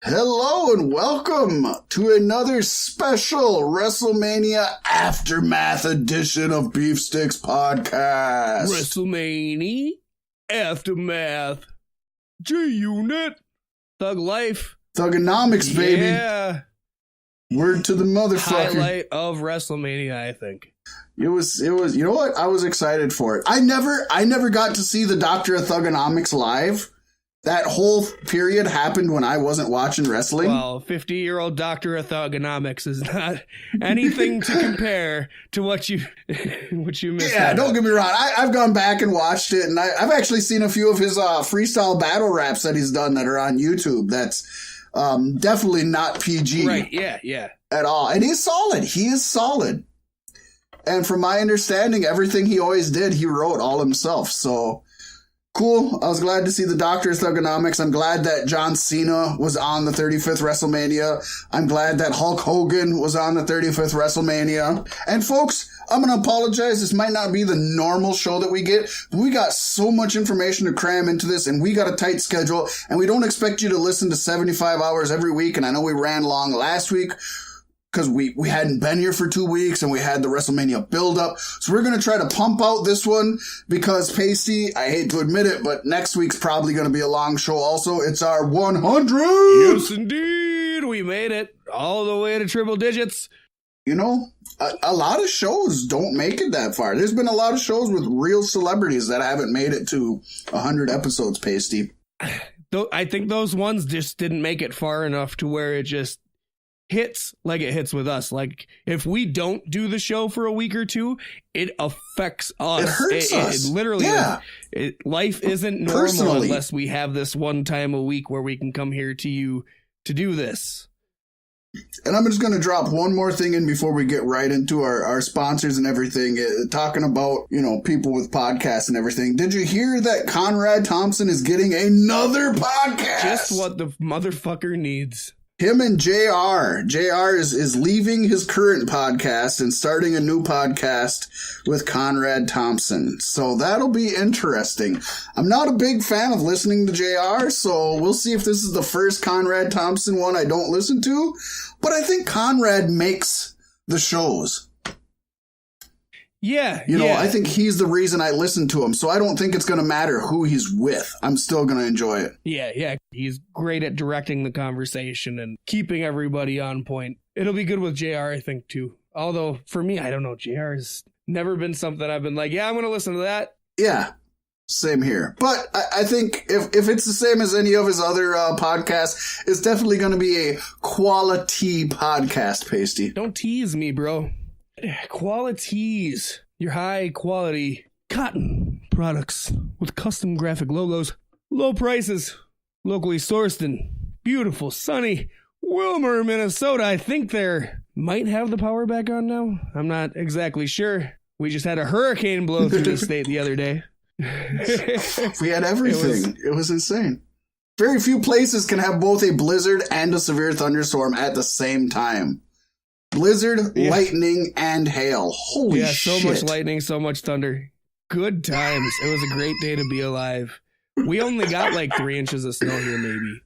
Hello and welcome to another special WrestleMania Aftermath edition of Beef Sticks Podcast. WrestleMania Aftermath. G-Unit. Thug Life. Thugonomics, baby. Yeah. Word to the motherfucker. Highlight of WrestleMania, I think. It was, you know what? I was excited for it. I never got to see the Doctor of Thugonomics live. That whole period happened when I wasn't watching wrestling. Well, 50-year-old Doctor of Thugonomics is not anything to compare to what you missed. Yeah, don't get me wrong. I've gone back and watched it, and I've actually seen a few of his freestyle battle raps that he's done that are on YouTube. That's definitely not PG. Right, yeah. At all. And he's solid. He is solid. And from my understanding, everything he always did, he wrote all himself. So... cool. I was glad to see the Doctor of Thugonomics. I'm glad that John Cena was on the 35th WrestleMania. I'm glad that Hulk Hogan was on the 35th WrestleMania. And folks, I'm going to apologize. This might not be the normal show that we get. But we got so much information to cram into this, and we got a tight schedule, and we don't expect you to listen to 75 hours every week. And I know we ran long last week because we hadn't been here for 2 weeks and we had the WrestleMania build-up. So we're going to try to pump out this one because, Pasty, I hate to admit it, but next week's probably going to be a long show also. It's our 100! Yes, indeed! We made it all the way to triple digits. You know, a lot of shows don't make it that far. There's been a lot of shows with real celebrities that haven't made it to 100 episodes, Pasty. I think those ones just didn't make it far enough to where it just hits like it hits with us. Like, if we don't do the show for a week or two, it affects us. It hurts us. It literally, yeah. Life isn't normal Personally. Unless we have this one time a week where we can come here to you to do this. And I'm just going to drop one more thing in before we get right into our sponsors and everything, talking about, people with podcasts and everything. Did you hear that Conrad Thompson is getting another podcast? Just what the motherfucker needs. Him and JR. JR is leaving his current podcast and starting a new podcast with Conrad Thompson. So that'll be interesting. I'm not a big fan of listening to JR, so we'll see if this is the first Conrad Thompson one I don't listen to. But I think Conrad makes the shows. Yeah. I think he's the reason I listen to him. So I don't think it's going to matter who he's with. I'm still going to enjoy it. Yeah. He's great at directing the conversation and keeping everybody on point. It'll be good with JR, I think, too. Although, for me, I don't know. JR has never been something I've been like, yeah, I'm going to listen to that. Yeah. Same here. But I think if it's the same as any of his other podcasts, it's definitely going to be a QualiTee podcast, Pasty. Don't tease me, bro. QualiTees, your high quality cotton products with custom graphic logos, low prices, locally sourced in beautiful, sunny Wilmer, Minnesota. I think they might have the power back on now. I'm not exactly sure. We just had a hurricane blow through the state the other day. We had everything. It was insane. Very few places can have both a blizzard and a severe thunderstorm at the same time. Blizzard, lightning, and hail. Holy shit. So much lightning, so much thunder. Good times. It was a great day to be alive. We only got like 3 inches of snow here, maybe.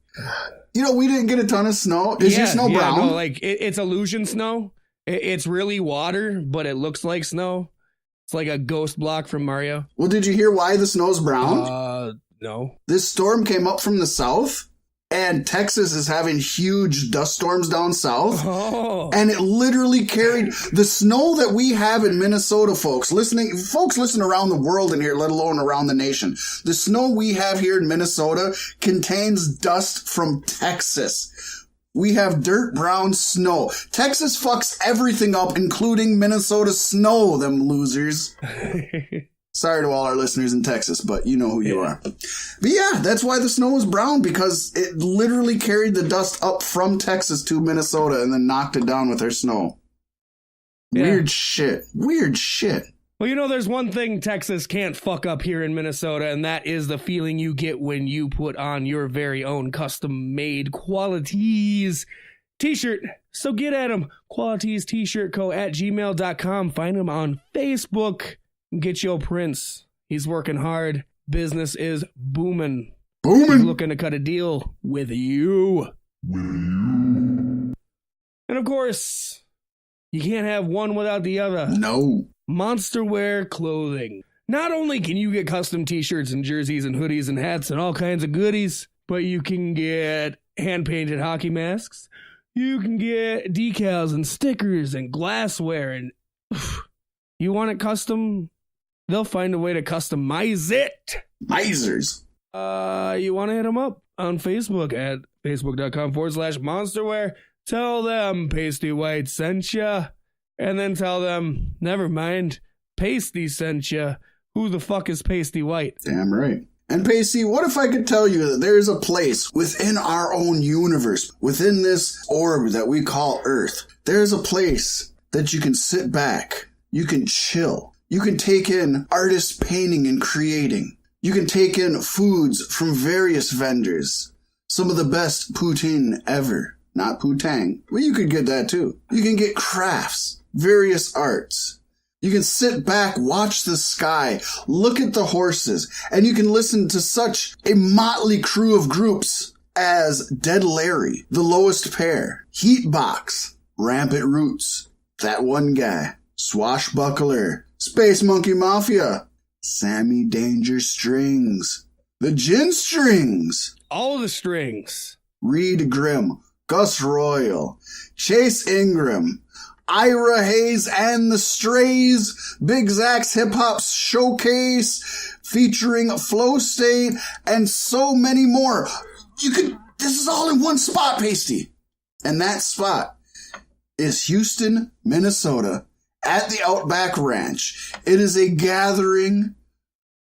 We didn't get a ton of snow. Is your snow brown? No, like it's illusion snow. It's really water, but it looks like snow. It's like a ghost block from Mario. Well, did you hear why the snow's brown? No. This storm came up from the south. And Texas is having huge dust storms down south. Oh. And it literally carried the snow that we have in Minnesota, folks listen around the world in here, let alone around the nation. The snow we have here in Minnesota contains dust from Texas. We have dirt brown snow. Texas fucks everything up, including Minnesota snow, them losers. Sorry to all our listeners in Texas, but you know who you are. But yeah, that's why the snow is brown, because it literally carried the dust up from Texas to Minnesota and then knocked it down with their snow. Yeah. Weird shit. Well, there's one thing Texas can't fuck up here in Minnesota, and that is the feeling you get when you put on your very own custom-made QualiTees t-shirt. So get at them. QualiTees T-shirt Co. at gmail.com. Find them on Facebook. Get your prints. He's working hard. Business is booming. He's looking to cut a deal with you. with you. And of course, you can't have one without the other. No. Monster Wear Clothing. Not only can you get custom t-shirts and jerseys and hoodies and hats and all kinds of goodies, but you can get hand-painted hockey masks. You can get decals and stickers and glassware, and you want it custom? They'll find a way to customize it. Misers. You want to hit them up on Facebook at facebook.com/monsterwear. Tell them Pasty White sent ya, and then tell them, never mind, Pasty sent ya. Who the fuck is Pasty White? Damn right. And Pasty, what if I could tell you that there's a place within our own universe, within this orb that we call Earth, there's a place that you can sit back, you can chill, you can take in artists painting and creating, you can take in foods from various vendors, some of the best poutine ever, not poutang, but you could get that too. You can get crafts, various arts. You can sit back, watch the sky, look at the horses, and you can listen to such a motley crew of groups as Dead Larry, The Lowest Pair, Heatbox, Rampant Roots, That One Guy, Swashbuckler, Space Monkey Mafia, Sammy Danger Strings, The Gin Strings, All the strings. Reed Grimm, Gus Royal, Chase Ingram, Ira Hayes and the Strays, Big Zach's Hip Hop Showcase, featuring Flow State, and so many more. This is all in one spot, Pasty. And that spot is Houston, Minnesota, at the Outback Ranch. It is a gathering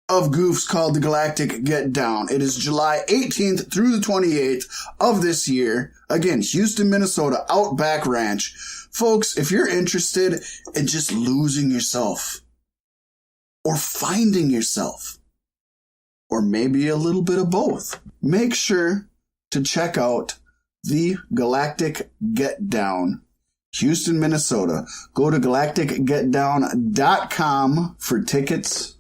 of goofs called the Galactic Get Down. It is July 18th through the 28th of this year. Again, Houston, Minnesota, Outback Ranch. Folks, if you're interested in just losing yourself, or finding yourself, or maybe a little bit of both, make sure to check out the Galactic Get Down, Houston, Minnesota. Go to galacticgetdown.com for tickets.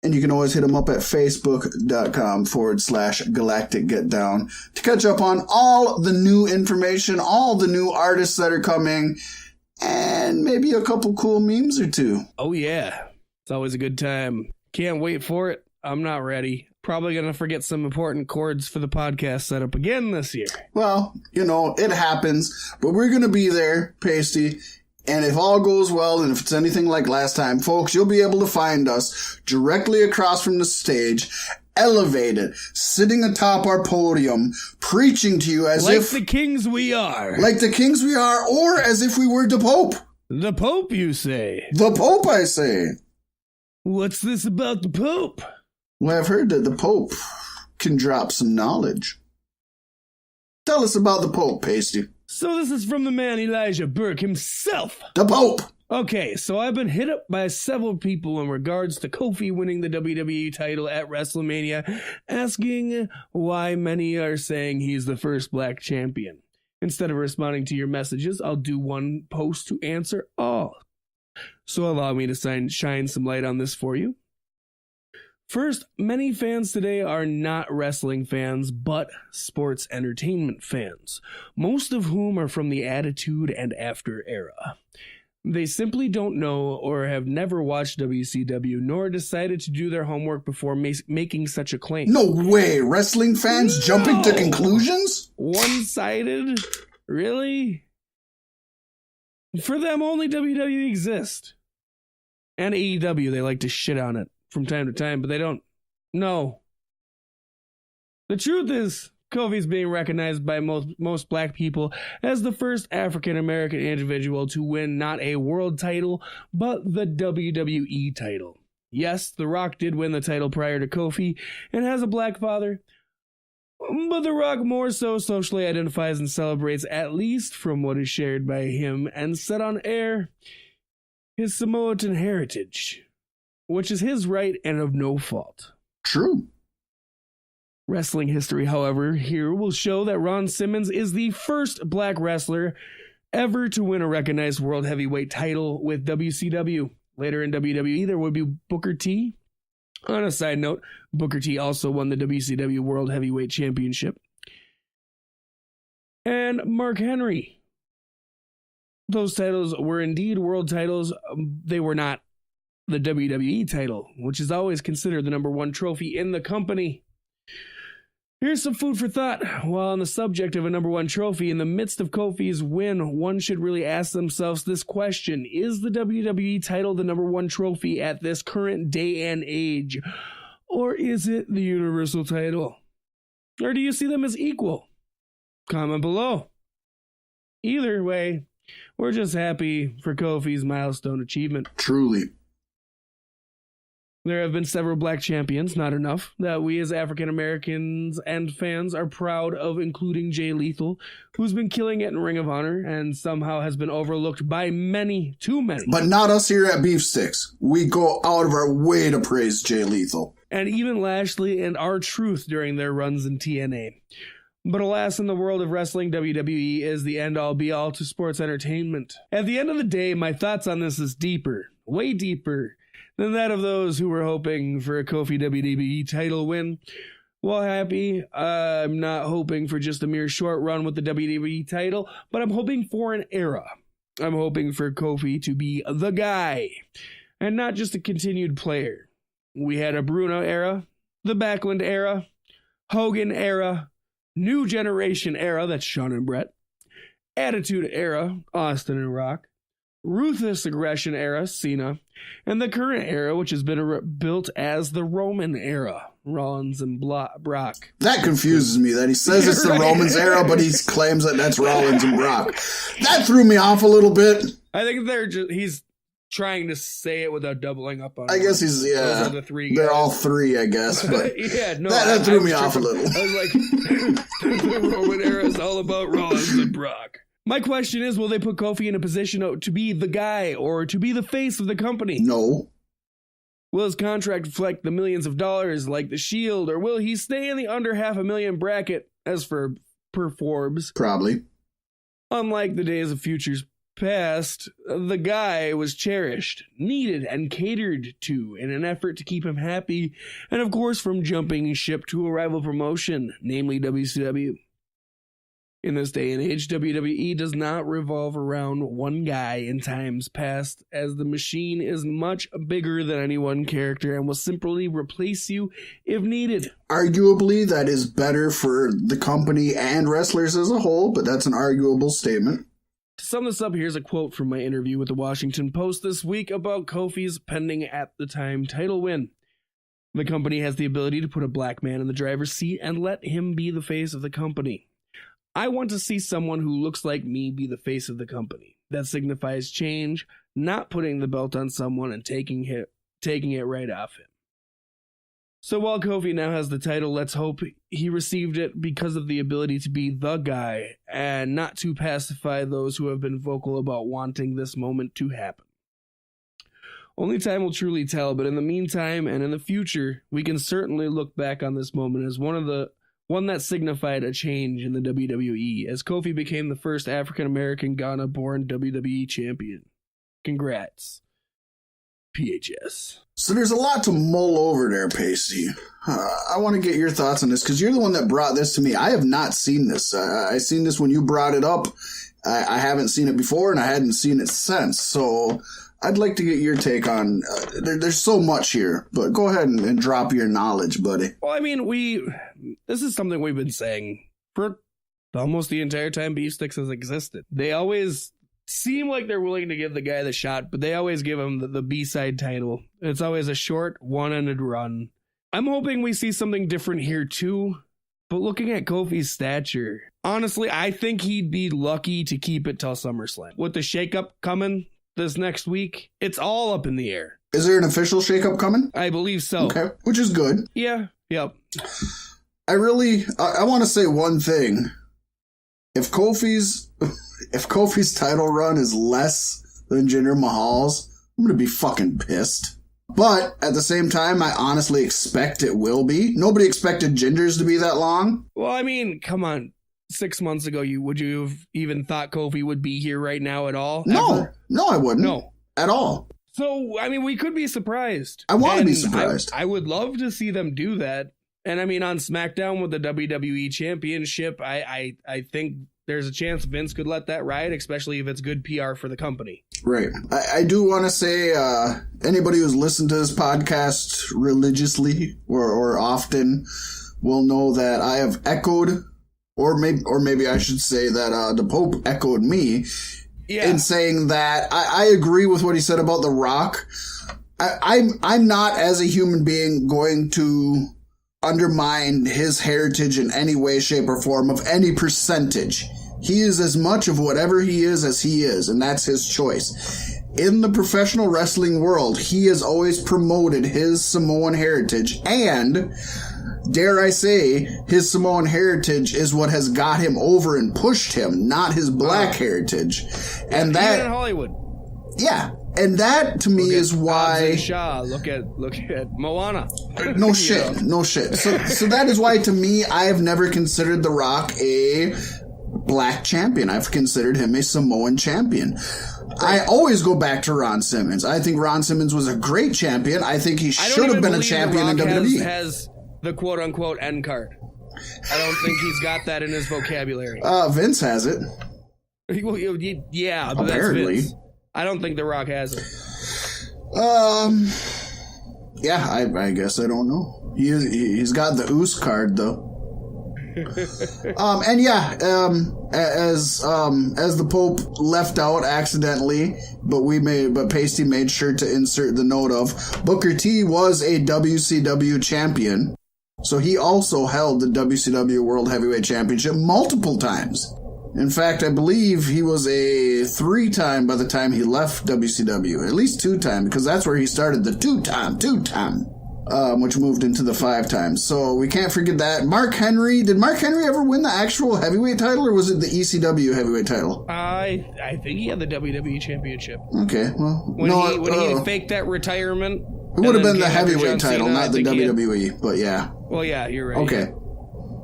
And you can always hit them up at facebook.com/Galactic Get Down to catch up on all the new information, all the new artists that are coming, and maybe a couple cool memes or two. Oh, yeah. It's always a good time. Can't wait for it. I'm not ready. Probably going to forget some important chords for the podcast setup again this year. Well, it happens, but we're going to be there, Pasty. And if all goes well, and if it's anything like last time, folks, you'll be able to find us directly across from the stage, elevated, sitting atop our podium, preaching to you as if... Like the kings we are. Like the kings we are, or as if we were the Pope. The Pope, you say? The Pope, I say. What's this about the Pope? Well, I've heard that the Pope can drop some knowledge. Tell us about the Pope, Pasty. So this is from the man Elijah Burke himself. The Pope! Okay, so I've been hit up by several people in regards to Kofi winning the WWE title at WrestleMania, asking why many are saying he's the first black champion. Instead of responding to your messages, I'll do one post to answer all. So allow me to shine some light on this for you. First, many fans today are not wrestling fans, but sports entertainment fans, most of whom are from the Attitude and After era. They simply don't know or have never watched WCW, nor decided to do their homework before making such a claim. No way! Wrestling fans jumping to conclusions? One-sided? Really? For them, only WWE exists. And AEW, they like to shit on it from time to time, but they don't know. The truth is, Kofi's being recognized by most black people as the first African-American individual to win not a world title, but the WWE title. Yes, The Rock did win the title prior to Kofi and has a black father, but The Rock more so socially identifies and celebrates, at least from what is shared by him and said on air, his Samoan heritage, which is his right and of no fault. True. Wrestling history, however, here will show that Ron Simmons is the first black wrestler ever to win a recognized world heavyweight title with WCW. Later in WWE, there would be Booker T. On a side note, Booker T also won the WCW World Heavyweight Championship. and Mark Henry. Those titles were indeed world titles. They were not the WWE title, which is always considered the number one trophy in the company. Here's some food for thought. While on the subject of a number one trophy, in the midst of Kofi's win, one should really ask themselves this question. Is the WWE title the number one trophy at this current day and age? Or is it the Universal title? Or do you see them as equal? Comment below. Either way, we're just happy for Kofi's milestone achievement. Truly. There have been several black champions, not enough, that we as African Americans and fans are proud of, including Jay Lethal, who's been killing it in Ring of Honor and somehow has been overlooked by many, too many. But not us here at Beef Sticks. We go out of our way to praise Jay Lethal. And even Lashley and R-Truth during their runs in TNA. But alas, in the world of wrestling, WWE is the end-all be-all to sports entertainment. At the end of the day, my thoughts on this is deeper, way deeper, than that of those who were hoping for a Kofi WWE title win. While happy, I'm not hoping for just a mere short run with the WWE title, but I'm hoping for an era. I'm hoping for Kofi to be the guy, and not just a continued player. We had a Bruno era, the Backlund era, Hogan era, New Generation era, that's Shawn and Brett, Attitude era, Austin and Rock, Ruthless Aggression era, Cena, and the current era, which has been built as the Roman era, Rollins and Brock. That confuses me, that he says it's the Romans era, but he claims that that's Rollins and Brock. That threw me off a little bit. I think he's trying to say it without doubling up on it. I guess he's, yeah. Those are the three guys. They're all three, I guess. But yeah, no, that threw me off a little. I was like, the Roman era is all about Rollins and Brock. My question is, will they put Kofi in a position to be the guy or to be the face of the company? No. Will his contract reflect the millions of dollars like the Shield, or will he stay in the under $500,000 bracket as per Forbes? Probably. Unlike the days of futures past, the guy was cherished, needed, and catered to in an effort to keep him happy, and of course from jumping ship to a rival promotion, namely WCW. In this day and age, WWE does not revolve around one guy in times past, as the machine is much bigger than any one character and will simply replace you if needed. Arguably, that is better for the company and wrestlers as a whole, but that's an arguable statement. To sum this up, here's a quote from my interview with the Washington Post this week about Kofi's pending at the time title win. The company has the ability to put a black man in the driver's seat and let him be the face of the company. I want to see someone who looks like me be the face of the company. That signifies change, not putting the belt on someone and taking it right off him. So while Kofi now has the title, let's hope he received it because of the ability to be the guy and not to pacify those who have been vocal about wanting this moment to happen. Only time will truly tell, but in the meantime and in the future, we can certainly look back on this moment as one that signified a change in the WWE, as Kofi became the first African-American Ghana-born WWE champion. Congrats. PHS. So there's a lot to mull over there, Pacey. I want to get your thoughts on this, because you're the one that brought this to me. I have not seen this. I seen this when you brought it up. I haven't seen it before, and I hadn't seen it since. So I'd like to get your take on... there's so much here, but go ahead and drop your knowledge, buddy. Well, I mean, this is something we've been saying for almost the entire time Beef Sticks has existed. They always seem like they're willing to give the guy the shot, but they always give him the B-side title. It's always a short, one-ended run. I'm hoping we see something different here, too. But looking at Kofi's stature, honestly, I think he'd be lucky to keep it till SummerSlam. With the shakeup coming this next week, it's all up in the air. Is there an official shakeup coming? I believe so. Okay, which is good. Yeah, yep. I want to say one thing. If Kofi's title run is less than Jinder Mahal's, I'm going to be fucking pissed. But at the same time, I honestly expect it will be. Nobody expected Jinder's to be that long. Well, I mean, come on. 6 months ago, would you have even thought Kofi would be here right now at all? No, I wouldn't. No. At all. So, I mean, we could be surprised. I want to be surprised. I would love to see them do that. And I mean, on SmackDown with the WWE Championship, I think there's a chance Vince could let that ride, especially if it's good PR for the company. Right. I do want to say, anybody who's listened to this podcast religiously or often will know that I have echoed, or maybe I should say that the Pope echoed me in saying that I agree with what he said about The Rock. I'm not, as a human being, going to undermine his heritage in any way, shape, or form of any percentage. He is as much of whatever he is as he is, and that's his choice. In the professional wrestling world, he has always promoted his Samoan heritage, and, dare I say, his Samoan heritage is what has got him over and pushed him, not his black heritage. And that, even in Hollywood. Yeah. And that, to me, is why... Shaw. Look at Moana. No shit. No shit. So that is why, to me, I have never considered The Rock a black champion. I've considered him a Samoan champion. I always go back to Ron Simmons. I think Ron Simmons was a great champion. I think he should have been a champion in WWE. Has the quote-unquote N card. I don't think he's got that in his vocabulary. Vince has it. Yeah, but apparently. That's Vince. I don't think The Rock has it. Yeah, I guess I don't know. He's got the Oos card though. And yeah, as the Pope left out accidentally, but Pasty made sure to insert the note of Booker T was a WCW champion, so he also held the WCW World Heavyweight Championship multiple times. In fact, I believe he was a 3-time by the time he left WCW. At least 2-time, because that's where he started the two-time, which moved into the 5 times. So we can't forget that. Mark Henry, did Mark Henry ever win the actual heavyweight title, or was it the ECW heavyweight title? I think he had the WWE Championship. Okay, well... When he faked that retirement... It would have been the heavyweight title, not the WWE, but yeah. Well, yeah, you're right. Okay.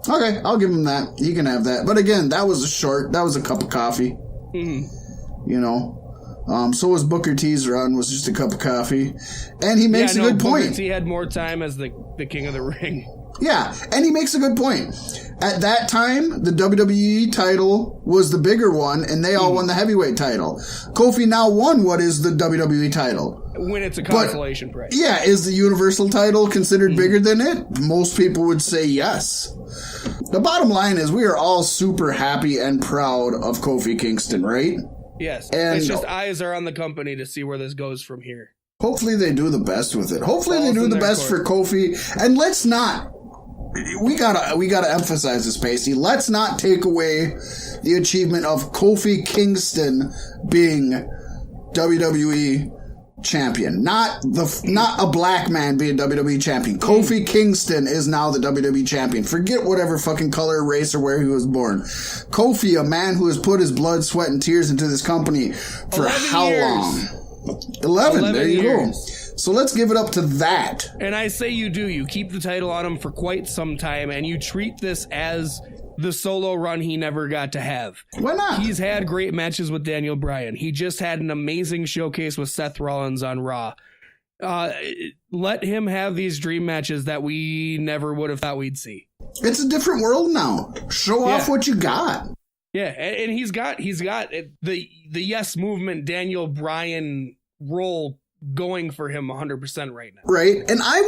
Okay, I'll give him that. He can have that. But again, that was a cup of coffee. Mm-hmm. You know? So was Booker T's run, was just a cup of coffee. And he makes a good point. Booker T had more time as the king of the ring. Yeah, and he makes a good point. At that time, the WWE title was the bigger one, and they all won the heavyweight title. Kofi now won what is the WWE title. When it's a consolation prize. Yeah, is the Universal title considered bigger than it? Most people would say yes. The bottom line is we are all super happy and proud of Kofi Kingston, right? Yes. And it's just eyes are on the company to see where this goes from here. Hopefully they do the best with it. Hopefully they do the best for Kofi. And let's not... We gotta emphasize this, Pacey. Let's not take away the achievement of Kofi Kingston being WWE champion. Not a black man being WWE champion. Kofi Kingston is now the WWE champion. Forget whatever fucking color, race, or where he was born. Kofi, a man who has put his blood, sweat, and tears into this company for how long? 11. There you go. So let's give it up to that. And I say you do. You keep the title on him for quite some time, and you treat this as the solo run he never got to have. Why not? He's had great matches with Daniel Bryan. He just had an amazing showcase with Seth Rollins on Raw. Let him have these dream matches that we never would have thought we'd see. It's a different world now. Show off what you got. Yeah, and he's got the Yes Movement Daniel Bryan role going for him 100% right now. Right. And I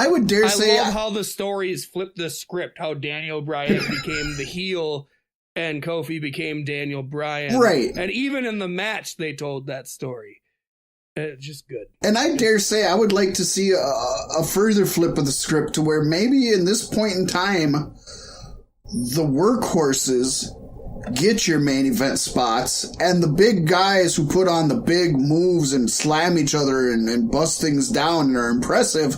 would dare say... I love how the stories flip the script, how Daniel Bryan became the heel and Kofi became Daniel Bryan. Right. And even in the match, they told that story. It's just good. And I dare say I would like to see a further flip of the script to where maybe in this point in time, the workhorses get your main event spots, and the big guys who put on the big moves and slam each other and bust things down and are impressive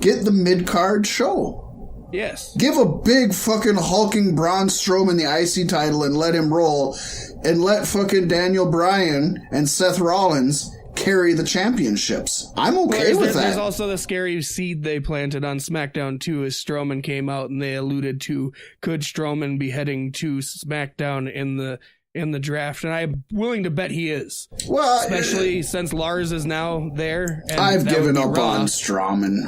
get the mid-card show. Yes. Give a big fucking hulking Braun Strowman the IC title and let him roll, and let fucking Daniel Bryan and Seth Rollins carry the championships. I'm okay with that. There's also the scary seed they planted on SmackDown 2 as Strowman came out, and they alluded to, could Strowman be heading to SmackDown in in the draft, and I'm willing to bet he is. Well, especially since Lars is now there. And I've given up on Strowman.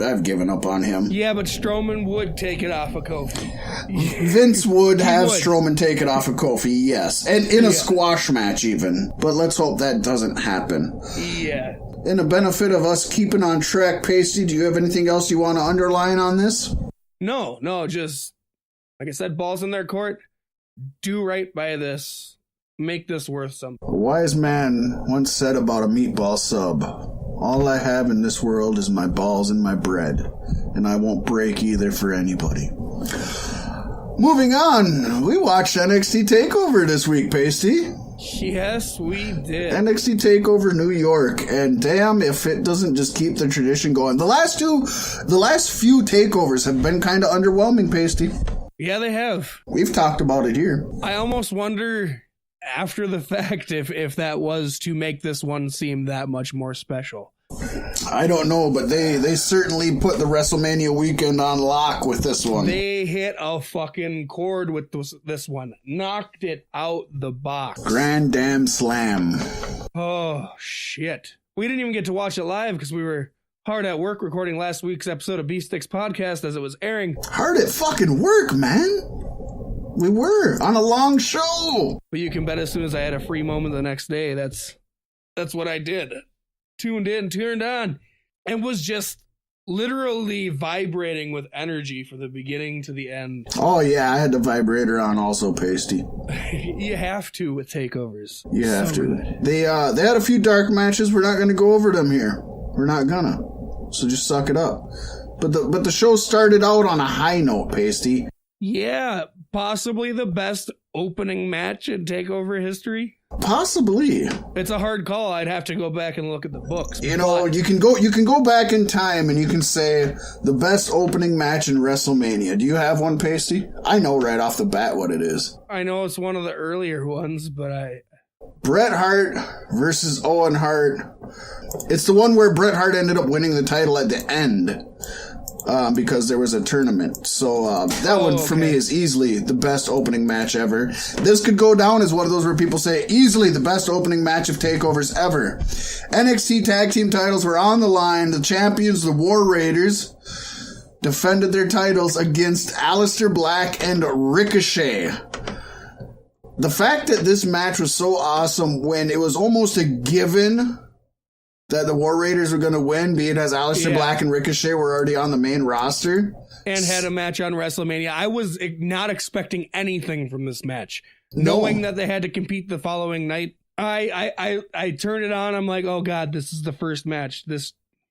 I've given up on him. Yeah, but Strowman would take it off of Kofi. Vince would have Strowman take it off of Kofi, yes. And in a squash match even. But let's hope that doesn't happen. Yeah. In the benefit of us keeping on track, Pasty, do you have anything else you want to underline on this? No, just, like I said, balls in their court. Do right by this. Make this worth something. A wise man once said about a meatball sub, all I have in this world is my balls and my bread, and I won't break either for anybody. Moving on, we watched NXT Takeover this week, Pasty. Yes, we did. NXT Takeover New York, and damn if it doesn't just keep the tradition going. The last few takeovers have been kind of underwhelming, Pasty. Yeah, they have. We've talked about it here. I almost wonder after the fact if that was to make this one seem that much more special. I don't know, but they certainly put the WrestleMania weekend on lock with this one. They hit a fucking chord with this one. Knocked it out the box. Grand damn slam. Oh, shit. We didn't even get to watch it live because we were hard at work recording last week's episode of Beef Sticks Podcast as it was airing. Hard at fucking work, man. We were on a long show. But you can bet as soon as I had a free moment the next day, that's what I did. Tuned in, turned on, and was just literally vibrating with energy from the beginning to the end. Oh yeah, I had the vibrator on also, Pasty. You have to with takeovers. You have to. Good. They had a few dark matches. We're not going to go over them here. We're not gonna. So just suck it up. But the show started out on a high note, Pasty. Yeah, possibly the best opening match in Takeover history. Possibly. It's a hard call. I'd have to go back and look at the books. You know, you can go back in time and you can say the best opening match in WrestleMania. Do you have one, Pasty? I know right off the bat what it is. I know it's one of the earlier ones, but Bret Hart versus Owen Hart. It's the one where Bret Hart ended up winning the title at the end. Because there was a tournament. So that one for me is easily the best opening match ever. This could go down as one of those where people say easily the best opening match of takeovers ever. NXT tag team titles were on the line. The champions, the War Raiders, defended their titles against Aleister Black and Ricochet. The fact that this match was so awesome when it was almost a given that the War Raiders were going to win, being as Aleister Black and Ricochet were already on the main roster. And had a match on WrestleMania. I was not expecting anything from this match. Knowing that they had to compete the following night, I turned it on. I'm like, oh God, this is the first match.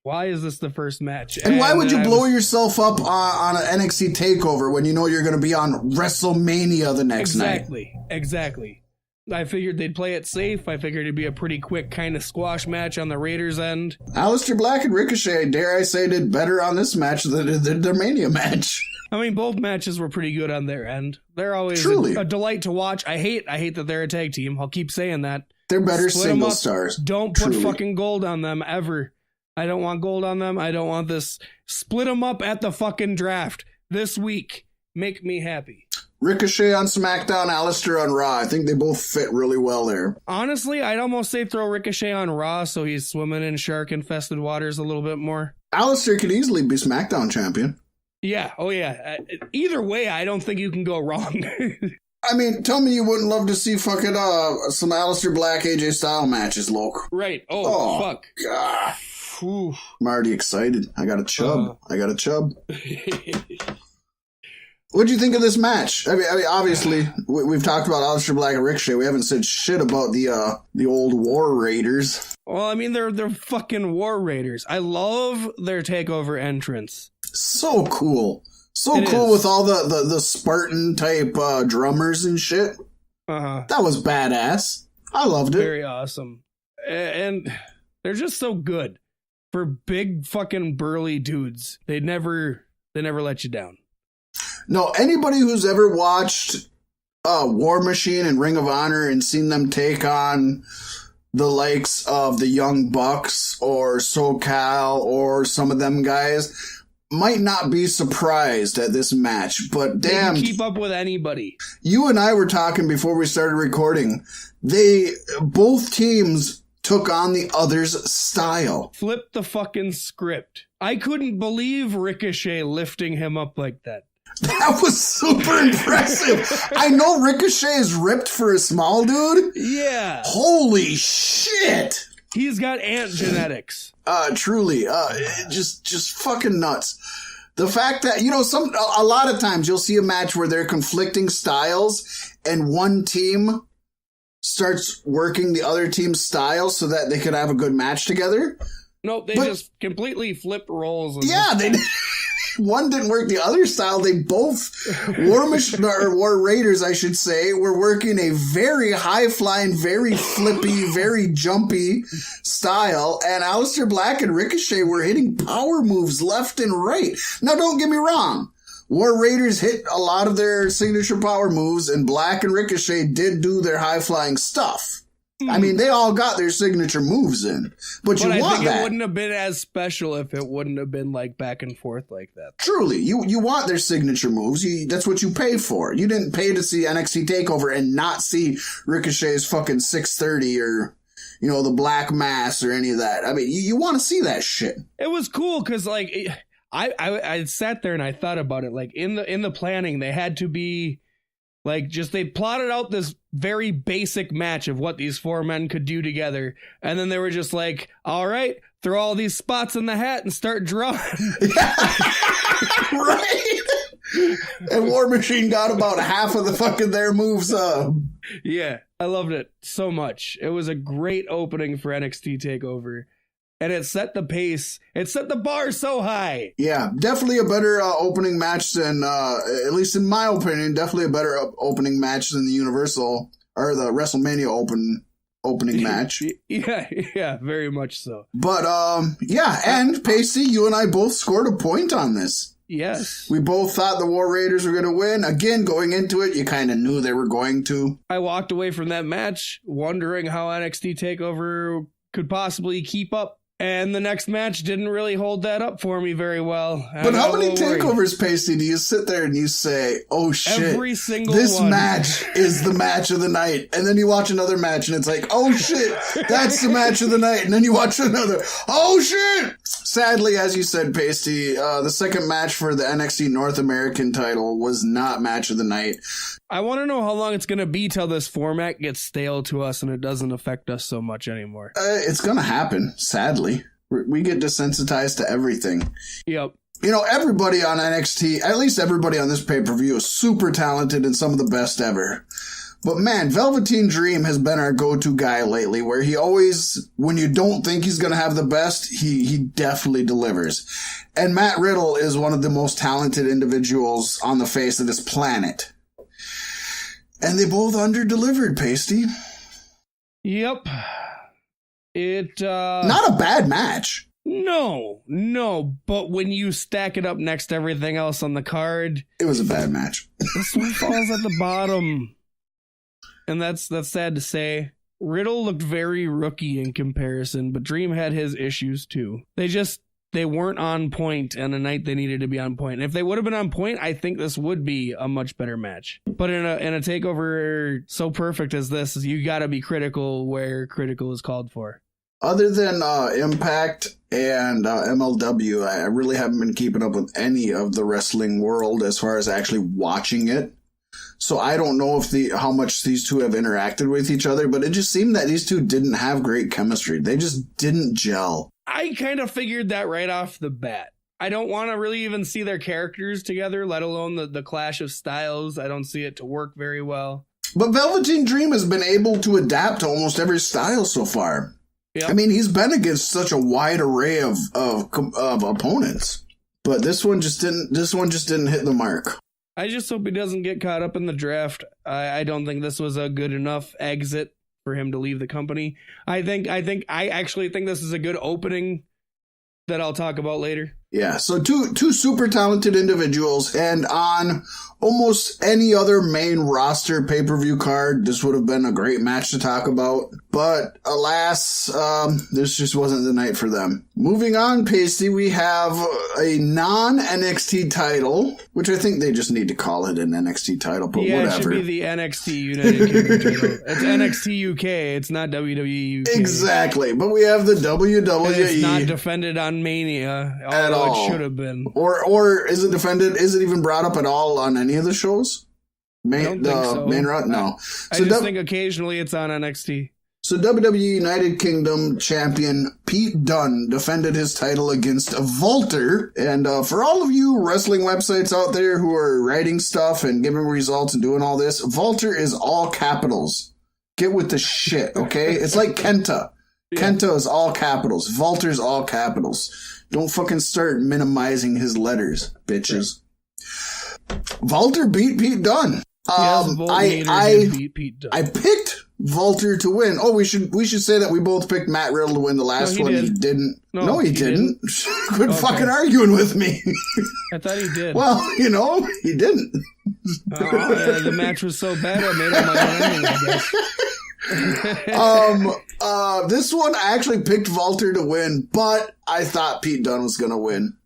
Why is this the first match? And why would you blow yourself up on an NXT takeover when you know you're going to be on WrestleMania the next night? Exactly. I figured they'd play it safe. I figured it'd be a pretty quick kind of squash match on the Raiders' end. Aleister Black and Ricochet, dare I say, did better on this match than their Mania match. I mean, both matches were pretty good on their end. They're always a delight to watch. I hate that they're a tag team. I'll keep saying that. They're better single stars. Don't put fucking gold on them, ever. I don't want gold on them. I don't want this. Split them up at the fucking draft this week. Make me happy. Ricochet on SmackDown, Aleister on Raw. I think they both fit really well there. Honestly, I'd almost say throw Ricochet on Raw so he's swimming in shark-infested waters a little bit more. Aleister could easily be SmackDown champion. Yeah, oh yeah. Either way, I don't think you can go wrong. I mean, tell me you wouldn't love to see fucking some Aleister Black AJ Styles matches, Loke. Right. Oh fuck. God. Oof. I'm already excited. I got a chub. What do you think of this match? I mean, obviously, we've talked about Aleister Black and Ricochet. We haven't said shit about the old War Raiders. Well, I mean, they're fucking War Raiders. I love their takeover entrance. So cool. So cool with all the Spartan type drummers and shit. Uh-huh. That was badass. I loved it. Very awesome. And they're just so good. For big fucking burly dudes. They never let you down. No, anybody who's ever watched War Machine and Ring of Honor and seen them take on the likes of the Young Bucks or SoCal or some of them guys, might not be surprised at this match, but damn, they can keep up with anybody. You and I were talking before we started recording. Both teams took on the other's style. Flip the fucking script. I couldn't believe Ricochet lifting him up like that. That was super impressive. I know Ricochet is ripped for a small dude. Yeah. Holy shit. He's got ant genetics. Truly, just fucking nuts. The fact that, a lot of times you'll see a match where they're conflicting styles and one team starts working the other team's style so that they could have a good match together. Nope, they just completely flipped roles. Yeah, they one didn't work the other style. They both, War Raiders, I should say, were working a very high-flying, very flippy, very jumpy style, and Aleister Black and Ricochet were hitting power moves left and right. Now, don't get me wrong. War Raiders hit a lot of their signature power moves, and Black and Ricochet did do their high-flying stuff. I mean, they all got their signature moves in, but I think it wouldn't have been as special if it wouldn't have been like back and forth like that. Truly, you want their signature moves. That's what you pay for. You didn't pay to see NXT Takeover and not see Ricochet's fucking 630 or, the Black Mass or any of that. I mean, you want to see that shit. It was cool because, like, I sat there and I thought about it. Like, in the planning, they had to be... Like, they plotted out this very basic match of what these four men could do together. And then they were just like, all right, throw all these spots in the hat and start drawing. Right? And War Machine got about half of the fucking their moves up. Yeah, I loved it so much. It was a great opening for NXT TakeOver. And it set the pace. It set the bar so high. Yeah, definitely a better opening match than, at least in my opinion, definitely a better opening match than the Universal or the WrestleMania opening match. Yeah, very much so. But, and Pacey, you and I both scored a point on this. Yes. We both thought the War Raiders were going to win. Again, going into it, you kind of knew they were going to. I walked away from that match wondering how NXT TakeOver could possibly keep up. And the next match didn't really hold that up for me very well. But how many takeovers, Pacey, do you sit there and you say, oh shit, every single this one. match is the match of the night. And then you watch another match and it's like, oh shit, that's the match of the night. And then you watch another, oh shit. Sadly, as you said, Pacey, the second match for the NXT North American title was not match of the night. I want to know how long it's going to be till this format gets stale to us and it doesn't affect us so much anymore. It's going to happen, sadly. We get desensitized to everything. Yep. Everybody on NXT, at least everybody on this pay-per-view, is super talented and some of the best ever. But man, Velveteen Dream has been our go-to guy lately, where he always, when you don't think he's going to have the best, he definitely delivers. And Matt Riddle is one of the most talented individuals on the face of this planet. And they both under-delivered, Pasty. Yep. Not a bad match. No, but when you stack it up next to everything else on the card... It was a bad match. This one falls at the bottom. And that's sad to say. Riddle looked very rookie in comparison, but Dream had his issues too. They weren't on point on a night they needed to be on point. And if they would have been on point, I think this would be a much better match. But in a takeover so perfect as this, you got to be critical where critical is called for. Other than Impact and MLW, I really haven't been keeping up with any of the wrestling world as far as actually watching it. So I don't know how much these two have interacted with each other, but it just seemed that these two didn't have great chemistry. They just didn't gel. I kind of figured that right off the bat. I don't want to really even see their characters together, let alone the clash of styles. I don't see it to work very well. But Velveteen Dream has been able to adapt to almost every style so far. Yep. I mean, he's been against such a wide array of opponents, but this one just didn't hit the mark. I just hope he doesn't get caught up in the draft. I don't think this was a good enough exit for him to leave the company. I actually think this is a good opening that I'll talk about later. Yeah, so two super talented individuals, and on almost any other main roster pay-per-view card, this would have been a great match to talk about. But alas, this just wasn't the night for them. Moving on, Pasty, we have a non-NXT title, which I think they just need to call it an NXT title, but yeah, whatever. It should be the NXT United Kingdom title. It's NXT UK, it's not WWE UK. Exactly, but we have the WWE. And it's not defended on Mania, at all. It should have been. Or is it defended? Is it even brought up at all on any of the shows? I don't think so. Main route? No. I just think occasionally it's on NXT. So WWE United Kingdom champion Pete Dunne defended his title against Walter. And for all of you wrestling websites out there who are writing stuff and giving results and doing all this, Walter is all capitals. Get with the shit, okay? It's like Kenta. Yeah. Kenta is all capitals. Walter's all capitals. Don't fucking start minimizing his letters, bitches. Walter beat Pete Dunne. I picked Walter to win. Oh, we should say that we both picked Matt Riddle to win the last one. He didn't. No, he didn't. Quit fucking arguing with me. I thought he did. Well, he didn't. The match was so bad I made up my own ending, I guess. This one I actually picked Walter to win, but I thought Pete Dunne was gonna win.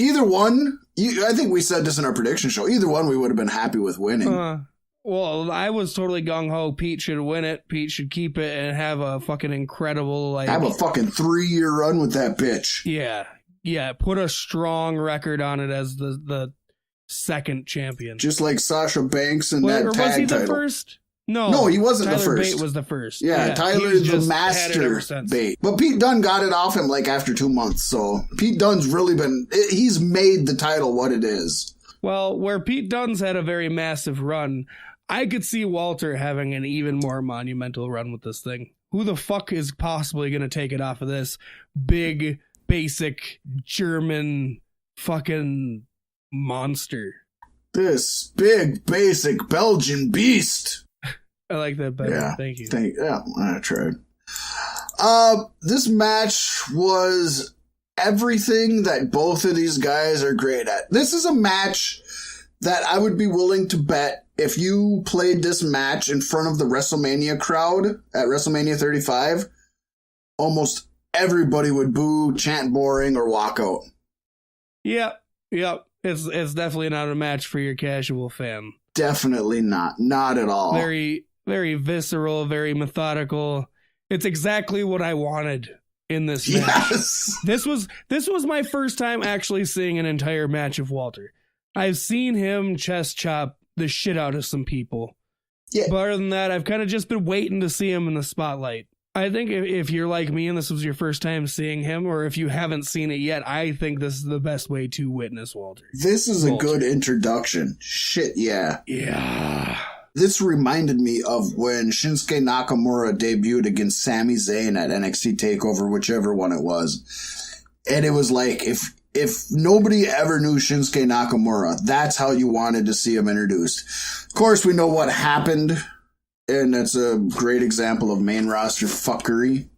Either one, I think we said this in our prediction show. Either one, we would have been happy with winning. Well, I was totally gung-ho. Pete should win it. Pete should keep it and have a fucking incredible... have a fucking 3-year run with that bitch. Yeah. Put a strong record on it as the second champion. Just like Sasha Banks and that tag title. Was he the first? No, he wasn't Tyler the first. Tyler Bate was the first. Yeah, Tyler the Master Bate. But Pete Dunne got it off him after 2 months. So Pete Dunne's really he's made the title what it is. Well, where Pete Dunne's had a very massive run, I could see Walter having an even more monumental run with this thing. Who the fuck is possibly going to take it off of this big, basic, German fucking monster? This big, basic Belgian beast. I like that better. Yeah, Thank you. I tried. This match was everything that both of these guys are great at. This is a match that I would be willing to bet if you played this match in front of the WrestleMania crowd at WrestleMania 35, almost everybody would boo, chant boring, or walk out. Yep. It's definitely not a match for your casual fan. Definitely not. Not at all. Very, very visceral, very methodical. It's exactly what I wanted in this match. Yes. This was my first time actually seeing an entire match of Walter. I've seen him chest chop the shit out of some people. Yeah. But other than that, I've kind of just been waiting to see him in the spotlight. I think if you're like me and this was your first time seeing him, or if you haven't seen it yet, I think this is the best way to witness Walter. This is a good introduction. Shit, yeah. Yeah. This reminded me of when Shinsuke Nakamura debuted against Sami Zayn at NXT TakeOver, whichever one it was. And it was like, if nobody ever knew Shinsuke Nakamura, that's how you wanted to see him introduced. Of course, we know what happened, and that's a great example of main roster fuckery.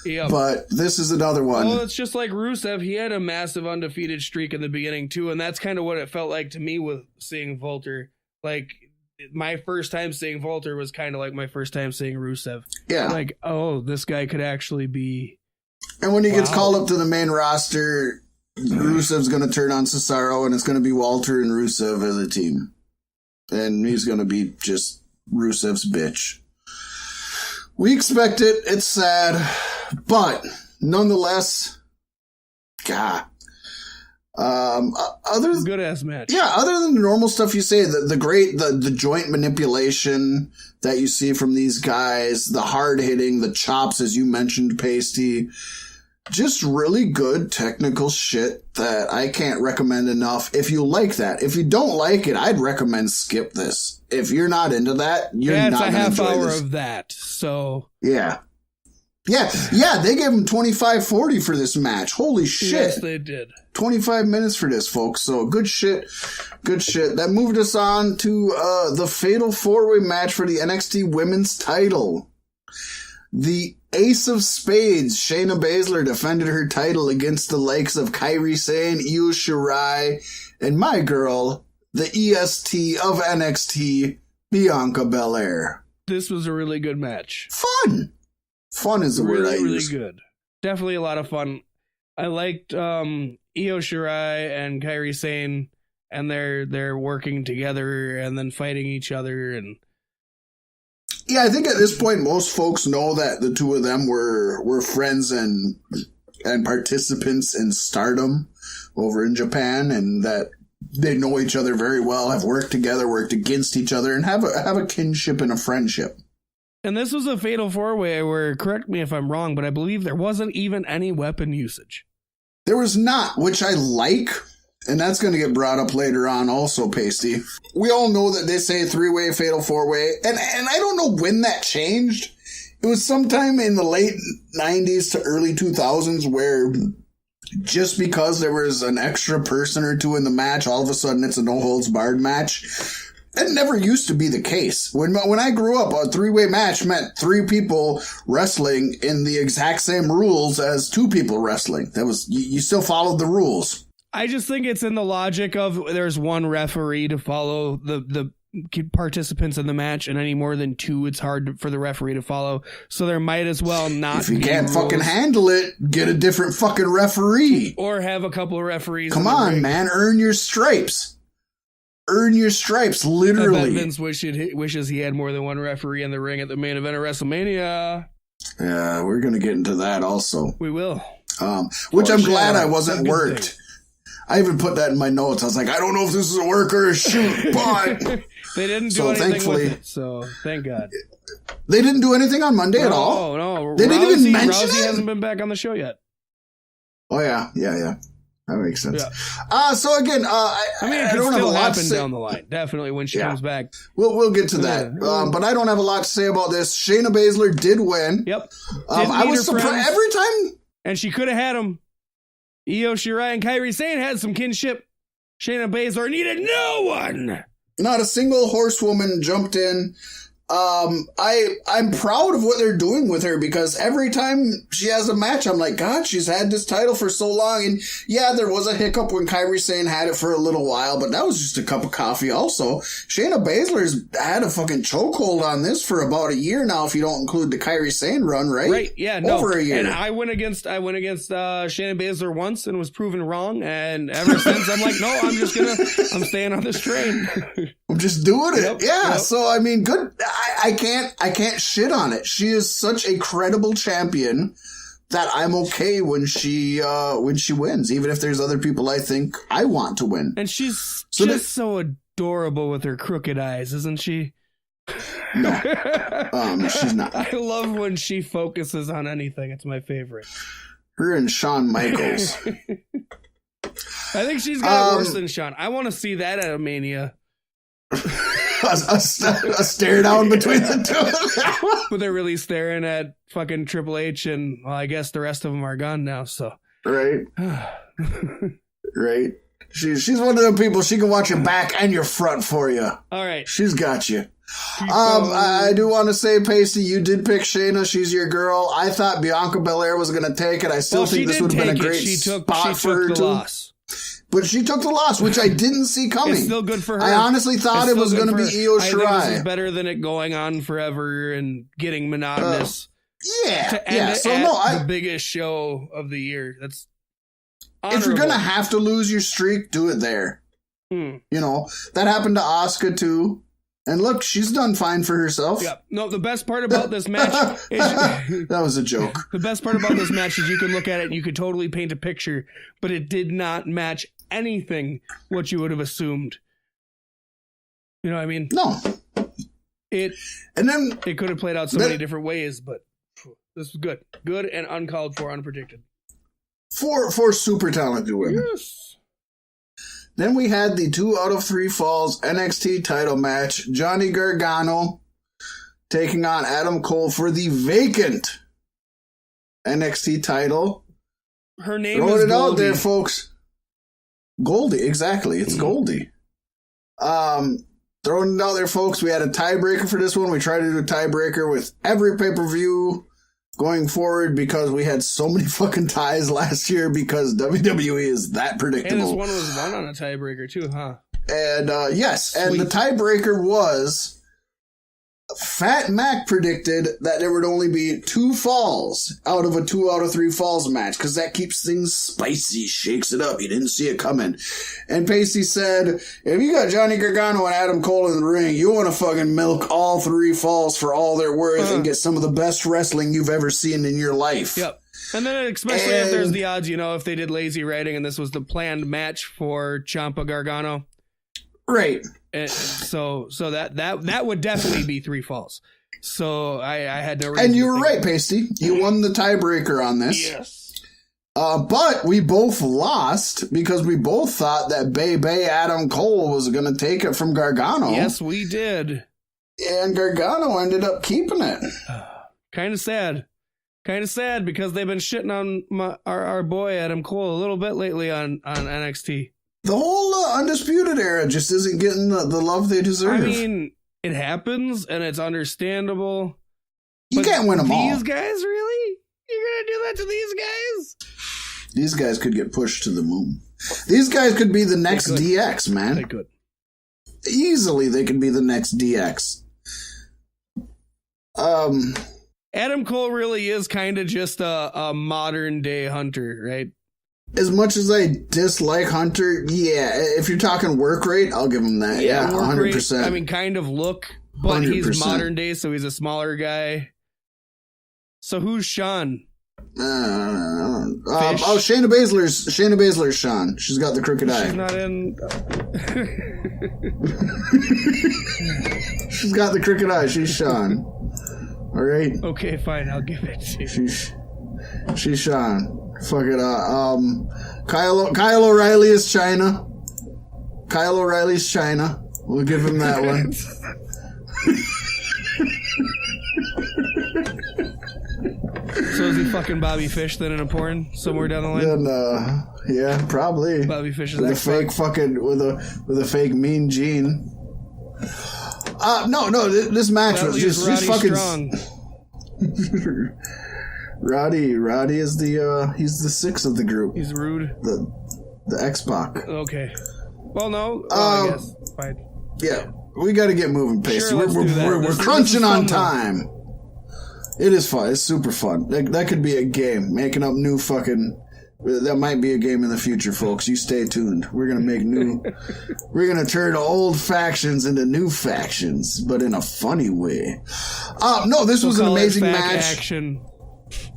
Yep. But this is another one. Well, it's just like Rusev. He had a massive undefeated streak in the beginning, too, and that's kind of what it felt like to me with seeing Walter. Like, my first time seeing Walter was kind of like my first time seeing Rusev. Yeah. Like, oh, this guy could actually be... And when he gets called up to the main roster, Rusev's going to turn on Cesaro, and it's going to be Walter and Rusev as a team. And he's going to be just Rusev's bitch. We expect it. It's sad. But, nonetheless, God. Good ass match. Yeah, other than the normal stuff you say, the joint manipulation that you see from these guys, the hard hitting, the chops, as you mentioned, Pasty, just really good technical shit that I can't recommend enough. If you like that, if you don't like it, I'd recommend skip this. If you're not into that, you're not going to enjoy this. It's a half hour of that, so yeah. They gave him 25-40 for this match. Holy shit. Yes, they did. 25 minutes for this, folks. So good shit. That moved us on to the fatal 4-way match for the NXT Women's title. The Ace of Spades, Shayna Baszler defended her title against the likes of Kairi Sane, Io Shirai, and my girl, the EST of NXT, Bianca Belair. This was a really good match. Fun! Fun is the word I use. Really good. Definitely a lot of fun. I liked Io Shirai and Kairi Sane, and they're working together and then fighting each other. And yeah, I think at this point most folks know that the two of them were friends and participants in Stardom over in Japan, and that they know each other very well, have worked together, worked against each other, and have a kinship and a friendship. And this was a fatal four-way where, correct me if I'm wrong, but I believe there wasn't even any weapon usage. There was not, which I like, and that's going to get brought up later on also, Pasty. We all know that they say three-way, fatal four-way, and I don't know when that changed. It was sometime in the late 90s to early 2000s where just because there was an extra person or two in the match, all of a sudden it's a no-holds-barred match. That never used to be the case. When I grew up, a three-way match meant three people wrestling in the exact same rules as two people wrestling. That was you still followed the rules. I just think it's in the logic of there's one referee to follow the participants in the match, and any more than two, it's hard for the referee to follow. So there might as well not. If you can't fucking handle it, get a different fucking referee, or have a couple of referees. Come on, man, earn your stripes. Earn your stripes, literally. I bet Vince wishes he had more than one referee in the ring at the main event of WrestleMania. Yeah, we're going to get into that also. We will. Which I'm glad I wasn't worked. Thing. I even put that in my notes. I was like, I don't know if this is a work or a shoot, but... They didn't do anything with it, so thank God. They didn't do anything on Monday at all? No. They didn't even mention Rousey it? Hasn't been back on the show yet. Oh, yeah. That makes sense. Yeah. So again, I don't have a lot to say down the line. Definitely when she comes back. We'll get to that. But I don't have a lot to say about this. Shayna Baszler did win. Yep. I was surprised every time. And she could have had him. Io Shirai and Kairi Sane had some kinship. Shayna Baszler needed no one. Not a single horsewoman jumped in. I'm proud of what they're doing with her, because every time she has a match, I'm like, God, she's had this title for so long. And yeah, there was a hiccup when Kairi Sane had it for a little while, but that was just a cup of coffee also. Shayna Baszler's had a fucking chokehold on this for about a year now, if you don't include the Kairi Sane run, right? Right, yeah, no. Over a year. And I went against Shayna Baszler once and was proven wrong, and ever since I'm like, no, I'm staying on this train. I'm just doing it. Yep. So I mean, good. I can't shit on it. She is such a credible champion that I'm okay when she wins, even if there's other people I think I want to win. And she's so adorable with her crooked eyes, isn't she? No, she's not. I love when she focuses on anything. It's my favorite. Her and Shawn Michaels. I think she's got it worse than Shawn. I want to see that at a Mania. a stare down between the two of them. But they're really staring at fucking Triple H, and well, I guess the rest of them are gone now. So right. She's one of them people. She can watch your back and your front for you. All right, she's got you. I do want to say, Pasty, you did pick Shayna. She's your girl. I thought Bianca Belair was going to take it. I still think this would have been a great spot for her to. Loss. But she took the loss, which I didn't see coming. It's still good for her. I honestly thought it was going to be Io Shirai. I think this is better than it going on forever and getting monotonous. The biggest show of the year. That's honorable. If you're going to have to lose your streak, do it there. You know, that happened to Asuka too. And look, she's done fine for herself. Yeah. No, the best part about this match is... That was a joke. The best part about this match is you could look at it and you could totally paint a picture, but it did not match anything what you would have assumed. You know what I mean? No. It could have played out so many different ways, but this was good. Good and uncalled for, unpredicted. For super talented women. Yes. Then we had the 2 out of 3 falls NXT title match. Johnny Gargano taking on Adam Cole for the vacant NXT title. Her name is Goldie. Goldie. Out there, folks. Goldie, exactly. It's Goldie. Throwing it out there, folks. We had a tiebreaker for this one. We tried to do a tiebreaker with every pay-per-view going forward because we had so many fucking ties last year because WWE is that predictable. And this one was won on a tiebreaker too, huh? And yes, Sweet. and the tiebreaker was Fat Mack predicted that there would only be 2 falls out of a 2 out of 3 falls match because that keeps things spicy, shakes it up. You didn't see it coming. And Pacey said, if you got Johnny Gargano and Adam Cole in the ring, you want to fucking milk all 3 falls for all they're worth and get some of the best wrestling you've ever seen in your life. Yep. And then especially if there's the odds, if they did lazy writing and this was the planned match for Ciampa Gargano. Right. And so that would definitely be 3 falls. So I had no reason. And you were right, Pasty. You won the tiebreaker on this. Yes. But we both lost because we both thought that Bay Adam Cole was going to take it from Gargano. Yes, we did. And Gargano ended up keeping it. Kind of sad. Kind of sad because they've been shitting on our boy Adam Cole a little bit lately on NXT. The whole Undisputed era just isn't getting the love they deserve. I mean, it happens, and it's understandable. You can't win them all. These guys, really? You're going to do that to these guys? These guys could get pushed to the moon. These guys could be the next DX, man. They could. Easily, they could be the next DX. Adam Cole really is kind of just a modern-day Hunter, right? As much as I dislike Hunter, yeah, if you're talking work rate, I'll give him that. Yeah, 100%. Rate, I mean, kind of look, but 100%. He's modern day, so he's a smaller guy. So who's Sean? Shayna Baszler's Sean. She's got the crooked eye. She's not in. She's got the crooked eye. She's Sean. All right. Okay, fine. I'll give it to you. She's Sean. Fuck it. Kyle O'Reilly is China. Kyle O'Reilly's China. We'll give him that one. So is he fucking Bobby Fish then in a porn somewhere down the line? Then, yeah, probably. Bobby Fish is with a fake fucking with a fake Mean Gene. No, this match was just fucking strong. Roddy is he's the 6th of the group. He's rude. The X-Pac. Okay. Well, no. I guess. Fine. Yeah, we got to get moving, Pacey. Sure, we're crunching on time. It is fun. It's super fun. That could be a game. Making up new fucking. That might be a game in the future, folks. You stay tuned. We're gonna make new. We're gonna turn old factions into new factions, but in a funny way. No, this was an amazing match. Action.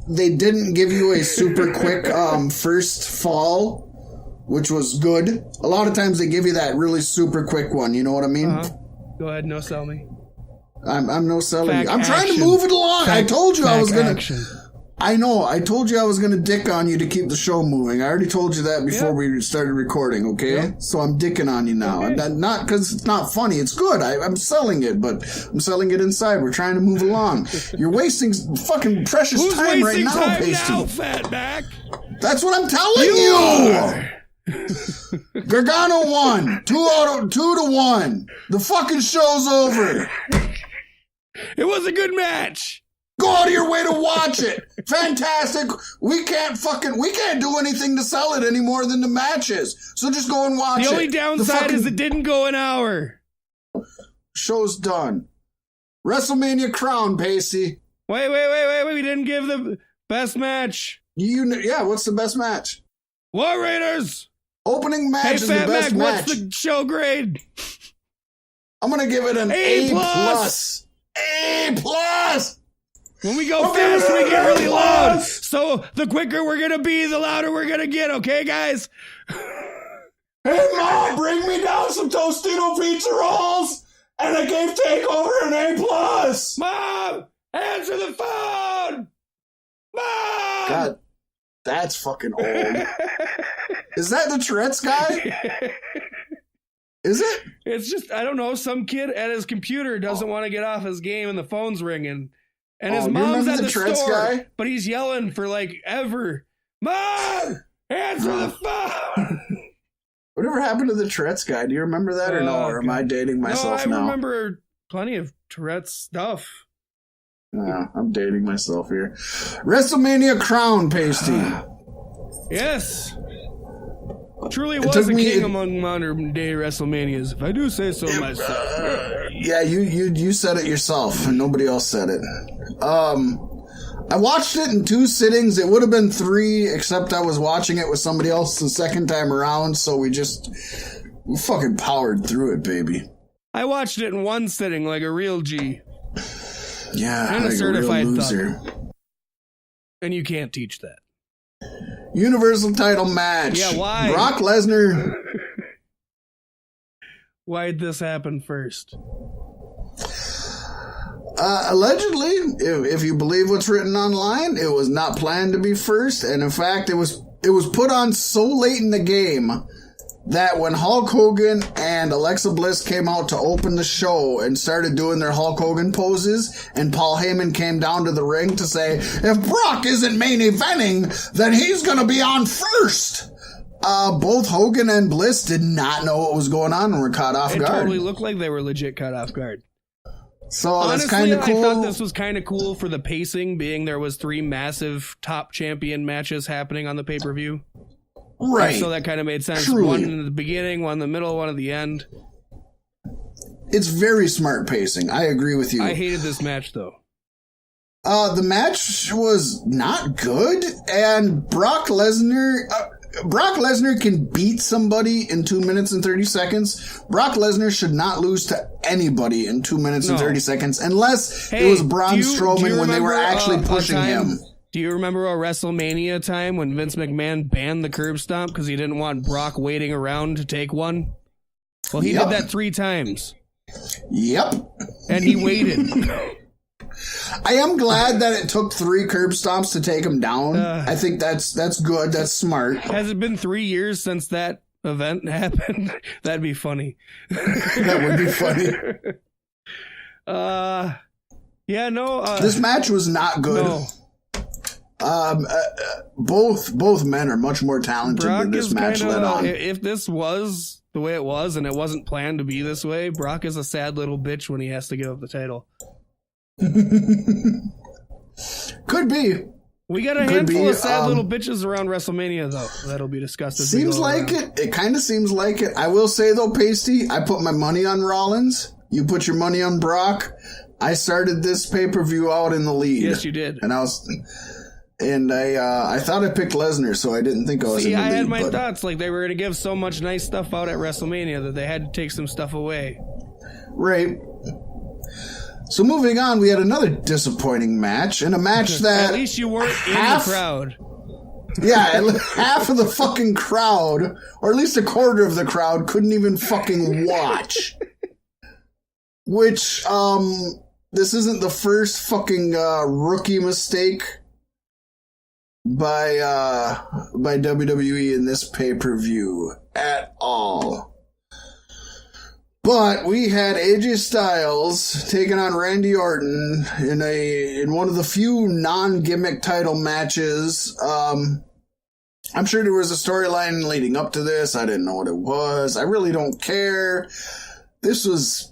They didn't give you a super quick first fall, which was good. A lot of times they give you that really super quick one. You know what I mean? Go ahead, no sell me. I'm no selling you. I'm trying to move it along. I told you I was gonna. I know. I told you I was gonna dick on you to keep the show moving. I already told you that before we started recording. Okay, so I'm dicking on you now. Okay. Not because it's not funny. It's good. I'm selling it, but I'm selling it inside. We're trying to move along. You're wasting fucking precious time right now, time Pasty. now, Fat Mack? That's what I'm telling you. Gargano won 2 to 1. The fucking show's over. It was a good match. Go out of your way to watch it. Fantastic. We can't do anything to sell it any more than the matches. So just go and watch it. The only downside is it didn't go an hour. Show's done. WrestleMania crown, Pacey. Wait. We didn't give the best match. What's the best match? War Raiders. Opening match is the best match. What's the show grade? I'm going to give it an A+. A+. When we go fast, we get really loud. So the quicker we're going to be, the louder we're going to get. Okay, guys? Hey, Mom, bring me down some Tostino pizza rolls. And I gave Takeover an A+. Mom, answer the phone. Mom. God, that's fucking old. Is that the Tourette's guy? Is it? It's just, I don't know, some kid at his computer doesn't want to get off his game and the phone's ringing. And his mom's at the store, guy? But he's yelling for like ever. Mom, answer the phone. Whatever happened to the Tourette's guy? Do you remember that or no? Or am I dating myself now? I remember plenty of Tourette's stuff. I'm dating myself here. WrestleMania crown, Pasty. Yes. Truly was a king among modern day WrestleManias, if I do say so myself. Yeah, you said it yourself, and nobody else said it. I watched it in 2 sittings. It would have been 3, except I was watching it with somebody else the second time around, so we fucking powered through it, baby. I watched it in 1 sitting like a real G. Yeah, and like a certified real loser. Thugger. And you can't teach that. Universal title match. Yeah, why? Brock Lesnar. Why'd this happen first? Allegedly, if you believe what's written online, it was not planned to be first, and in fact, it was put on so late in the game that when Hulk Hogan and Alexa Bliss came out to open the show and started doing their Hulk Hogan poses, and Paul Heyman came down to the ring to say, if Brock isn't main eventing, then he's gonna be on first. Both Hogan and Bliss did not know what was going on and were caught off guard. It totally looked like they were legit caught off guard. So honestly, that's kind of cool. I thought this was kind of cool for the pacing, being there was 3 massive top champion matches happening on the pay-per-view. Right. So that kind of made sense. Truly. One in the beginning, one in the middle, one at the end. It's very smart pacing. I agree with you. I hated this match, though. The match was not good, and Brock Lesnar can beat somebody in 2 minutes and 30 seconds. Brock Lesnar should not lose to anybody in 2 minutes and 30 seconds, unless it was Braun Strowman when they were actually pushing him. Do you remember a WrestleMania time when Vince McMahon banned the curb stomp because he didn't want Brock waiting around to take one? Well, he did that 3 times. Yep. And he waited. I am glad that it took 3 curb stomps to take him down. I think that's good. That's smart. Has it been 3 years since that event happened? That'd be funny. That would be funny. Yeah, no. This match was not good. No. Both men are much more talented Brock than this match kinda, led on. If this was the way it was and it wasn't planned to be this way, Brock is a sad little bitch when he has to give up the title. Could be. We got a handful of sad little bitches around WrestleMania, though. That'll be discussed. As seems like it. It kind of seems like it. I will say, though, Pasty, I put my money on Rollins. You put your money on Brock. I started this pay-per-view out in the lead. Yes, you did. And I thought I picked Lesnar, so I didn't think I was in the lead. I had my thoughts. Like, they were going to give so much nice stuff out at WrestleMania that they had to take some stuff away. Right. So moving on, we had another disappointing match, and a match that... At least you weren't in the crowd. Yeah, half of the fucking crowd, or at least a quarter of the crowd, couldn't even fucking watch. Which, this isn't the first fucking rookie mistake by WWE in this pay-per-view at all. But we had AJ Styles taking on Randy Orton in one of the few non-gimmick title matches. I'm sure there was a storyline leading up to this. I didn't know what it was. I really don't care. This was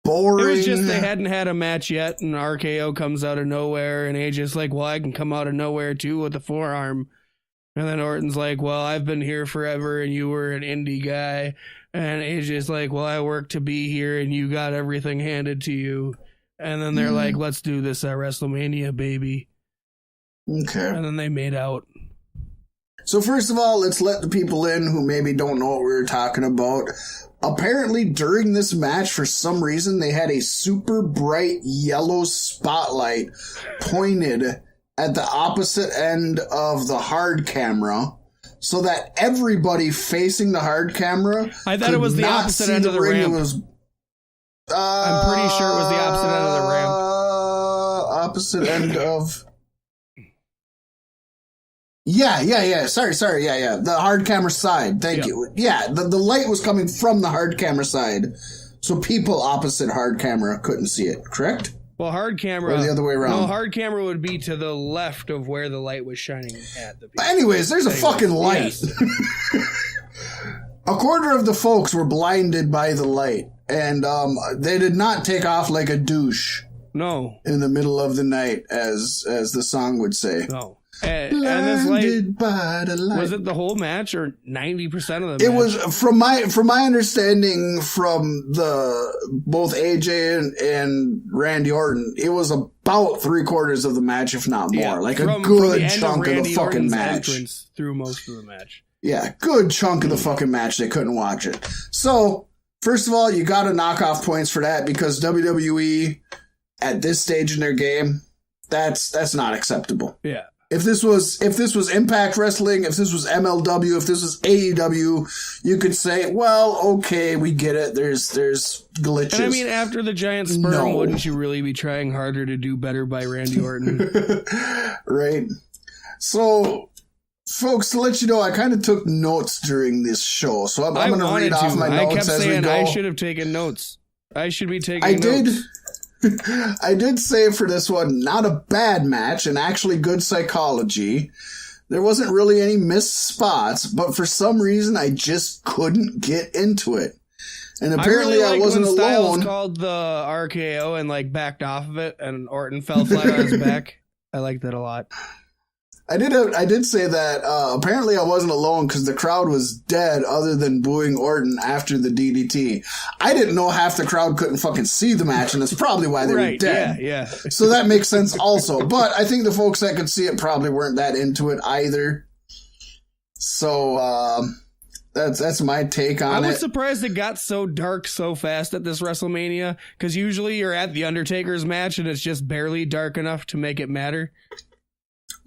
boring. It was just they hadn't had a match yet, and RKO comes out of nowhere, and AJ's like, well, I can come out of nowhere too with a forearm. And then Orton's like, well, I've been here forever, and you were an indie guy. And AJ's like, well, I worked to be here, and you got everything handed to you. And then they're like, let's do this at WrestleMania, baby. Okay. And then they made out. So first of all, let's let the people in who maybe don't know what we were talking about. Apparently, during this match, for some reason, they had a super bright yellow spotlight pointed at the opposite end of the hard camera, so that everybody facing the hard camera I thought it was the opposite end of the ramp. I'm pretty sure it was the opposite end of the ramp. Opposite end of... Yeah. Sorry. Yeah. The hard camera side. Thank you. Yeah, the light was coming from the hard camera side, so people opposite hard camera couldn't see it, correct? Well, hard camera... Or the other way around. No, hard camera would be to the left of where the light was shining at the people. Anyways, there's a fucking light. Yes. A quarter of the folks were blinded by the light, and they did not take off like a douche No. In the middle of the night, as the song would say. No. And this, like, by the light. was it the whole match or 90% of the match? It was, from my understanding from both AJ and Randy Orton, it was about 3/4 of the match, if not more. Yeah, like a good chunk of the fucking Orton's match. Through most of the match. Yeah, good chunk of the fucking match. They couldn't watch it. So, first of all, you got to knock off points for that, because WWE, at this stage in their game, that's not acceptable. Yeah. If this was Impact Wrestling, if this was MLW, if this was AEW, you could say, well, okay, we get it. There's glitches. And I mean, after the giant sperm, wouldn't you really be trying harder to do better by Randy Orton? Right. So, folks, to let you know, I kind of took notes during this show, so I'm going to read off my notes kept as we saying go. I should have taken notes. I should be taking notes. I did say for this one, not a bad match and actually good psychology. There wasn't really any missed spots, but for some reason I just couldn't get into it. And apparently I wasn't when alone. Styles called the RKO and like backed off of it, and Orton fell flat on his back. I liked that a lot. I did say that apparently I wasn't alone, because the crowd was dead other than booing Orton after the DDT. I didn't know half the crowd couldn't fucking see the match, and that's probably why they were dead. Yeah. So that makes sense also. But I think the folks that could see it probably weren't that into it either. So that's my take on it. I was surprised it got so dark so fast at this WrestleMania, because usually you're at the Undertaker's match and it's just barely dark enough to make it matter.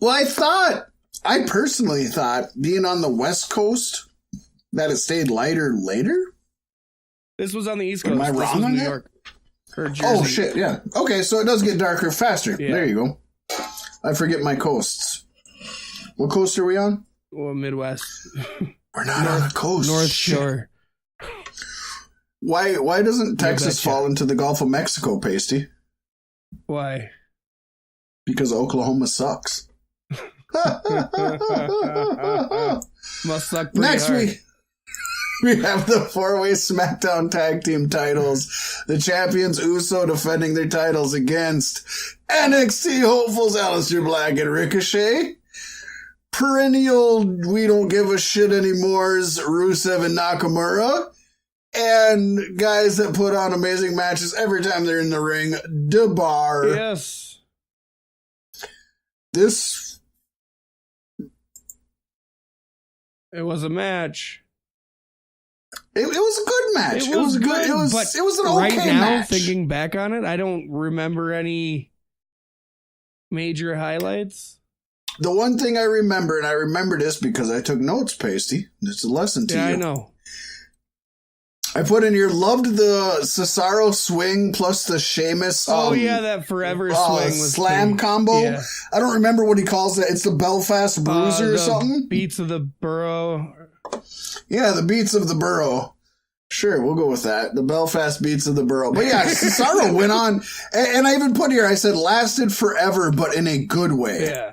Well, I personally thought, being on the West Coast, that it stayed lighter later. This was on the East Coast. Am I wrong on New that? York. Or Jersey. Oh, shit, yeah. Okay, so it does get darker faster. Yeah. There you go. I forget my coasts. What coast are we on? Well, Midwest. We're not on the coast. North Shore. Why doesn't Texas fall into the Gulf of Mexico, Pasty? Why? Because Oklahoma sucks. Must suck pretty Next hard. week, we have the 4-way SmackDown Tag Team titles. The champions Uso defending their titles against NXT hopefuls Aleister Black and Ricochet. Perennial we don't give a shit anymore's Rusev and Nakamura. And guys that put on amazing matches every time they're in the ring, DeBar. Yes. It was a match. It was a good match. It was good. It was an okay right now, match. thinking back on it, I don't remember any major highlights. The one thing I remember, and I remember this because I took notes, Pasty. It's a lesson to you. Yeah, I know. I put in here, loved the Cesaro swing plus the Sheamus. That forever swing was slam combo. Yeah. I don't remember what he calls it. It's the Belfast Bruiser or something. Beats of the Burrow. Yeah, the beats of the Burrow. Sure, we'll go with that. The Belfast beats of the Burrow. But yeah, Cesaro went on, and I even put here, I said lasted forever, but in a good way. Yeah.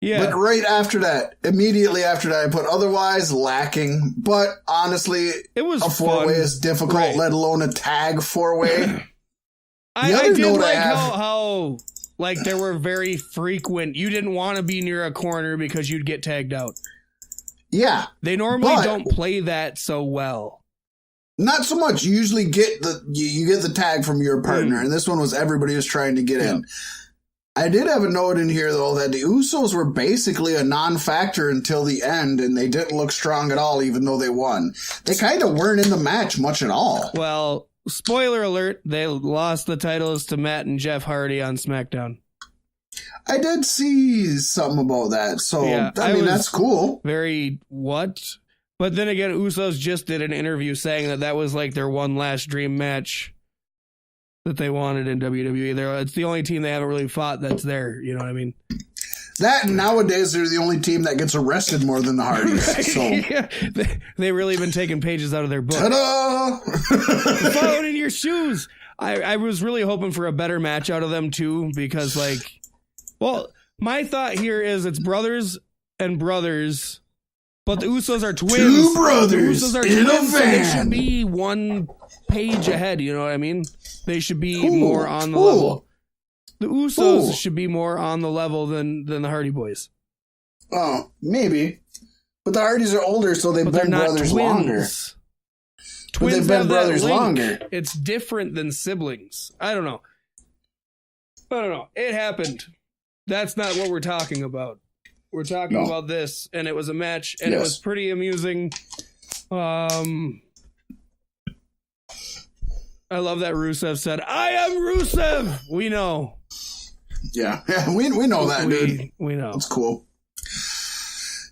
Yeah. But right after that, immediately after that, I put otherwise lacking. But honestly, it was a 4-way is difficult, right. let alone a tag 4-way. I did like how like there were very frequent. You didn't want to be near a corner because you'd get tagged out. Yeah, they normally don't play that so well. Not so much. You usually get you get the tag from your partner, and this one was everybody was trying to get in. I did have a note in here, though, that the Usos were basically a non-factor until the end, and they didn't look strong at all, even though they won. They kind of weren't in the match much at all. Well, spoiler alert, they lost the titles to Matt and Jeff Hardy on SmackDown. I did see something about that, so, yeah, I mean, that's cool. Very what? But then again, Usos just did an interview saying that was like their one last dream match that they wanted in WWE. It's the only team they haven't really fought that's there. You know what I mean? That, and nowadays they're the only team that gets arrested more than the Hardys. Right. So yeah. They really been taking pages out of their book. Ta-da! Followed in your shoes. I was really hoping for a better match out of them too, because my thought here is it's brothers and brothers, but the Usos are twins. Two brothers the Usos are in twins, a van. So they should be one page ahead. You know what I mean? They should be more on the level. The Usos should be more on the level than the Hardy Boys. Oh, maybe. But the Hardys are older, so they've been brothers longer. Twins they've been have brothers that link. longer. It's different than siblings. I don't know. It happened. That's not what we're talking about. We're talking about this, and it was a match, and it was pretty amusing. I love that Rusev said, "I am Rusev." We know. Yeah, we know that, dude. We know. It's cool.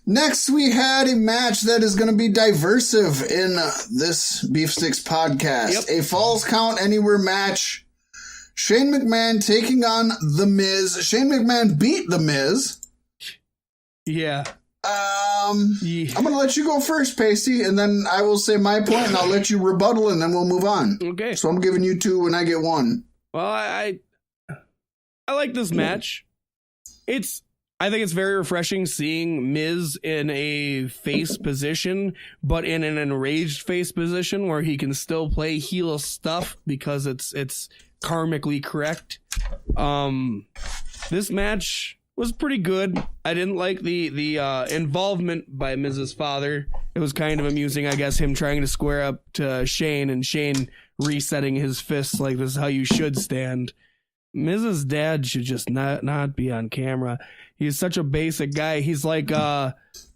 Next, we had a match that is going to be diversive in this Beef Sticks podcast. Yep. A Falls Count Anywhere match. Shane McMahon taking on The Miz. Shane McMahon beat The Miz. Yeah. I'm going to let you go first, Pacey, and then I will say my point, and I'll let you rebuttal, and then we'll move on. Okay. So I'm giving you 2 when I get 1. Well, I like this match. I think it's very refreshing seeing Miz in a face position, but in an enraged face position where he can still play heel stuff because it's karmically correct. This match was pretty good. I didn't like the involvement by Miz's father. It was kind of amusing, I guess, him trying to square up to Shane and Shane resetting his fists like this is how you should stand. Miz's dad should just not be on camera. He's such a basic guy. He's like, to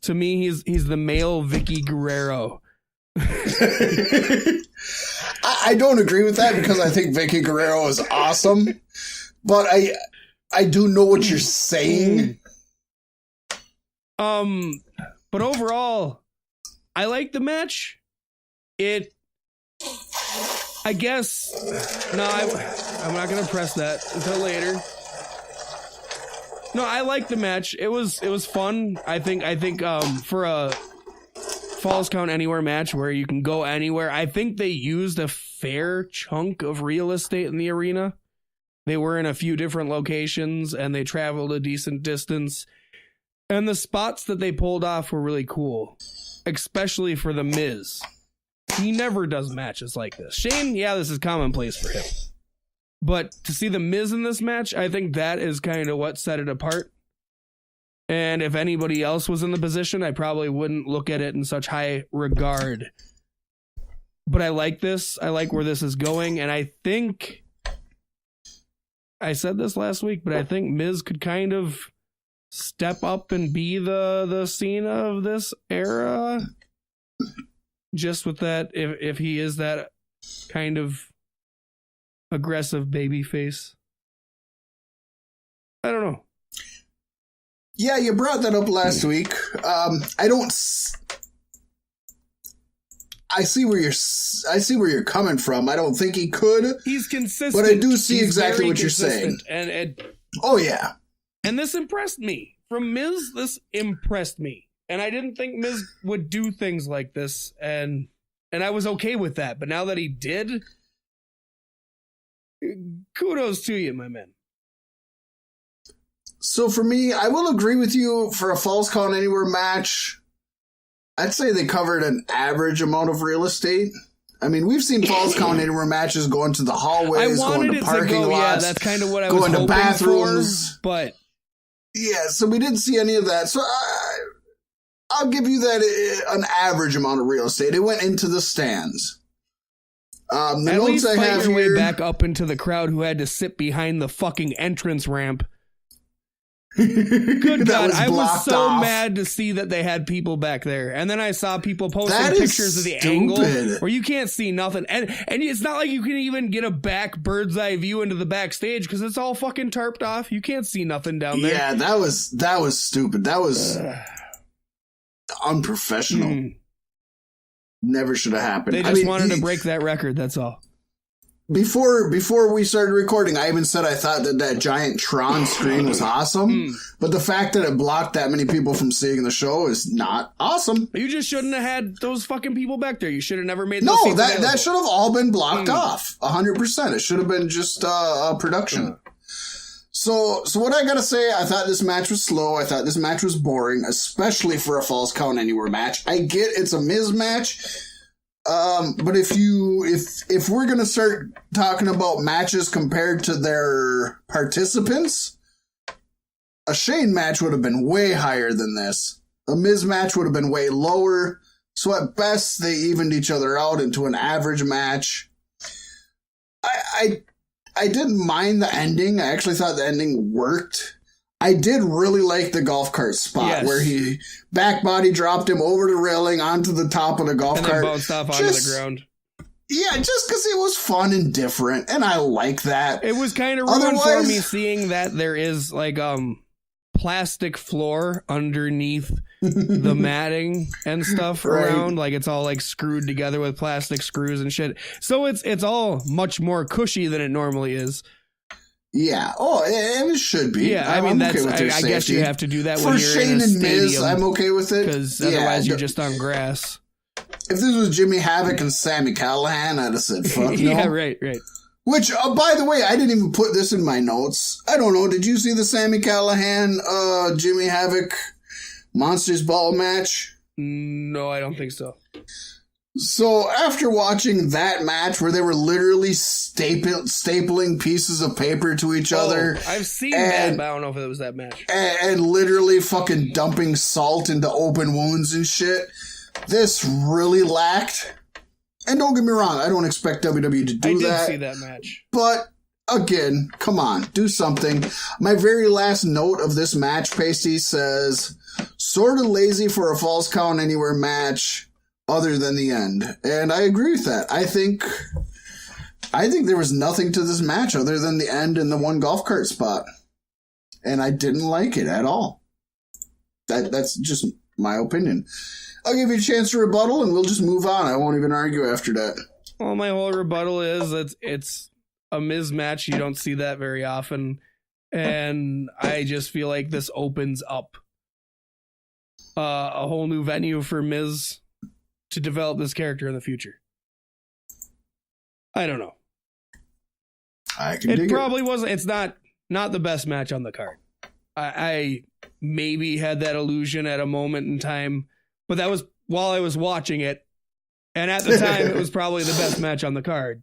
me, he's the male Vicky Guerrero. I don't agree with that because I think Vicky Guerrero is awesome, but I do know what you're saying. But overall, I like the match. I guess, no, I'm not gonna press that until later. No, I like the match. It was fun. I think for a Falls Count Anywhere match where you can go anywhere, I think they used a fair chunk of real estate in the arena. They were in a few different locations and they traveled a decent distance. And the spots that they pulled off were really cool, especially for The Miz. He never does matches like this. Shane, yeah, this is commonplace for him. But to see The Miz in this match, I think that is kind of what set it apart. And if anybody else was in the position, I probably wouldn't look at it in such high regard. But I like this. I like where this is going. And I think, I said this last week, but I think Miz could kind of step up and be the Cena of this era. Just with that, if he is that kind of aggressive baby face. I don't know. Yeah, you brought that up last week. I see where you're coming from. I don't think he could. He's consistent. But I do see exactly what you're saying. And oh yeah. And this impressed me. From Miz, this impressed me. And I didn't think Miz would do things like this, and I was okay with that. But now that he did, kudos to you, my man. So for me, I will agree with you for a Falls Count Anywhere match. I'd say they covered an average amount of real estate. I mean, we've seen Falls Count Anywhere matches go into the hallways, go into parking lots. Yeah, that's kind of what I was hoping into bathrooms. For, but yeah, so we didn't see any of that. So I'll give you that an average amount of real estate. It went into the stands. The At notes least I fight have your here, way back up into the crowd who had to sit behind the fucking entrance ramp. Good God, I was so mad to see that they had people back there. And then I saw people posting pictures of the angle where you can't see nothing. And it's not like you can even get a back bird's eye view into the backstage because it's all fucking tarped off. You can't see nothing down there. Yeah, that was stupid. That was unprofessional. Never should have happened. They just wanted to break that record, that's all. Before we started recording, I even said I thought that giant Tron screen was awesome, but the fact that it blocked that many people from seeing the show is not awesome. You just shouldn't have had those fucking people back there. You should have never made those No, seats that available. should have all been blocked off, 100%. It should have been just a production. So what I gotta say, I thought this match was slow. I thought this match was boring, especially for a Falls Count Anywhere match. I get it's a Miz match. But if we're gonna start talking about matches compared to their participants, a Shane match would have been way higher than this. A Miz match would have been way lower. So at best, they evened each other out into an average match. I didn't mind the ending. I actually thought the ending worked. I did really like the golf cart spot where he back body dropped him over the railing onto the top of the golf cart. And then bounced off onto the ground. Yeah, just because it was fun and different, and I like that. It was kind of ruined for me seeing that there is like plastic floor underneath the matting and stuff around. Like it's all like screwed together with plastic screws and shit. So it's all much more cushy than it normally is. Yeah. Oh, and it should be. Yeah, I mean, that's. Okay I guess you have to do that when you're Shane in a and stadium. Miz, I'm okay with it because otherwise you're just on grass. If this was Jimmy Havoc and Sami Callihan, I'd have said fuck no. Yeah, right. Which, by the way, I didn't even put this in my notes. I don't know. Did you see the Sami Callihan, Jimmy Havoc Monsters Ball match? No, I don't think so. So after watching that match where they were literally stapling pieces of paper to each other. I've seen that, but I don't know if it was that match. And literally fucking dumping salt into open wounds and shit. This really lacked. And don't get me wrong, I don't expect WWE to do that. I did see that match. But again, come on, do something. My very last note of this match, Pasty, says, sort of lazy for a falls count anywhere match. Other than the end. And I agree with that. I think there was nothing to this match other than the end and the one golf cart spot. And I didn't like it at all. That's just my opinion. I'll give you a chance to rebuttal and we'll just move on. I won't even argue after that. Well, my whole rebuttal is that it's a Miz match. You don't see that very often. And I just feel like this opens up a whole new venue for Miz to develop this character in the future. I don't know. It probably wasn't. It's not the best match on the card. I maybe had that illusion at a moment in time, but that was while I was watching it, and at the time it was probably the best match on the card.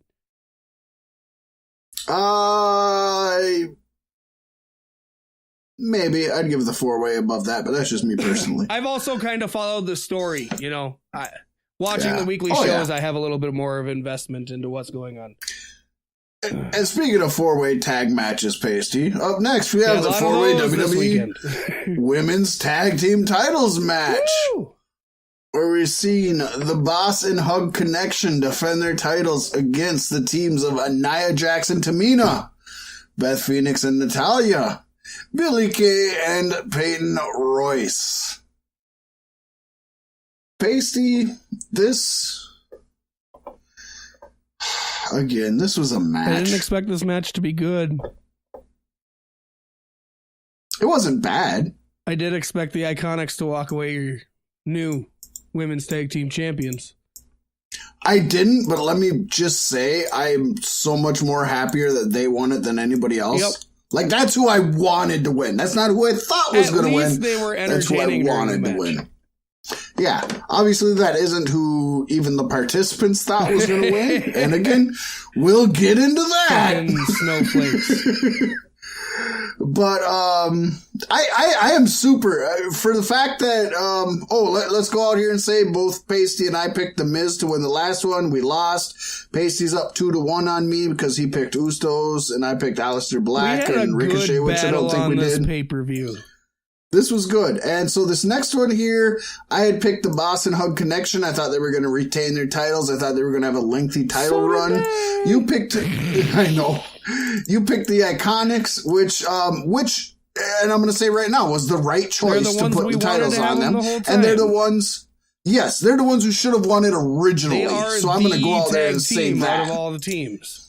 Maybe I'd give the 4-way above that, but that's just me personally. I've also kind of followed the story, you know. Watching the weekly shows, I have a little bit more of investment into what's going on. And speaking of 4-way tag matches, Pasty, up next we have the 4-way WWE Women's Tag Team Titles match. Woo! Where we've seen the Boss and Hug Connection defend their titles against the teams of Nia Jackson, Tamina, Beth Phoenix and Natalya, Billie Kay and Peyton Royce. Pasty, this was a match. I didn't expect this match to be good. It wasn't bad. I did expect the Iconics to walk away your new women's tag team champions. I didn't, but let me just say I'm so much more happier that they won it than anybody else. Yep. Like, that's who I wanted to win. That's not who I thought was going to win. They were entertaining. That's who I wanted to win. Yeah, obviously that isn't who even the participants thought was going to win. And again, we'll get into that. And snowflakes. But I am super for the fact that let's go out here and say both Pasty and I picked the Miz to win the last one. We lost. Pasty's up 2-1 on me because he picked Usos and I picked Aleister Black and Ricochet, which I don't think we did. Pay-per-view. This was good. And so this next one here, I had picked the Boss and Hug Connection. I thought they were going to retain their titles. I thought they were going to have a lengthy title run. You picked, I know, you picked the Iconics, which, and I'm going to say right now, was the right choice to put the titles on them. And they're the ones, yes, they're the ones who should have won it originally. So I'm going to go out there and say that. Out of all the teams.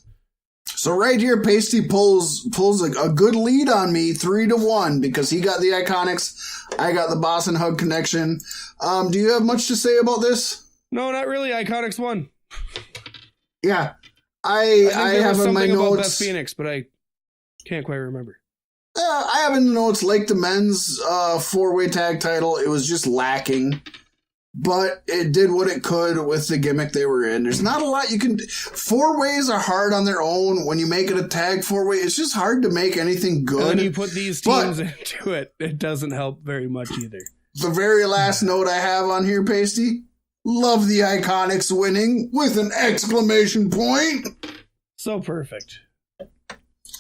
So right here, Pasty pulls a good lead on me, 3-1, because he got the Iconics, I got the Boss and Hug Connection. Do you have much to say about this? No, not really. Iconics won. Yeah, I have in my notes about Beth Phoenix, but I can't quite remember. I have in the notes like the men's 4-way tag title. It was just lacking. but it did what it could with the gimmick they were in. There's not a lot you can... 4-ways are hard on their own. When you make it a tag 4-way, it's just hard to make anything good. When you put these teams into it, it doesn't help very much either. The very last note I have on here, Pasty, love the Iconics winning with an exclamation point. So perfect.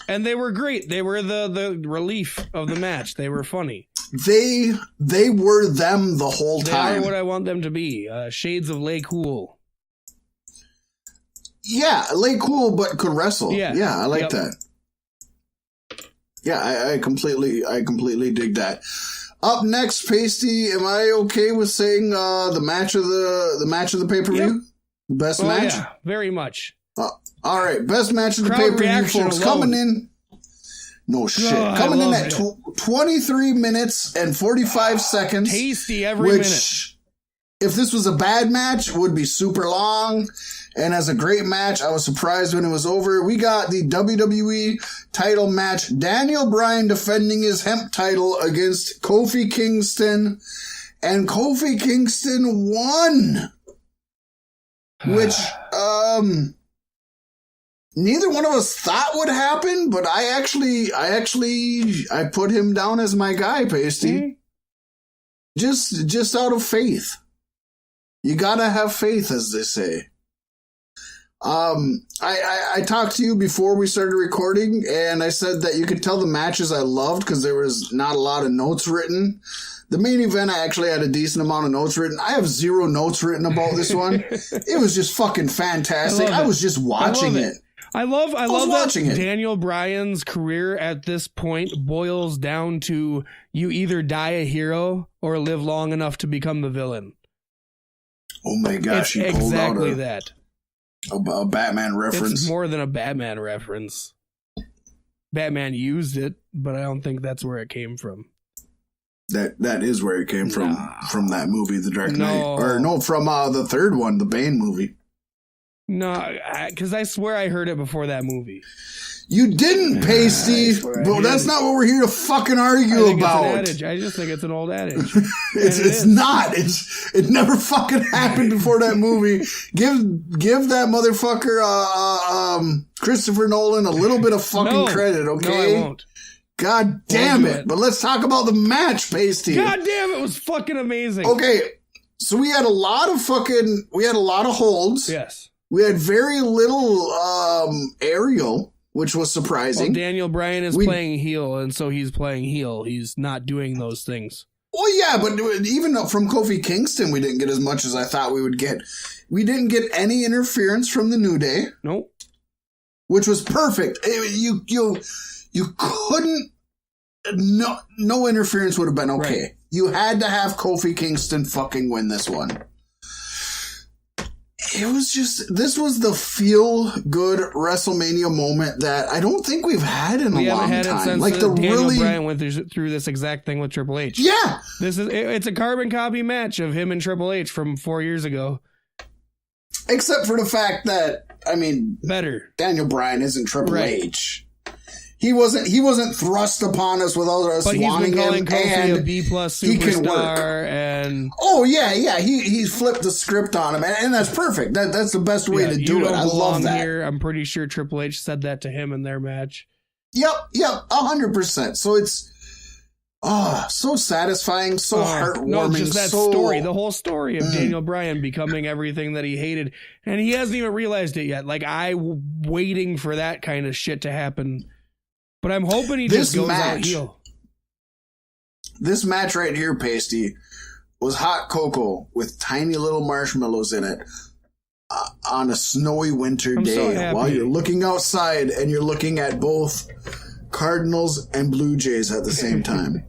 And they were great. They were the relief of the match. They were funny. They were them the whole time. They are what I want them to be. Shades of Lay Cool. Yeah, Lay Cool, but could wrestle. Yeah, I like that. Yeah, I completely dig that. Up next, Pasty, am I okay with saying the match of the pay-per-view? Yep. Best match? Yeah, very much. All right, best match of the pay-per-view, folks. Coming in. No shit. Coming in at 23 minutes and 45 seconds. Tasty every minute. If this was a bad match, would be super long. And as a great match, I was surprised when it was over. We got the WWE title match. Daniel Bryan defending his hemp title against Kofi Kingston. And Kofi Kingston won. Which, neither one of us thought would happen, but I put him down as my guy, Pasty. Mm-hmm. Just out of faith. You gotta have faith, as they say. I talked to you before we started recording, and I said that you could tell the matches I loved because there was not a lot of notes written. The main event, I actually had a decent amount of notes written. I have 0 notes written about this one. It was just fucking fantastic. I was just watching it. I love that Daniel Bryan's career at this point boils down to you either die a hero or live long enough to become the villain. Oh my gosh, it's exactly that. A Batman reference. It's more than a Batman reference. Batman used it, but I don't think that's where it came from. That is where it came from that movie, The Dark Knight. Or no, from the third one, the Bane movie. No, because I swear I heard it before that movie. You didn't, Pasty, but that's not what we're here to fucking argue about. It's an adage. I just think it's an old adage. It's not. It never fucking happened before that movie. Give that motherfucker Christopher Nolan a little bit of fucking credit, okay? No, I won't. God damn it. But let's talk about the match, Pasty. God damn, it was fucking amazing. Okay, so we had a lot of holds. Yes. We had very little aerial, which was surprising. Well, Daniel Bryan is playing heel, and so he's playing heel. He's not doing those things. Well, yeah, but even from Kofi Kingston, we didn't get as much as I thought we would get. We didn't get any interference from the New Day. Nope. Which was perfect. You couldn't... No interference would have been okay. Right. You had to have Kofi Kingston fucking win this one. This was the feel-good WrestleMania moment that I don't think we've had in a long time. Since like Daniel Bryan went through this exact thing with Triple H. Yeah! It's a carbon copy match of him and Triple H from 4 years ago. Except for the fact that, better. Daniel Bryan isn't Triple H. He wasn't thrust upon us without us wanting him, and a B+ superstar, he can work. And he flipped the script on him, and that's perfect. That's the best way to do it. I love that. Here. I'm pretty sure Triple H said that to him in their match. Yep, 100%. So it's so satisfying, so heartwarming. No, just that story, the whole story of Daniel Bryan becoming everything that he hated, and he hasn't even realized it yet. Like waiting for that kind of shit to happen. But I'm hoping he just goes out heel. This match right here, Pasty, was hot cocoa with tiny little marshmallows in it on a snowy winter day while you're looking outside and you're looking at both Cardinals and Blue Jays at the same time.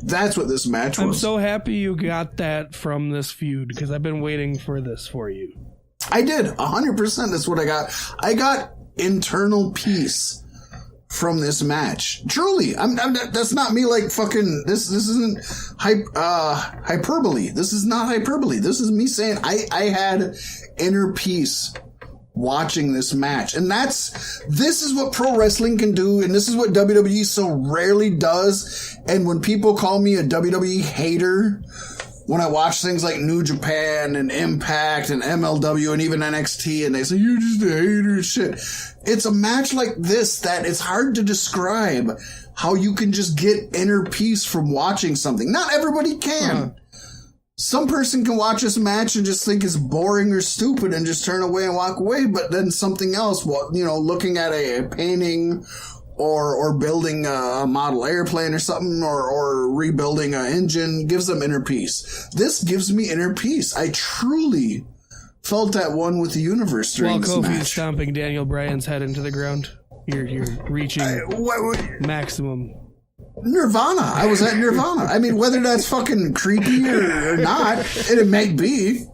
That's what this match was. I'm so happy you got that from this feud because I've been waiting for this for you. I did. 100%. That's what I got. I got internal peace from this match. Truly. That's not me like fucking... This isn't hyperbole. This is not hyperbole. This is me saying I had inner peace watching this match. And this is what pro wrestling can do, and this is what WWE so rarely does. And when people call me a WWE hater, when I watch things like New Japan and Impact and MLW and even NXT, and they say, you're just a hater and shit. It's a match like this that it's hard to describe how you can just get inner peace from watching something. Not everybody can. Some person can watch this match and just think it's boring or stupid and just turn away and walk away, but then something else, looking at a painting or building a model airplane or something, or rebuilding an engine, gives them inner peace. This gives me inner peace. I truly felt at one with the universe during this match. While Kofi's stomping Daniel Bryan's head into the ground, you're reaching maximum Nirvana. I was at Nirvana. I mean, whether that's fucking creepy or not, and it may be,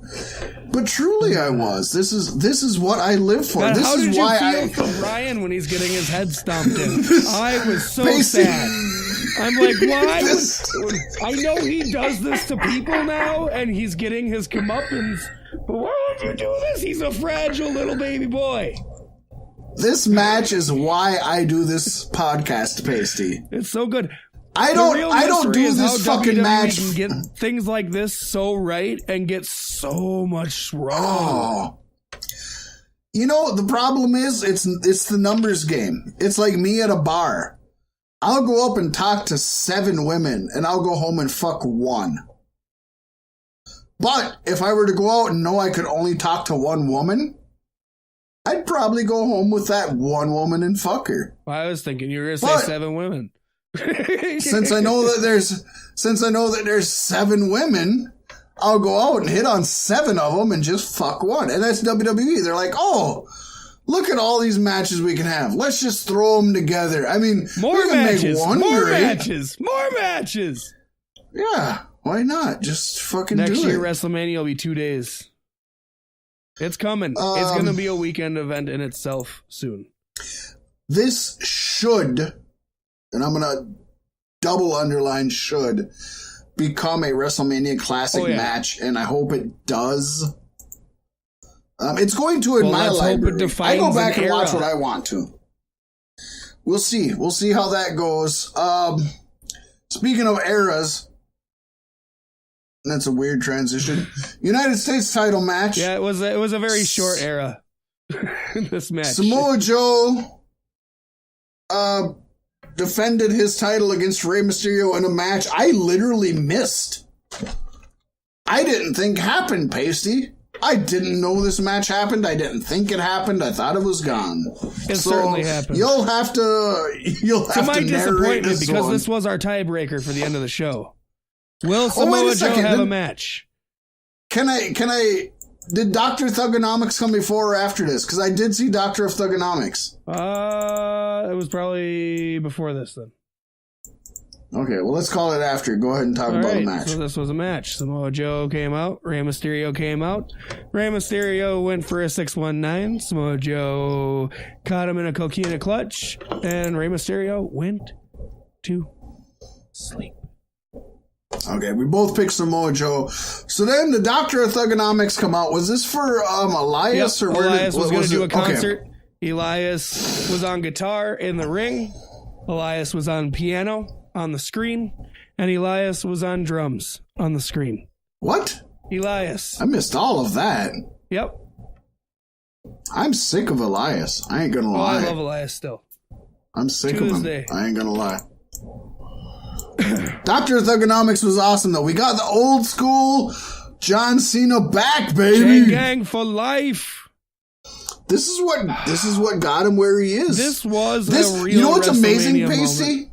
but truly I was. This is what I live for. God, this how is did why you feel for Bryan when he's getting his head stomped in? I was so sad. I'm like, why? I know he does this to people now, and he's getting his comeuppance, but why would you do this? He's a fragile little baby boy. This match is why I do this podcast, Pasty. It's so good. I don't do this fucking match. Can get things like this so right and get so much wrong. Oh. The problem is it's the numbers game. It's like me at a bar. I'll go up and talk to 7 women, and I'll go home and fuck 1. But if I were to go out and know I could only talk to 1 woman, I'd probably go home with that 1 woman and fuck her. Well, I was thinking you were going to say 7 women. since I know that there's 7 women, I'll go out and hit on 7 of them and just fuck 1. And that's WWE. They're like, oh, look at all these matches we can have. Let's just throw them together. I mean, more matches, make one more great. more matches. Yeah, why not? Just fucking Next do it. Next year, WrestleMania will be 2 days. It's coming. It's going to be a weekend event in itself soon. This should, and I'm going to double underline should, become a WrestleMania Classic match, and I hope it does. It's going to in my library. I go back and watch what I want to. We'll see. We'll see how that goes. Speaking of eras, that's a weird transition. United States title match. Yeah, it was a very short era. This match. Samoa Joe defended his title against Rey Mysterio in a match I literally missed. I didn't think happened, Pasty. I didn't know this match happened. I didn't think it happened. I thought it was gone. It certainly happened. You'll have to narrate this because one. this was our tiebreaker for the end of the show. Will Samoa Joe have a match? Did Dr. Thugonomics come before or after this? Because I did see Dr. of Thugonomics. It was probably before this then. Okay, well, let's call it after. Go ahead and talk about the match. So this was a match. Samoa Joe came out. Rey Mysterio came out. Rey Mysterio went for a 619. Samoa Joe caught him in a coquina clutch. And Rey Mysterio went to sleep. Okay, we both picked Samoa Joe. So then the Doctor of Thugonomics come out. Was this for Elias? Yep, or where Elias was going to do a concert. Okay. Elias was on guitar in the ring. Elias was on piano on the screen. And Elias was on drums on the screen. What? Elias. I missed all of that. Yep. I'm sick of Elias. I ain't gonna lie. I love Elias still. I'm sick of him. I ain't gonna lie. Dr. Thugonomics was awesome, though. We got the old school John Cena back, baby. Chain gang for life. This is what got him where he is. This was a real You know what's amazing, Pasty? Moment.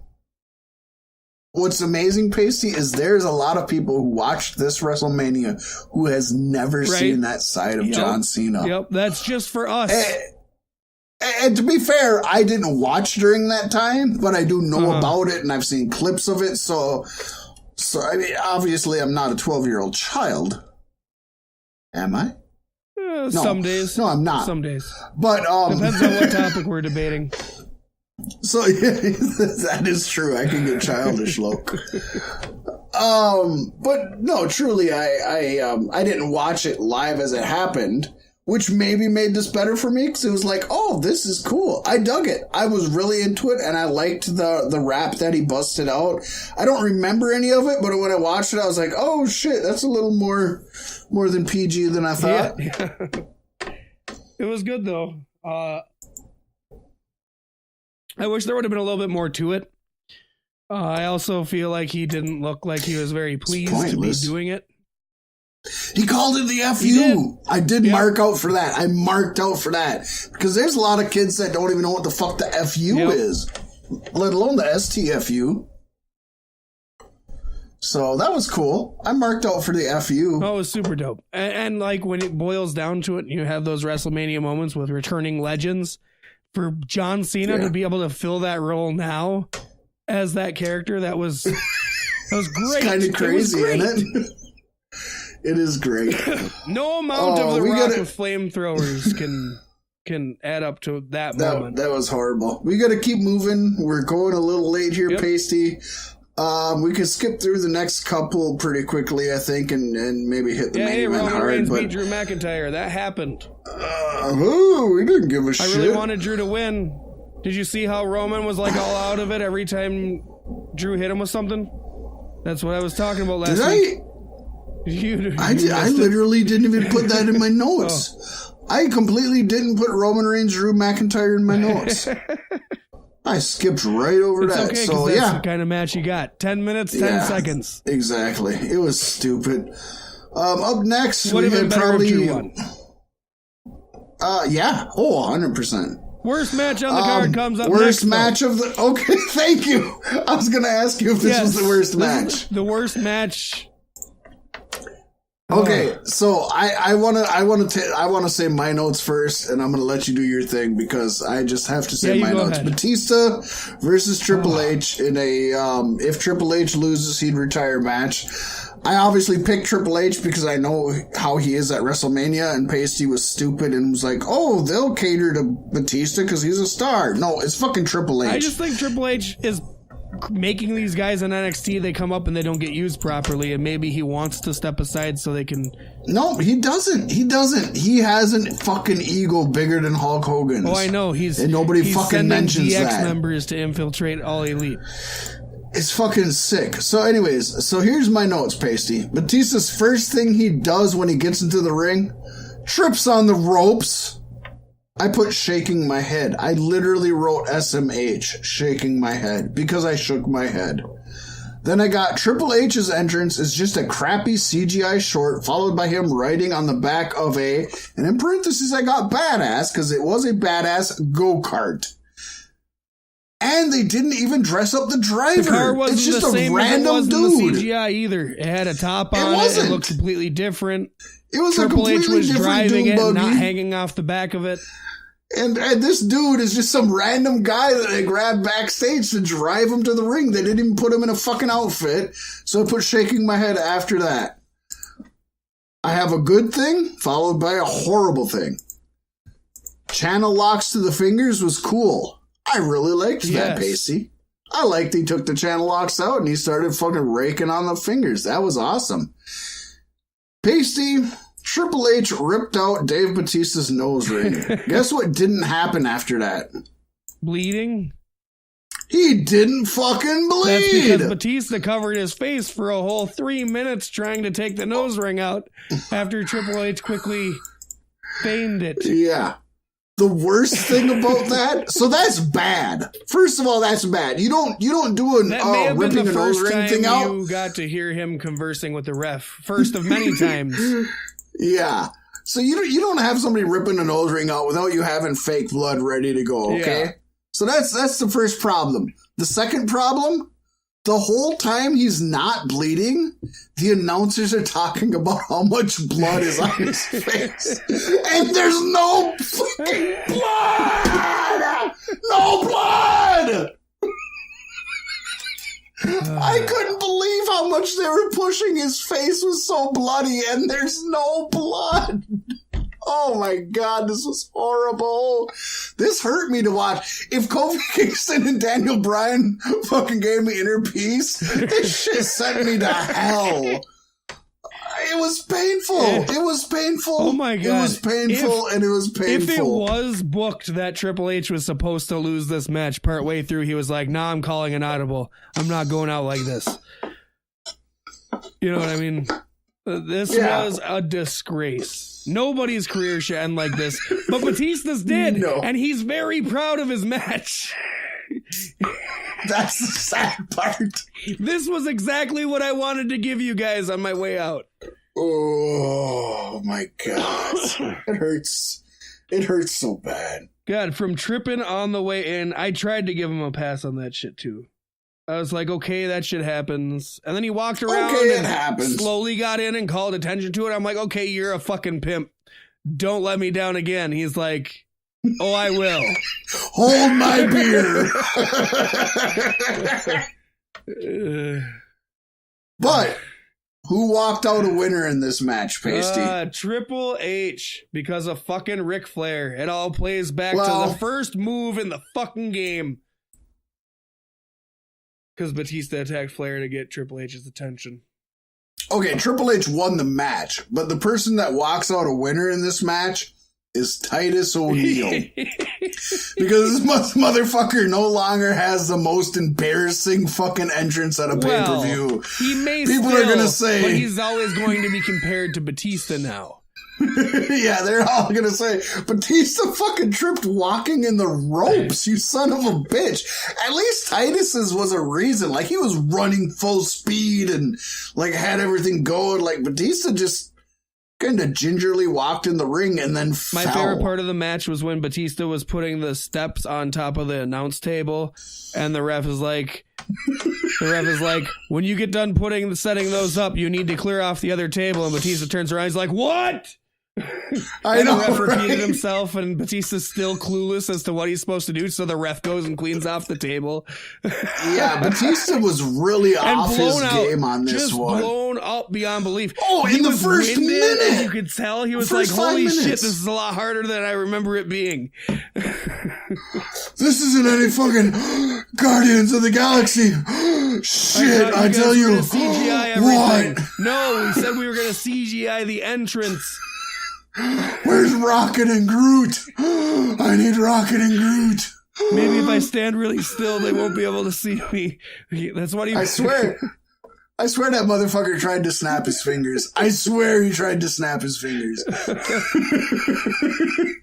What's amazing, Pasty, is there's a lot of people who watched this WrestleMania who has never seen that side of John Cena. Yep, that's just for us. And to be fair, I didn't watch during that time, but I do know about it, and I've seen clips of it. So I mean, obviously, I'm not a 12-year-old child. Am I? No, some days. No, I'm not. Some days. But depends on what topic we're debating. So yeah, that is true. I can get childish, Loke. But no, truly, I didn't watch it live as it happened. which maybe made this better for me because it was like, oh, this is cool. I dug it. I was really into it, and I liked the rap that he busted out. I don't remember any of it, but when I watched it, I was like, oh, shit, that's a little more than PG than I thought. Yeah. It was good, though. I wish there would have been a little bit more to it. I also feel like he didn't look like he was very pleased to be doing it. He called it the FU. I did mark out for that. I marked out for that. Because there's a lot of kids that don't even know what the fuck the FU is. Let alone the STFU. So that was cool. I marked out for the FU. Oh, it was super dope. And like when it boils down to it, you have those WrestleMania moments with returning legends. For John Cena to be able to fill that role now as that character, that was great. It's kind of crazy, isn't it? It is great. No amount of the Rock with flamethrowers can add up to that moment. That was horrible. We got to keep moving. We're going a little late here, Pasty. We could skip through the next couple pretty quickly, I think, and maybe hit the main event Roman Reigns beat Drew McIntyre. That happened. We didn't give a shit. I really wanted Drew to win. Did you see how Roman was like all out of it every time Drew hit him with something? That's what I was talking about last week. I literally didn't even put that in my notes. I completely didn't put Roman Reigns, Drew McIntyre in my notes. I skipped right over that. Okay, so that's the kind of match you got. 10 minutes, 10 seconds. Exactly. It was stupid. Up next, we had probably... Drew won. Yeah. Oh, 100%. Worst match on the card comes up worst next. Worst match of the... Okay, thank you. I was going to ask you if this was the worst match. The worst match... Okay, so I want to say my notes first, and I'm going to let you do your thing because I just have to say my notes. Ahead. Batista versus Triple H in a if Triple H loses, he'd retire match. I obviously picked Triple H because I know how he is at WrestleMania, and Pasty was stupid and was like, oh, they'll cater to Batista because he's a star. No, it's fucking Triple H. I just think Triple H is making these guys in NXT, they come up and they don't get used properly, and maybe he wants to step aside so they can... No, he doesn't. He has a fucking ego bigger than Hulk Hogan's. Oh, I know. And nobody fucking mentions that. He's sending DX members to infiltrate All Elite. It's fucking sick. So anyways, here's my notes, Pasty. Batista's first thing he does when he gets into the ring, trips on the ropes. I put shaking my head. I literally wrote SMH, shaking my head, because I shook my head. Then I got Triple H's entrance is just a crappy CGI short, followed by him riding on the back of and in parentheses I got badass, because it was a badass go-kart. And they didn't even dress up the driver. The car wasn't it's just the same a random as it dude. Was in the CGI either. It had a top on it. It looked completely different. It was Triple a completely H was different driving it, buggy. not hanging off the back of it. And this dude is just some random guy that they grabbed backstage to drive him to the ring. They didn't even put him in a fucking outfit. So I put shaking my head after that. I have a good thing, followed by a horrible thing. Channel locks to the fingers was cool. I really liked that, Pacey. I liked he took the channel locks out and he started fucking raking on the fingers. That was awesome. Pasty... Triple H ripped out Dave Batista's nose ring. Guess what didn't happen after that? Bleeding? He didn't fucking bleed! That's because Batista covered his face for a whole 3 minutes trying to take the nose ring out after Triple H quickly feigned it. Yeah. The worst thing about that, so that's bad. First of all, that's bad. You don't do an ripping a nose ring thing out. You got to hear him conversing with the ref. First of many times. Yeah. So you don't have somebody ripping a nose ring out without you having fake blood ready to go, okay? Yeah. So that's the first problem. The second problem, the whole time he's not bleeding, the announcers are talking about how much blood is on his face. And there's no fucking blood! No blood! I couldn't believe how much they were pushing. His face was so bloody and there's no blood. Oh my God, this was horrible. This hurt me to watch. If Kofi Kingston and Daniel Bryan fucking gave me inner peace, this shit sent me to hell. It It was painful. It was painful. Oh my God. It was painful and it was painful. If it was booked that Triple H was supposed to lose this match partway through, he was like, nah, I'm calling an audible. I'm not going out like this. You know what I mean? This was a disgrace. Nobody's career should end like this, but Batista's did, and he's very proud of his match. That's the sad part. This was exactly what I wanted to give you guys on my way out. Oh my God. It hurts. It hurts so bad. God, from tripping on the way in, I tried to give him a pass on that shit too. I was like, okay, that shit happens. And then he walked around and slowly got in and called attention to it. I'm like, okay, you're a fucking pimp. Don't let me down again. He's like, oh, I will. Hold my beer. But who walked out a winner in this match, Pasty? Triple H, because of fucking Ric Flair. It all plays back to the first move in the fucking game. Because Batista attacked Flair to get Triple H's attention. Okay, Triple H won the match, but the person that walks out a winner in this match is Titus O'Neil. Because this motherfucker no longer has the most embarrassing fucking entrance at a pay-per-view. He may People still, are going to say... But he's always going to be compared to Batista now. Yeah, they're all gonna say, Batista fucking tripped walking in the ropes, you son of a bitch. At least Titus's was a reason. Like, he was running full speed and, like, had everything going. Like, Batista just kind of gingerly walked in the ring and then fell. My favorite part of the match was when Batista was putting the steps on top of the announce table, and the ref is like, when you get done setting those up, you need to clear off the other table. And Batista turns around, he's like, what? I know, the ref repeated himself, and Batista's still clueless as to what he's supposed to do, so the ref goes and cleans off the table. Yeah, Batista was really off his game on this one. Just blown up beyond belief. Oh, in the first minute! You could tell he was like, holy shit, this is a lot harder than I remember it being. This isn't any fucking Guardians of the Galaxy. Shit, I tell you. CGI everything. What? No, we said we were going to CGI the entrance. Where's Rocket and Groot? I need Rocket and Groot. Maybe if I stand really still, they won't be able to see me. That's what he... I swear that motherfucker tried to snap his fingers. I swear he tried to snap his fingers.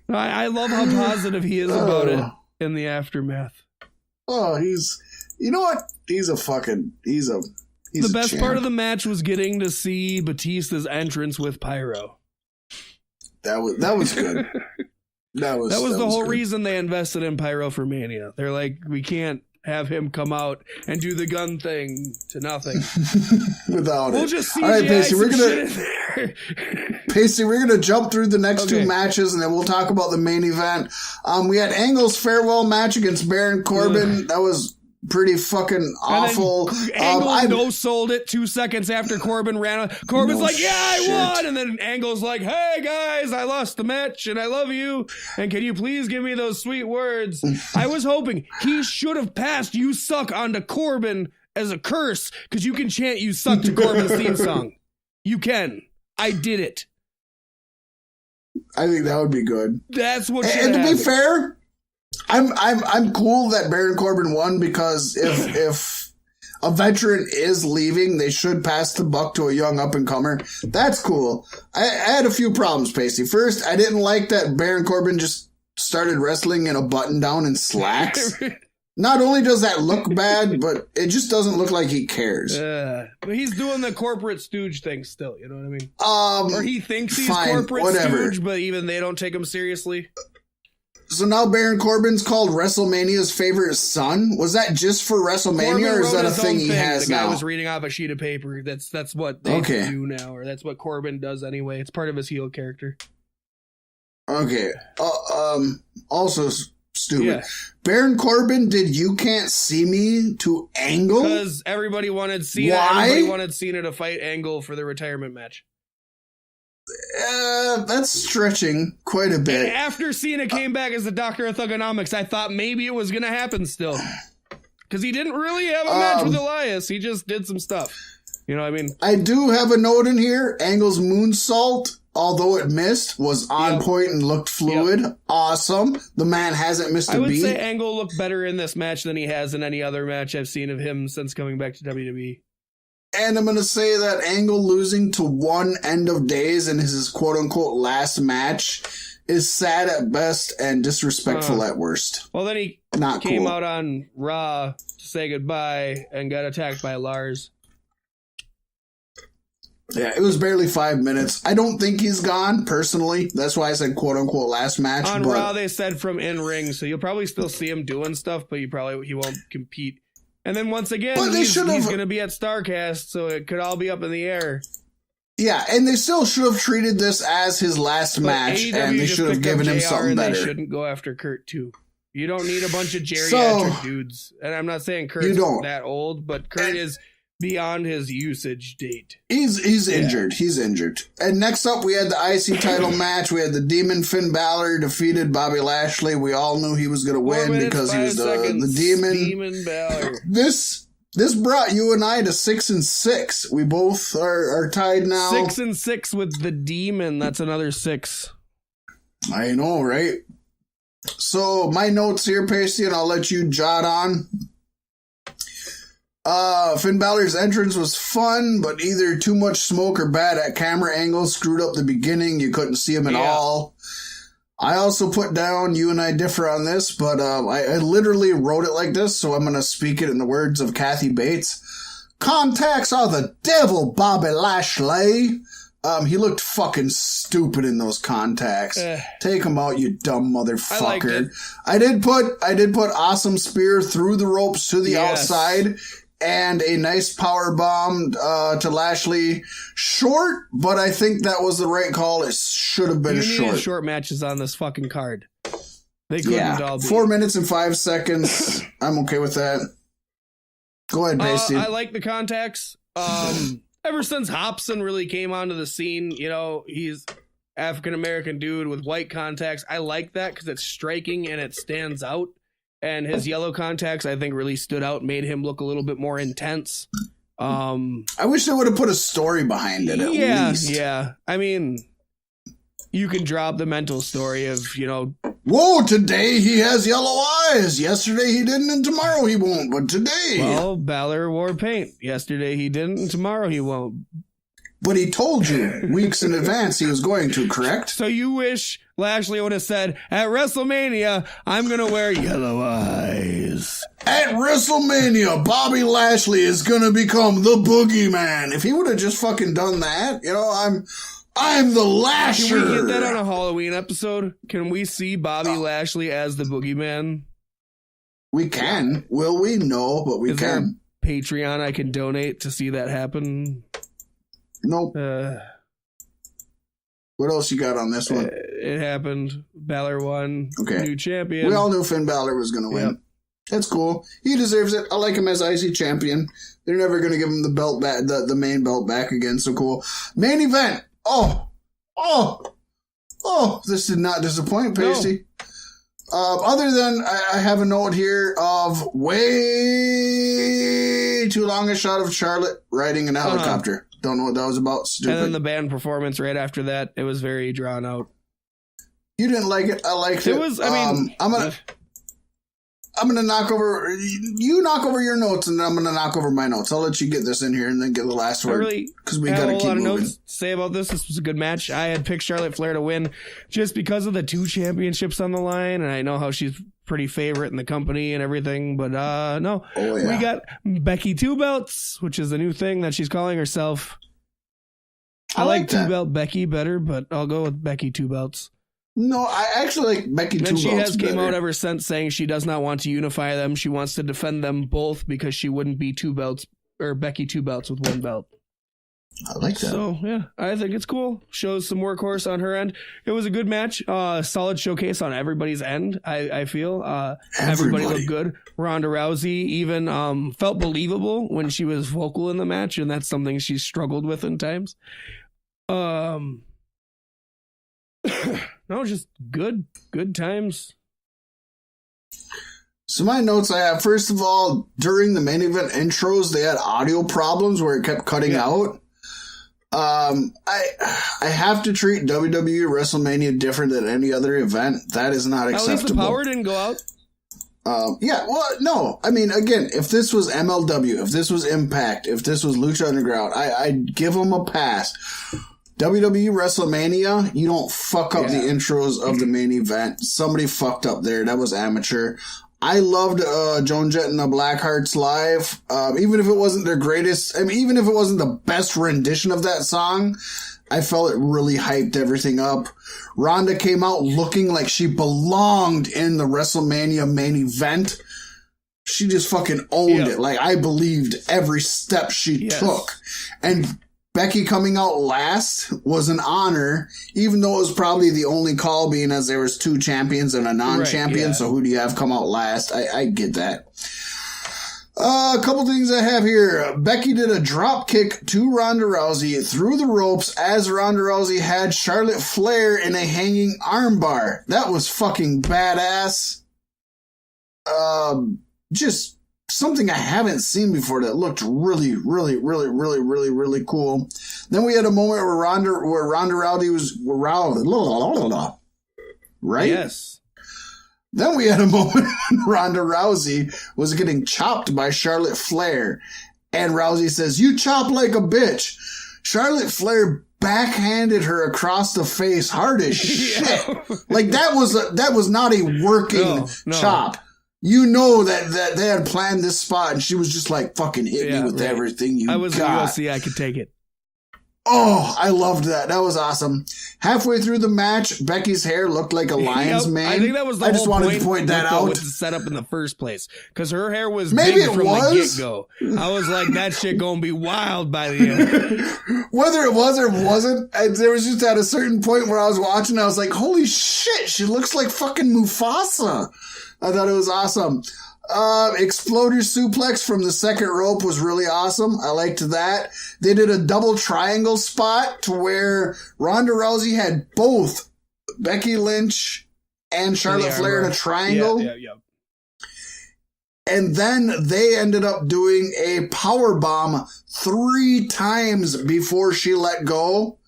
I love how positive he is about it in the aftermath. Oh, you know what? He's a the best part of the match was getting to see Batista's entrance with pyro. That was good. That was the whole good. reason they invested in Pyro for Mania. They're like, we can't have him come out and do the gun thing to nothing without we'll it. Just CGI all right, Pacey, we're gonna jump through the next two matches, and then we'll talk about the main event. We had Angle's farewell match against Baron Corbin. That was pretty fucking awful. Angle no-sold it 2 seconds after Corbin ran. Corbin's like, yeah, I won. And then Angle's like, hey, guys, I lost the match, and I love you. And can you please give me those sweet words? I was hoping he should have passed "You Suck" onto Corbin as a curse, because you can chant "You Suck" to Corbin's theme song. You can. I did it. I think that would be good. That's what should happen. And to happen. be fair, I'm cool that Baron Corbin won, because if a veteran is leaving, they should pass the buck to a young up-and-comer. That's cool. I had a few problems, Pacey. First, I didn't like that Baron Corbin just started wrestling in a button-down and slacks. Not only does that look bad, but it just doesn't look like he cares. But he's doing the corporate stooge thing still, you know what I mean? Or he thinks he's corporate stooge, but even they don't take him seriously. So now Baron Corbin's called WrestleMania's favorite son? Was that just for WrestleMania, or is that a thing he has now? The guy was reading off a sheet of paper. That's what they do now, or that's what Corbin does anyway. It's part of his heel character. Okay. Also stupid. Yeah. Baron Corbin did "You Can't See Me" to Angle? Because everybody wanted Cena. Why? Everybody wanted Cena to fight Angle for the retirement match. That's stretching quite a bit. And after Cena came back as the Doctor of Thugonomics, I thought maybe it was going to happen still. Because he didn't really have a match with Elias. He just did some stuff. You know what I mean? I do have a note in here. Angle's moonsault, although it missed, was on point and looked fluid. Yep. Awesome. The man hasn't missed a beat. I would say Angle looked better in this match than he has in any other match I've seen of him since coming back to WWE. And I'm going to say that Angle losing to one End of Days in his quote-unquote last match is sad at best and disrespectful at worst. Well, then he came out on Raw to say goodbye and got attacked by Lars. Yeah, it was barely 5 minutes. I don't think he's gone, personally. That's why I said quote-unquote last match. On Raw, they said from in-ring, so you'll probably still see him doing stuff, but he won't compete. And then once again, he's going to be at StarCast, so it could all be up in the air. Yeah, and they still should have treated this as his last match, and they should have given him something better. They shouldn't go after Kurt, too. You don't need a bunch of geriatric dudes. And I'm not saying Kurt's that old, but Kurt is beyond his usage date. He's injured. He's injured. And next up, we had the IC title match. We had the Demon Finn Balor defeated Bobby Lashley. We all knew he was going to win because he was the Demon. Demon Balor. This brought you and I to 6-6. We both are tied now. 6-6 with the Demon. That's another 6. I know, right? So my notes here, Pasty, and I'll let you jot on. Finn Balor's entrance was fun, but either too much smoke or bad at camera angles screwed up the beginning. You couldn't see him at all. I also put down, you and I differ on this, but I literally wrote it like this, so I'm going to speak it in the words of Kathy Bates. Contacts are the devil, Bobby Lashley. He looked fucking stupid in those contacts. Take him out, you dumb motherfucker. I did put awesome spear through the ropes to the outside and a nice power bomb to Lashley. Short, but I think that was the right call. It should have been short. Short matches on this fucking card. They couldn't all be. 4 minutes and 5 seconds. I'm okay with that. Go ahead, Pasty. I like the contacts. Ever since Hobson really came onto the scene, you know, he's African-American dude with white contacts. I like that because it's striking and it stands out. And his yellow contacts, I think, really stood out, made him look a little bit more intense. I wish they would have put a story behind it at least. Yeah. I mean, you can drop the mental story of, you know... Whoa, today he has yellow eyes. Yesterday he didn't, and tomorrow he won't. But today... Well, Balor wore paint. Yesterday he didn't, and tomorrow he won't. But he told you weeks in advance he was going to, correct? So you wish Lashley would have said, at WrestleMania, I'm going to wear yellow eyes. At WrestleMania, Bobby Lashley is going to become the boogeyman. If he would have just fucking done that, you know, I'm the Lasher. Can we get that on a Halloween episode? Can we see Bobby Lashley as the boogeyman? We can. Will we? No, but we can. There a Patreon I can donate to see that happen? Nope. What else you got on this one? It happened. Balor won. Okay. New champion. We all knew Finn Balor was going to win. Yep. That's cool. He deserves it. I like him as IC champion. They're never going to give him the belt back, the main belt back again. So cool. Main event. Oh, this did not disappoint, Pasty. No. Other than I have a note here of way too long a shot of Charlotte riding an helicopter. Don't know what that was about. Stupid. And then the band performance right after that, it was very drawn out. You didn't like it. I liked it. It was, I mean... I'm gonna knock over your notes, and then I'm gonna knock over my notes. I'll let you get this in here and then get the last word because we gotta keep moving. I have a lot of notes to say about this. This was a good match. I had picked Charlotte Flair to win just because of the 2 championships on the line, and I know how she's pretty favorite in the company and everything. But no, we got Becky 2 belts, which is the new thing that she's calling herself. I like 2 belt Becky better, but I'll go with Becky 2 belts. No, I actually like Becky 2 belts. And she has came out ever since saying she does not want to unify them. She wants to defend them both because she wouldn't be 2 belts or Becky 2 belts with 1 belt. I like that. So, yeah, I think it's cool. Shows some workhorse on her end. It was a good match. Solid showcase on everybody's end, I feel. Everybody looked good. Ronda Rousey even felt believable when she was vocal in the match, and that's something she's struggled with in times. No, just good times. So my notes I have, first of all, during the main event intros, they had audio problems where it kept cutting out. I have to treat WWE WrestleMania different than any other event. That is not acceptable. At least the power didn't go out. Yeah, well, no. I mean, again, if this was MLW, if this was Impact, if this was Lucha Underground, I'd give them a pass. WWE WrestleMania, you don't fuck up the intros of the main event. Somebody fucked up there. That was amateur. I loved Joan Jett and the Blackhearts live. Even if it wasn't their greatest, I mean, even if it wasn't the best rendition of that song, I felt it really hyped everything up. Ronda came out looking like she belonged in the WrestleMania main event. She just fucking owned it. Like, I believed every step she took. And Becky coming out last was an honor, even though it was probably the only call, being as there was 2 champions and a non-champion. Right, so who do you have come out last? I get that. A couple things I have here. Becky did a drop kick to Ronda Rousey through the ropes as Ronda Rousey had Charlotte Flair in a hanging armbar. That was fucking badass. Just something I haven't seen before that looked really, really, really, really, really, really cool. Then we had a moment where Ronda Rousey was right? Yes. Then we had a moment when Ronda Rousey was getting chopped by Charlotte Flair, and Rousey says, "You chop like a bitch." Charlotte Flair backhanded her across the face hard as shit. Like that was not a working chop. You know that they had planned this spot, and she was just like, fucking hit me with everything you got. I was in UFC, I could take it. Oh, I loved that. That was awesome. Halfway through the match, Becky's hair looked like a lion's mane. I think that was the I just whole wanted to point that out. With the setup in the first place, because her hair was maybe big it from was. the get-go. I was like, that shit gonna be wild by the end. Whether it was or wasn't, there was just at a certain point where I was watching, I was like, holy shit, she looks like fucking Mufasa. I thought it was awesome. Exploder suplex from the second rope was really awesome. I liked that. They did a double triangle spot to where Ronda Rousey had both Becky Lynch and Charlotte Flair in a triangle. Yeah. And then they ended up doing a power bomb 3 times before she let go.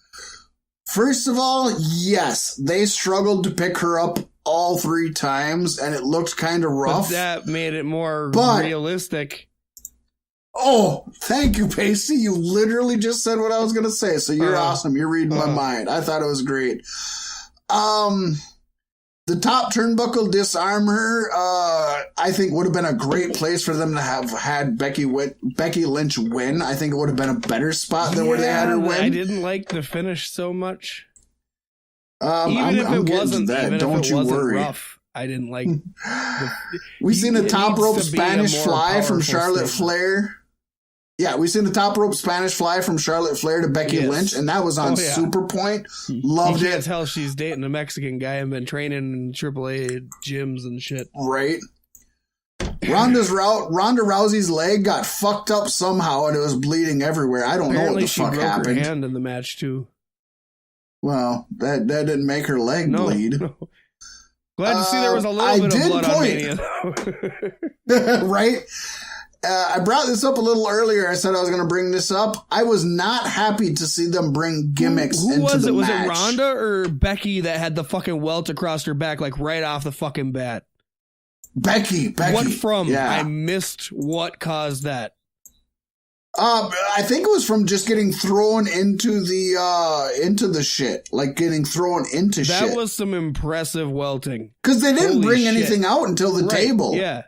First of all, yes, they struggled to pick her up all 3 times, and it looked kind of rough. But that made it more realistic. Oh, thank you, Pacey. You literally just said what I was going to say, so you're awesome. You're reading my mind. I thought it was great. The top turnbuckle disarm her, I think would have been a great place for them to have had Becky Lynch win. I think it would have been a better spot than where they had her win. I didn't like the finish so much. Even if it wasn't rough, I didn't like. We seen a top rope Spanish fly from Charlotte Flair. Yeah, we seen the top rope Spanish fly from Charlotte Flair to Becky Lynch, and that was on Super Point. Loved it. You can't tell she's dating a Mexican guy and been training in AAA gyms and shit. Right. Ronda Rousey's leg got fucked up somehow, and it was bleeding everywhere. I don't know what the fuck happened. Apparently she broke her hand in the match too. Well, that didn't make her leg bleed. No. Glad to see there was a little bit of blood on Mania. Right? I brought this up a little earlier. I said I was going to bring this up. I was not happy to see them bring gimmicks into the match. Was it Ronda or Becky that had the fucking welt across her back, like right off the fucking bat? Becky. What from? Yeah. I missed what caused that. I think it was from just getting thrown into the shit, like getting thrown into shit. That was some impressive welting. Because they didn't bring anything out until the table. Yeah.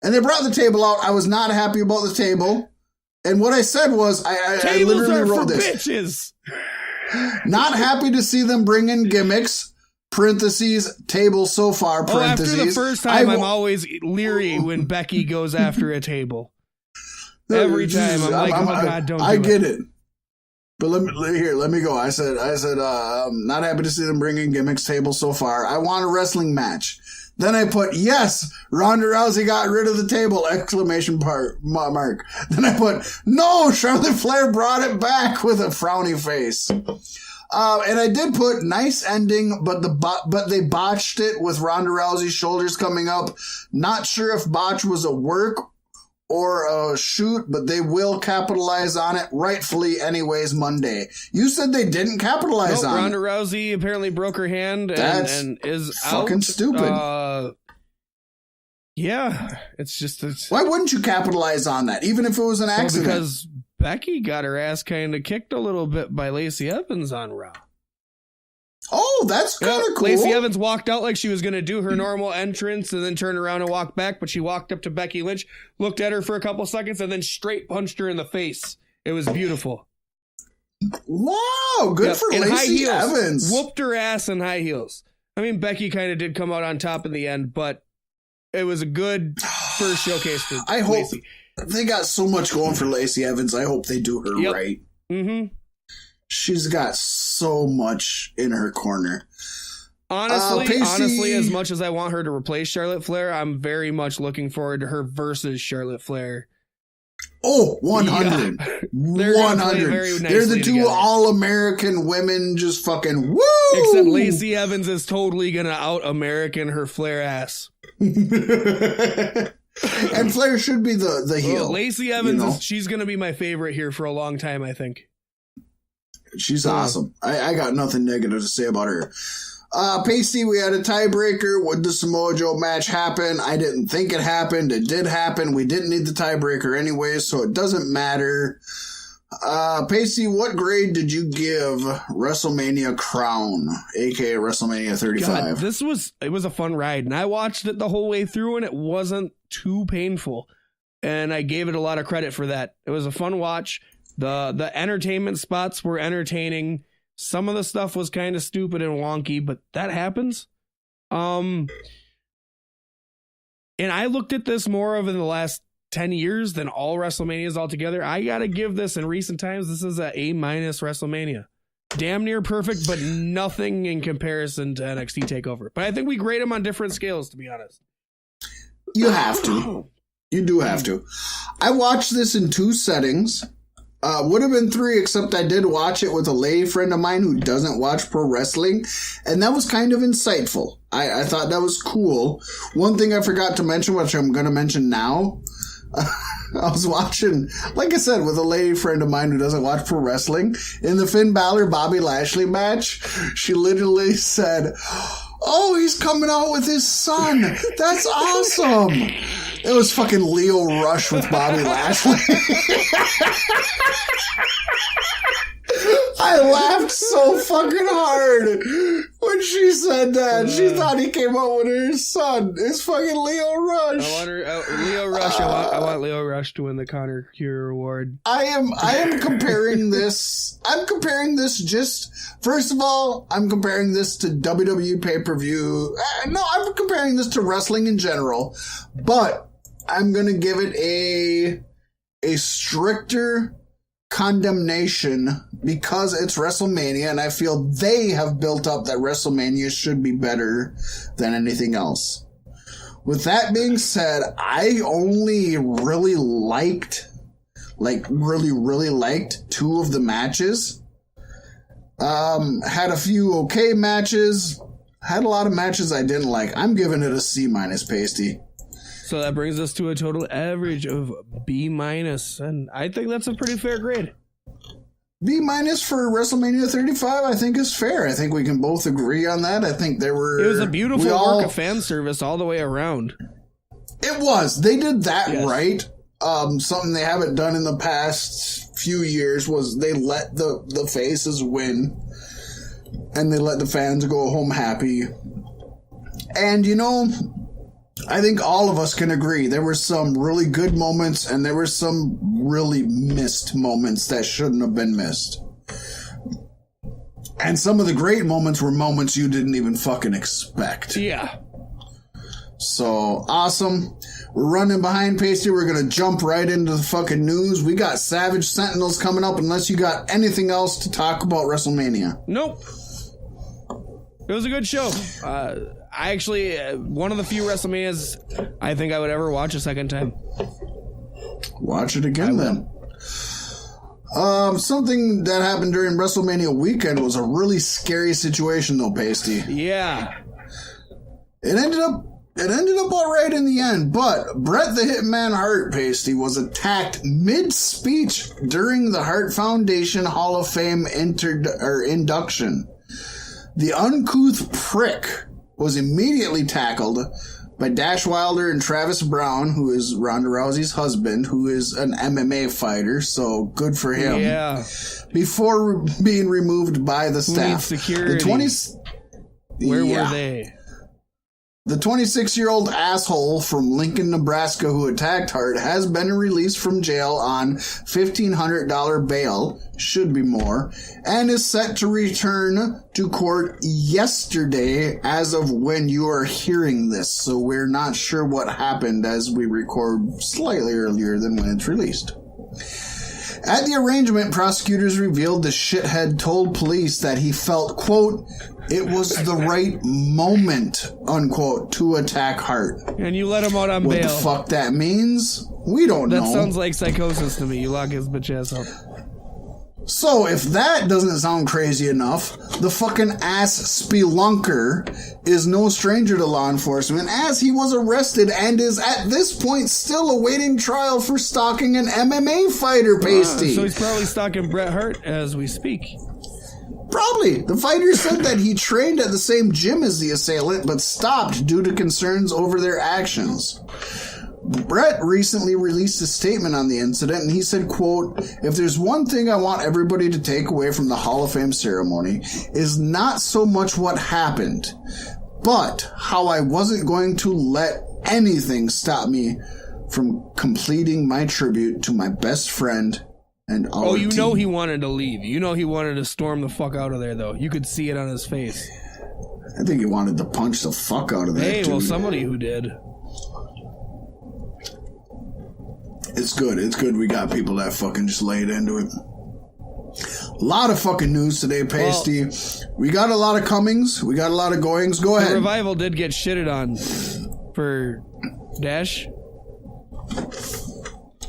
And they brought the table out. I was not happy about the table. And what I said was, I literally wrote this. Bitches. Not happy to see them bring in gimmicks. Parentheses, table so far, parentheses. After the first time, I'm always leery when Becky goes after a table. Every time I'm like, oh God, don't do it. I get it. But let me go. I said, not happy to see them bring in gimmicks table so far. I want a wrestling match. Then I put, yes, Ronda Rousey got rid of the table, exclamation mark. Then I put, no, Charlotte Flair brought it back with a frowny face. And I did put nice ending, but they botched it with Ronda Rousey's shoulders coming up. Not sure if botch was a work or a shoot, but they will capitalize on it rightfully anyways Monday. You said they didn't capitalize on Ronda it. Rousey apparently broke her hand and is fucking out. Stupid. Yeah, it's why wouldn't you capitalize on that, even if it was an accident? Because Becky got her ass kind of kicked a little bit by Lacey Evans on Raw. Oh, that's kind of cool. Lacey Evans walked out like she was going to do her normal entrance and then turn around and walk back, but she walked up to Becky Lynch, looked at her for a couple seconds, and then straight punched her in the face. It was beautiful. Wow, good for Lacey Evans. Whooped her ass in high heels. I mean, Becky kind of did come out on top in the end, but it was a good first showcase for I hope Lacey. They got so much going for Lacey Evans. I hope they do her right. Mm-hmm. She's got so much in her corner. Honestly, as much as I want her to replace Charlotte Flair, I'm very much looking forward to her versus Charlotte Flair. Oh, 100. Yeah. 100. They're the two together. all-American women just fucking woo! Except Lacey Evans is totally going to out-American her Flair ass. And Flair should be the heel. Well, Lacey Evans, she's going to be my favorite here for a long time, I think. She's awesome. I got nothing negative to say about her. Pacey, we had a tiebreaker. Would the Samoa Joe match happen? I didn't think it happened. It did happen. We didn't need the tiebreaker anyway, so it doesn't matter. Pacey, what grade did you give WrestleMania Crown, aka WrestleMania 35? God, it was a fun ride, and I watched it the whole way through, and it wasn't too painful. And I gave it a lot of credit for that. It was a fun watch. The entertainment spots were entertaining. Some of the stuff was kind of stupid and wonky, but that happens. And I looked at this more of in the last 10 years than all WrestleManias altogether. I got to give this in recent times. This is a A- WrestleMania. Damn near perfect, but nothing in comparison to NXT TakeOver. But I think we grade them on different scales, to be honest. You have to. You do have to. I watched this in 2 settings. Would have been 3, except I did watch it with a lady friend of mine who doesn't watch pro wrestling, and that was kind of insightful. I thought that was cool. One thing I forgot to mention, which I'm going to mention now, I was watching, like I said, with a lady friend of mine who doesn't watch pro wrestling. In the Finn Balor-Bobby Lashley match, she literally said, "Oh, he's coming out with his son. That's awesome." It was fucking Leo Rush with Bobby Lashley. I laughed so fucking hard when she said that. She thought he came out with her son. It's fucking Leo Rush. I want Leo Rush. I want Leo Rush to win the Connor Cure Award. I am comparing this. I'm comparing this just. First of all, I'm comparing this to WWE pay-per-view. No, I'm comparing this to wrestling in general. But I'm gonna give it a stricter condemnation because it's WrestleMania, and I feel they have built up that WrestleMania should be better than anything else. With that being said, I only really liked 2 of the matches. Had a few okay matches, had a lot of matches I didn't like. I'm giving it a C-, Pasty. So that brings us to a total average of B-, and I think that's a pretty fair grade. B- for WrestleMania 35, I think is fair. I think we can both agree on that. I think it was a beautiful work of fan service all the way around. It was. They did that right. Something they haven't done in the past few years was they let the faces win, and they let the fans go home happy. And I think all of us can agree there were some really good moments and there were some really missed moments that shouldn't have been missed. And some of the great moments were moments you didn't even fucking expect. Yeah. So, awesome. We're running behind, Pasty. We're going to jump right into the fucking news. We got Savage Sentinels coming up unless you got anything else to talk about WrestleMania. Nope. It was a good show. I actually, one of the few WrestleManias I think I would ever watch a second time. Watch it again then. Something that happened during WrestleMania weekend was a really scary situation, though, Pasty. Yeah. It ended up all right in the end, but Bret the Hitman Hart, Pasty, was attacked mid-speech during the Hart Foundation Hall of Fame induction. The uncouth prick was immediately tackled by Dash Wilder and Travis Brown, who is Ronda Rousey's husband, who is an MMA fighter, so good for him. Yeah. Before being removed by the staff. Who needs security? Where were they? The 26-year-old asshole from Lincoln, Nebraska who attacked Hart has been released from jail on $1,500 bail, should be more, and is set to return to court yesterday as of when you are hearing this. So we're not sure what happened as we record slightly earlier than when it's released. At the arraignment, prosecutors revealed the shithead told police that he felt, quote, it was the right moment, unquote, to attack Hart. And you let him out on bail. What the fuck that means? We don't know. That sounds like psychosis to me. You lock his bitch ass up. So, if that doesn't sound crazy enough, the fucking ass spelunker is no stranger to law enforcement, as he was arrested and is at this point still awaiting trial for stalking an MMA fighter, Pasty. So he's probably stalking Bret Hart as we speak. Probably. The fighter said that he trained at the same gym as the assailant, but stopped due to concerns over their actions. Bret recently released a statement on the incident, and he said, quote, if there's one thing I want everybody to take away from the Hall of Fame ceremony is not so much what happened, but how I wasn't going to let anything stop me from completing my tribute to my best friend and our you team. know he wanted to leave. You know he wanted to storm the fuck out of there, though. You could see it on his face. I think he wanted to punch the fuck out of that dude. Well, somebody who did. It's good. It's good we got people that fucking just laid into it. A lot of fucking news today, Pasty. We got a lot of comings. We got a lot of goings. Go ahead. The Revival did get shitted on for Dash.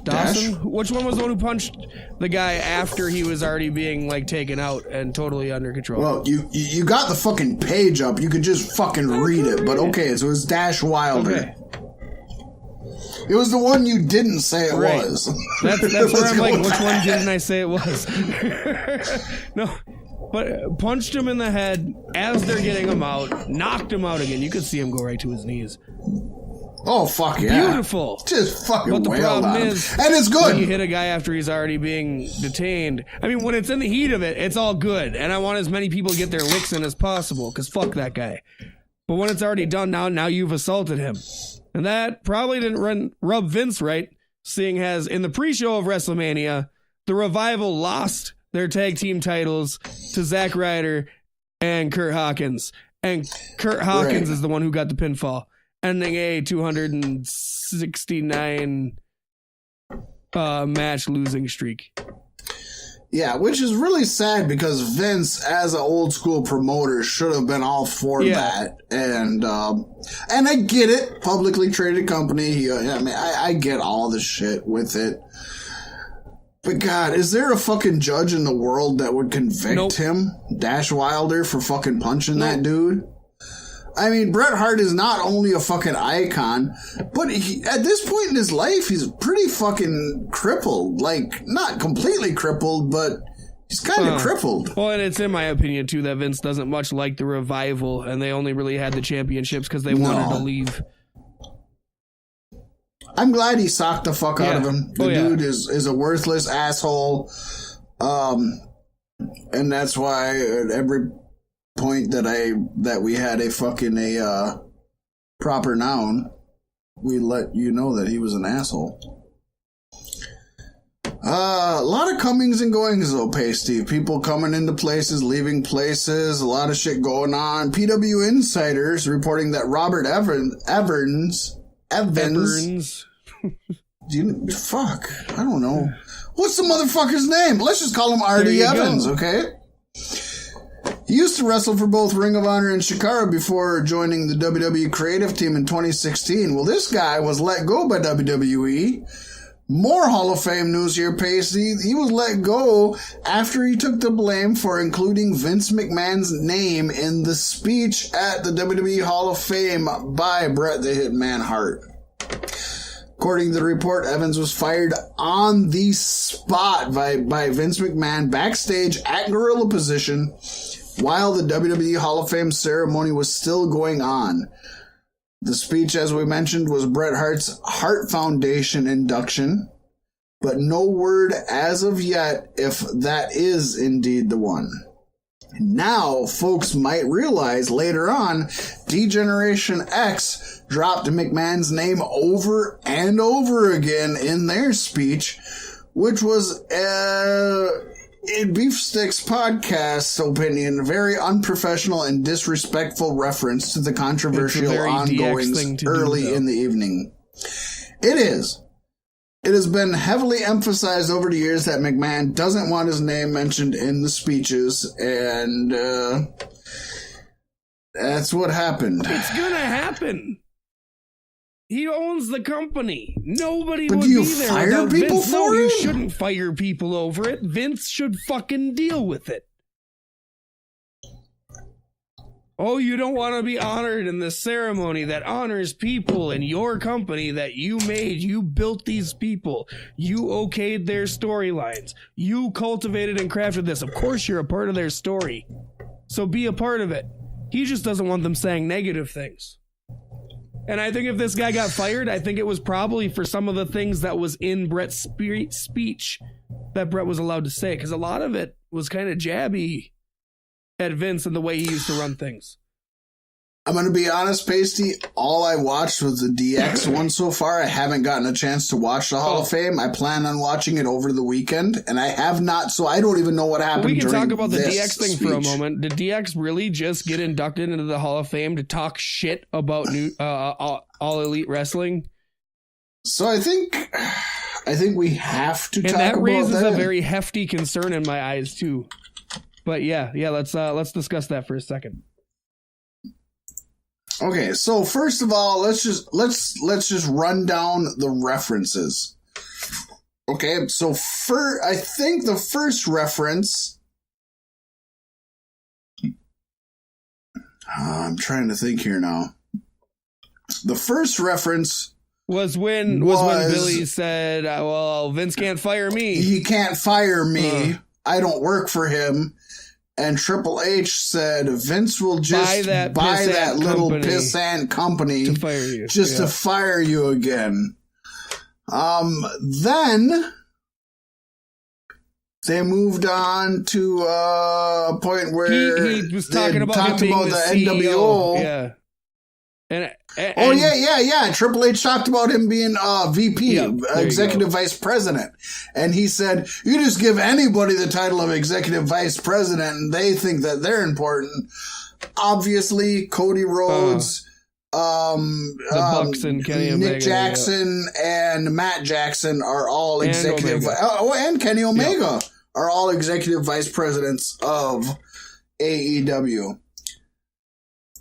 Dawson? Which one was the one who punched the guy after he was already being, like, taken out and totally under control? Well, you got the fucking page up. You could just fucking read it. But okay, so it was Dash Wilder. Okay. It was the one you didn't say it was. That's where I'm like, which one didn't I say it was? No, but punched him in the head as they're getting him out, knocked him out again. You could see him go right to his knees. Oh, fuck yeah. Beautiful. Just fucking But the wailed problem on him. is, and it's good. when you hit a guy after he's already being detained. I mean, when it's in the heat of it, it's all good. And I want as many people to get their licks in as possible, because fuck that guy. But when it's already done now you've assaulted him. And that probably didn't rub Vince right, seeing as in the pre-show of WrestleMania, the Revival lost their tag team titles to Zack Ryder and Kurt Hawkins. And Kurt Hawkins is the one who got the pinfall, ending a 269 match losing streak. Yeah, which is really sad because Vince, as an old school promoter, should have been all for that. And I get it, publicly traded company. I get all the shit with it. But God, is there a fucking judge in the world that would convict him, Dash Wilder, for fucking punching that dude? I mean, Bret Hart is not only a fucking icon, but at this point in his life, he's pretty fucking crippled. Like, not completely crippled, but he's kind of crippled. Well, and it's in my opinion, too, that Vince doesn't much like the Revival, and they only really had the championships because they wanted to leave. I'm glad he socked the fuck out of him. The dude is a worthless asshole. And that's why at every point that we had a proper noun, we let you know that he was an asshole. A lot of comings and goings though, Pasty. People coming into places, leaving places, a lot of shit going on. PW Insiders reporting that Robert Evans. Fuck, I don't know. What's the motherfucker's name? Let's just call him R.D. Evans, okay? He used to wrestle for both Ring of Honor and Shikara before joining the WWE creative team in 2016. Well, this guy was let go by WWE More Hall of Fame news here, Pacey. He was let go after he took the blame for including Vince McMahon's name in the speech at the WWE Hall of Fame by Bret the Hitman Hart. According to the report, Evans was fired on the spot by Vince McMahon backstage at Gorilla Position while the WWE Hall of Fame ceremony was still going on. The speech, as we mentioned, was Bret Hart's Hart Foundation induction, but no word as of yet if that is indeed the one. Now, folks might realize later on, D-Generation X dropped McMahon's name over and over again in their speech, which was, in Beef Sticks Podcast's opinion, very unprofessional and disrespectful reference to the controversial ongoings early in the evening. It is. It has been heavily emphasized over the years that McMahon doesn't want his name mentioned in the speeches, and that's what happened. It's gonna happen. He owns the company. Nobody but would do you be there fire without people Vince. for No, it? you shouldn't fire people over it. Vince should fucking deal with it. Oh, you don't want to be honored in the ceremony that honors people in your company that you made. You built these people. You okayed their storylines. You cultivated and crafted this. Of course, you're a part of their story. So be a part of it. He just doesn't want them saying negative things. And I think if this guy got fired, I think it was probably for some of the things that was in Bret's speech that Bret was allowed to say. Because a lot of it was kind of jabby at Vince and the way he used to run things. I'm going to be honest, Pasty. All I watched was the DX one so far. I haven't gotten a chance to watch the Hall of Fame. I plan on watching it over the weekend, and I have not, so I don't even know what happened. We can during talk about the DX thing speech for a moment. Did DX really just get inducted into the Hall of Fame to talk shit about new all elite wrestling? So I think we have to talk about that. And that raises a very hefty concern in my eyes too. But yeah, let's discuss that for a second. Okay, so first of all, let's just run down the references. Okay, so I think the first reference, I'm trying to think here now. The first reference was when Billy said, "Well, Vince can't fire me. He can't fire me. I don't work for him." And Triple H said Vince will just buy that little pissant company to fire you. To fire you again. Then they moved on to a point where he was talking about the NWO. Yeah. And Triple H talked about him being VP, Executive Vice President. And he said, you just give anybody the title of Executive Vice President and they think that they're important. Obviously, Cody Rhodes, the Bucks and Kenny Omega, Nick Jackson and Matt Jackson are all executive. And Kenny Omega are all Executive Vice Presidents of AEW.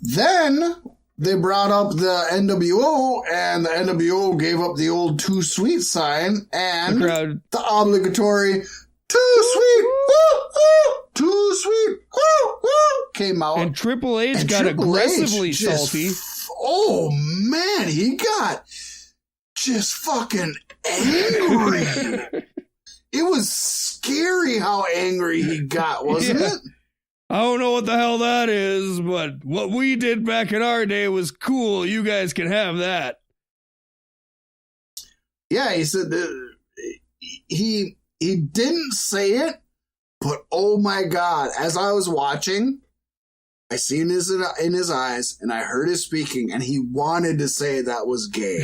Then they brought up the NWO, and the NWO gave up the old Too Sweet sign, and the obligatory Too Sweet, Too Sweet, came out. And Triple H got aggressively salty. Oh, man, he got just fucking angry. It was scary how angry he got, wasn't it? I don't know what the hell that is, but what we did back in our day was cool. You guys can have that. Yeah, he said he didn't say it, but oh my God, as I was watching, I seen this in his eyes, and I heard his speaking, and he wanted to say that was gay.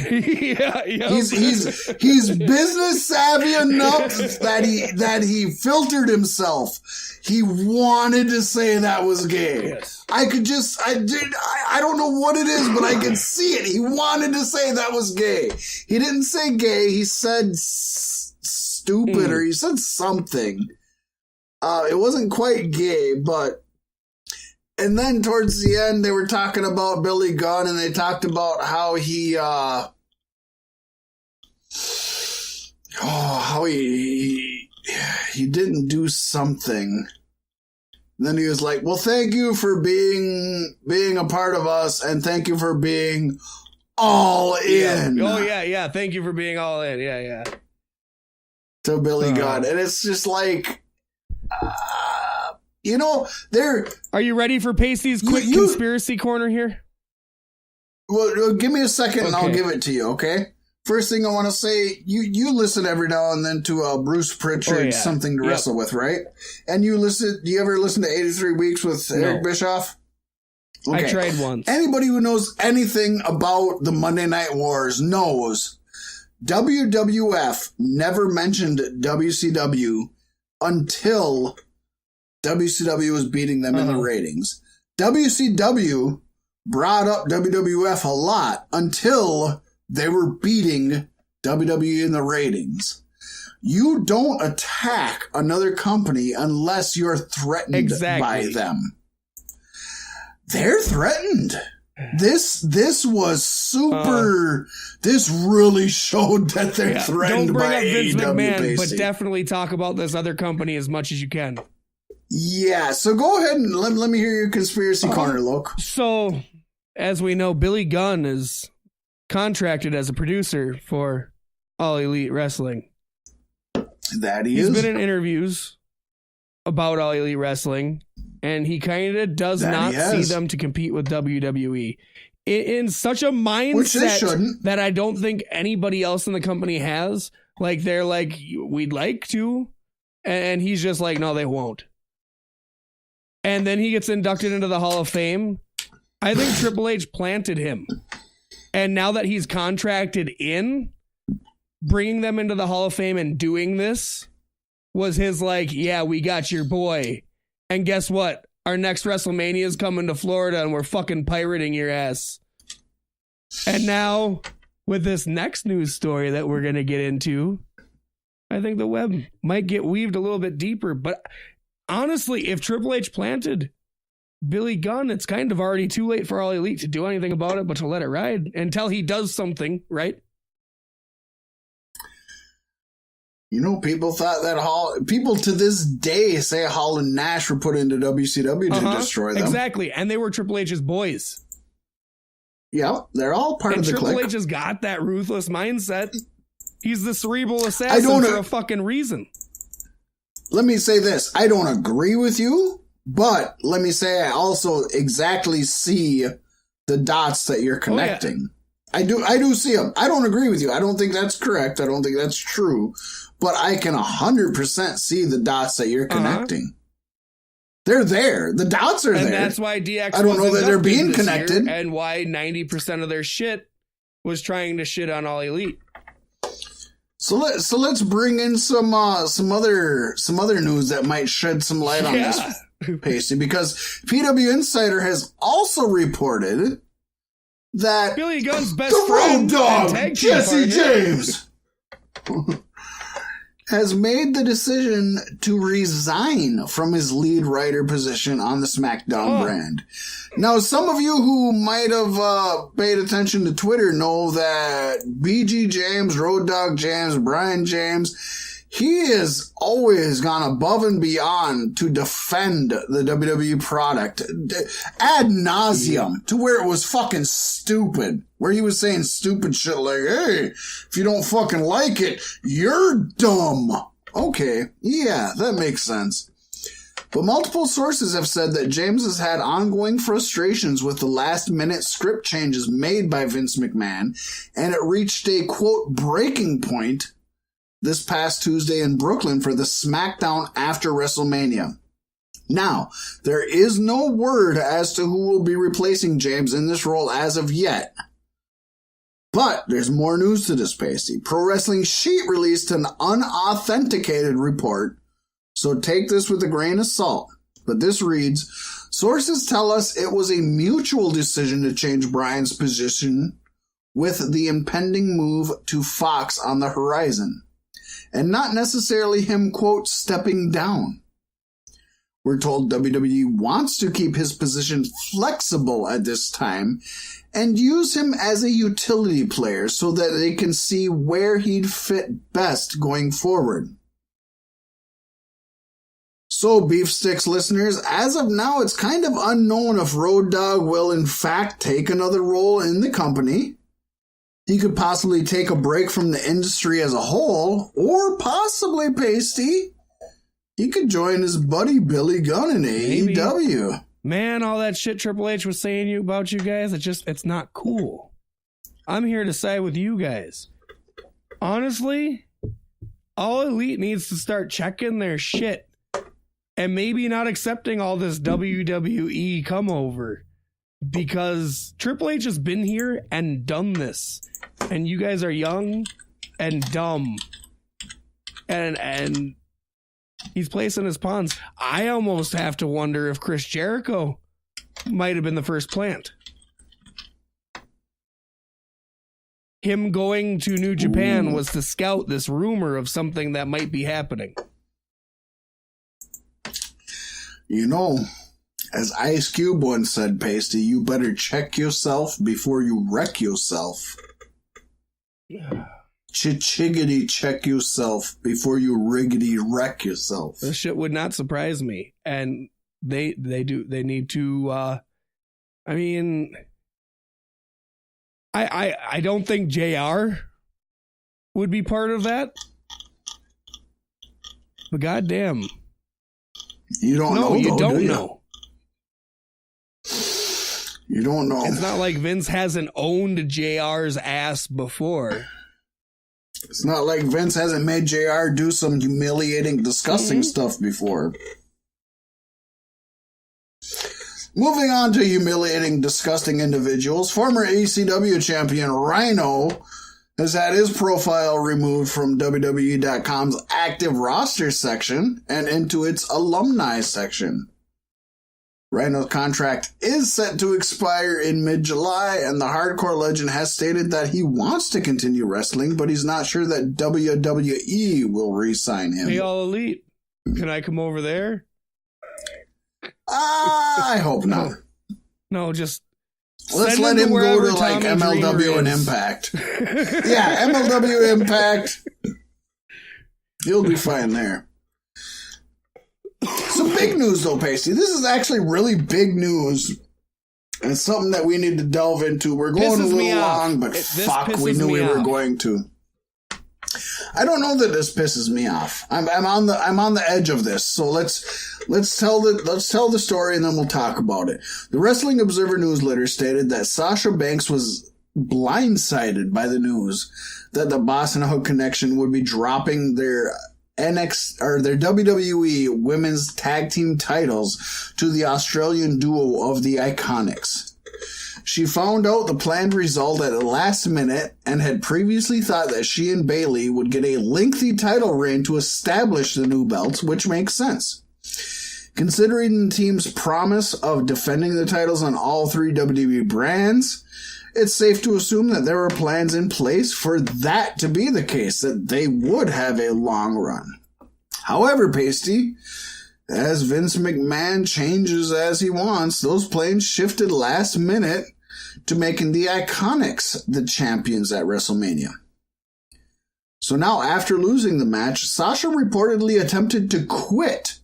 He's business savvy enough that he filtered himself. He wanted to say that was gay. Yes. I don't know what it is, but I could see it. He wanted to say that was gay. He didn't say gay. He said stupid, or he said something. It wasn't quite gay, but. And then towards the end, they were talking about Billy Gunn, and they talked about how he how he didn't do something. And then he was like, well, thank you for being a part of us, and thank you for being all in. Oh, yeah. Thank you for being all in. Yeah. To Billy Gunn. And it's just like, they're... Are you ready for Pacey's quick conspiracy corner here? Well, give me a second and I'll give it to you, okay? First thing I want to say, you listen every now and then to Bruce Pritchard, Something to Wrestle With, right? And do you ever listen to 83 Weeks with Eric Bischoff? Okay. I tried once. Anybody who knows anything about the Monday Night Wars knows WWF never mentioned WCW until WCW was beating them in the ratings. WCW brought up WWF a lot until they were beating WWE in the ratings. You don't attack another company unless you're threatened by them. They're threatened. This was super. This really showed that they're threatened by AEW. Don't bring up Vince McMahon, but definitely talk about this other company as much as you can. Yeah, so go ahead and let me hear your conspiracy corner, Luke. So, as we know, Billy Gunn is contracted as a producer for All Elite Wrestling. That He's been in interviews about All Elite Wrestling, and he kind of does not see them to compete with WWE. In such a mindset that I don't think anybody else in the company has. Like, they're like, we'd like to, and he's just like, no, they won't. And then he gets inducted into the Hall of Fame. I think Triple H planted him. And now that he's contracted in, bringing them into the Hall of Fame and doing this was his like, yeah, we got your boy. And guess what? Our next WrestleMania is coming to Florida and we're fucking pirating your ass. And now, with this next news story that we're going to get into, I think the web might get weaved a little bit deeper. But honestly, if Triple H planted Billy Gunn, it's kind of already too late for All Elite to do anything about it but to let it ride until he does something, right? People thought that people to this day say Hall and Nash were put into WCW to destroy them. Exactly, and they were Triple H's boys. Yeah, they're all part of the clique. Triple H has got that ruthless mindset. He's the cerebral assassin for a fucking reason. Let me say this. I don't agree with you, but let me say I also exactly see the dots that you're connecting. I do see them. I don't agree with you. I don't think that's correct. I don't think that's true. But I can 100% see the dots that you're connecting. They're there. The dots are there. And that's why DX I don't know that they're being connected. And why 90% of their shit was trying to shit on All Elite. So let's bring in some other news that might shed some light on this, Pacey, because PW Insider has also reported that Billy Gunn's best friend, the Road Dogg, Jesse James, has made the decision to resign from his lead writer position on the SmackDown brand. Now, some of you who might have paid attention to Twitter know that BG James, Road Dogg James, Brian James, he has always gone above and beyond to defend the WWE product ad nauseum to where it was fucking stupid. Where he was saying stupid shit like, hey, if you don't fucking like it, you're dumb. Okay, yeah, that makes sense. But multiple sources have said that James has had ongoing frustrations with the last-minute script changes made by Vince McMahon, and it reached a, quote, breaking point this past Tuesday in Brooklyn for the SmackDown after WrestleMania. Now, there is no word as to who will be replacing James in this role as of yet. But there's more news to this, Pacey. Pro Wrestling Sheet released an unauthenticated report, so take this with a grain of salt. But this reads, sources tell us it was a mutual decision to change Bryan's position with the impending move to Fox on the horizon, and not necessarily him, quote, stepping down. We're told WWE wants to keep his position flexible at this time and use him as a utility player so that they can see where he'd fit best going forward. So, Beef Sticks listeners, as of now, it's kind of unknown if Road Dogg will in fact take another role in the company. He could possibly take a break from the industry as a whole, or possibly, Pasty, he could join his buddy Billy Gunn in AEW. Man, all that shit Triple H was saying about you guys, it's not cool. I'm here to side with you guys. Honestly, All Elite needs to start checking their shit and maybe not accepting all this WWE come over, because Triple H has been here and done this, and you guys are young and dumb, and he's placing his pawns. I almost have to wonder if Chris Jericho might have been the first plant. Him going to New Japan was to scout this rumor of something that might be happening. You know, as Ice Cube once said, Pasty, you better check yourself before you wreck yourself. Chiggity check yourself before you riggedy wreck yourself. This shit would not surprise me. And they need to, I mean, I don't think JR would be part of that. But goddamn. You don't know. You though, don't do you? know. You don't know. It's not like Vince hasn't owned JR's ass before. It's not like Vince hasn't made JR do some humiliating, disgusting stuff before. Moving on to humiliating, disgusting individuals, former ECW champion Rhino has had his profile removed from WWE.com's active roster section and into its alumni section. Rhino's contract is set to expire in mid-July, and the hardcore legend has stated that he wants to continue wrestling, but he's not sure that WWE will re-sign him. Hey, All Elite, can I come over there? I hope not. No, just let's let him go to like MLW and Impact. Yeah, MLW Impact. He'll be fine there. Some big news though, Pasty. This is actually really big news. And it's something that we need to delve into. We're going a little long, but fuck, we knew we were going to. I don't know that this pisses me off. I'm on the edge of this. So let's tell the story and then we'll talk about it. The Wrestling Observer newsletter stated that Sasha Banks was blindsided by the news that the Boss and Hook Connection would be dropping their their WWE Women's Tag Team titles to the Australian duo of the Iconics. She found out the planned result at the last minute and had previously thought that she and Bayley would get a lengthy title reign to establish the new belts, which makes sense. Considering the team's promise of defending the titles on all three WWE brands, it's safe to assume that there were plans in place for that to be the case, that they would have a long run. However, Pasty, as Vince McMahon changes as he wants, those plans shifted last minute to making the Iconics the champions at WrestleMania. So now, after losing the match, Sasha reportedly attempted to quit,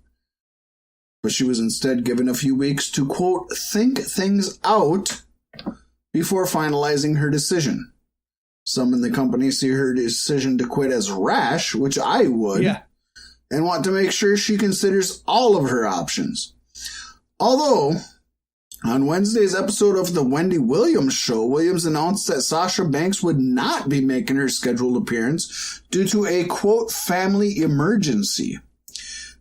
but she was instead given a few weeks to, quote, think things out before finalizing her decision. Some in the company see her decision to quit as rash, which I would, and want to make sure she considers all of her options. Although, on Wednesday's episode of the Wendy Williams show, Williams announced that Sasha Banks would not be making her scheduled appearance due to a, quote, family emergency.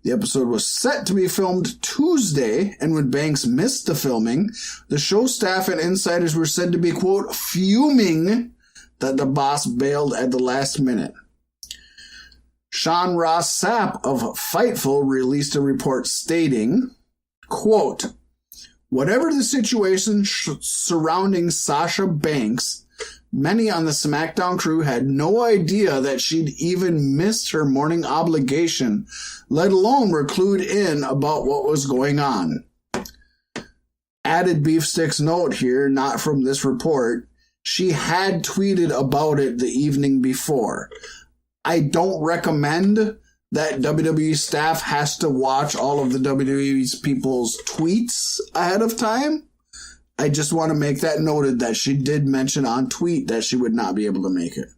The episode was set to be filmed Tuesday, and when Banks missed the filming, the show staff and insiders were said to be, quote, fuming that the boss bailed at the last minute. Sean Ross Sapp of Fightful released a report stating, quote, whatever the situation surrounding Sasha Banks, Many on the SmackDown crew had no idea that she'd even missed her morning obligation, let alone were clued in about what was going on. Added Beef Sticks note here, not from this report, she had tweeted about it the evening before. I don't recommend that WWE staff has to watch all of the WWE's people's tweets ahead of time. I just want to make that noted that she did mention on tweet that she would not be able to make it.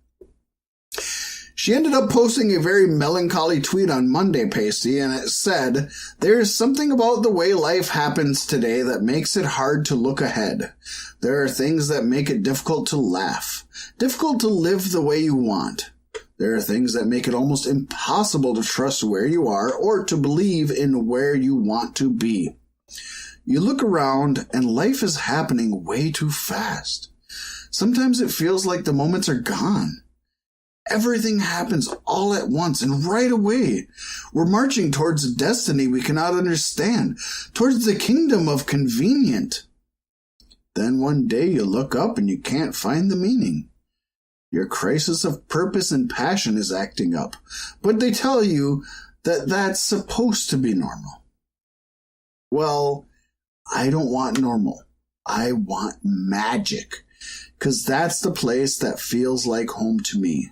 She ended up posting a very melancholy tweet on Monday, Pasty, and it said, "There is something about the way life happens today that makes it hard to look ahead. There are things that make it difficult to laugh, difficult to live the way you want. There are things that make it almost impossible to trust where you are or to believe in where you want to be. You look around and life is happening way too fast. Sometimes it feels like the moments are gone. Everything happens all at once and right away. We're marching towards a destiny we cannot understand, towards the kingdom of convenient. Then one day you look up and you can't find the meaning. Your crisis of purpose and passion is acting up, but they tell you that that's supposed to be normal. Well, I don't want normal. I want magic, because that's the place that feels like home to me.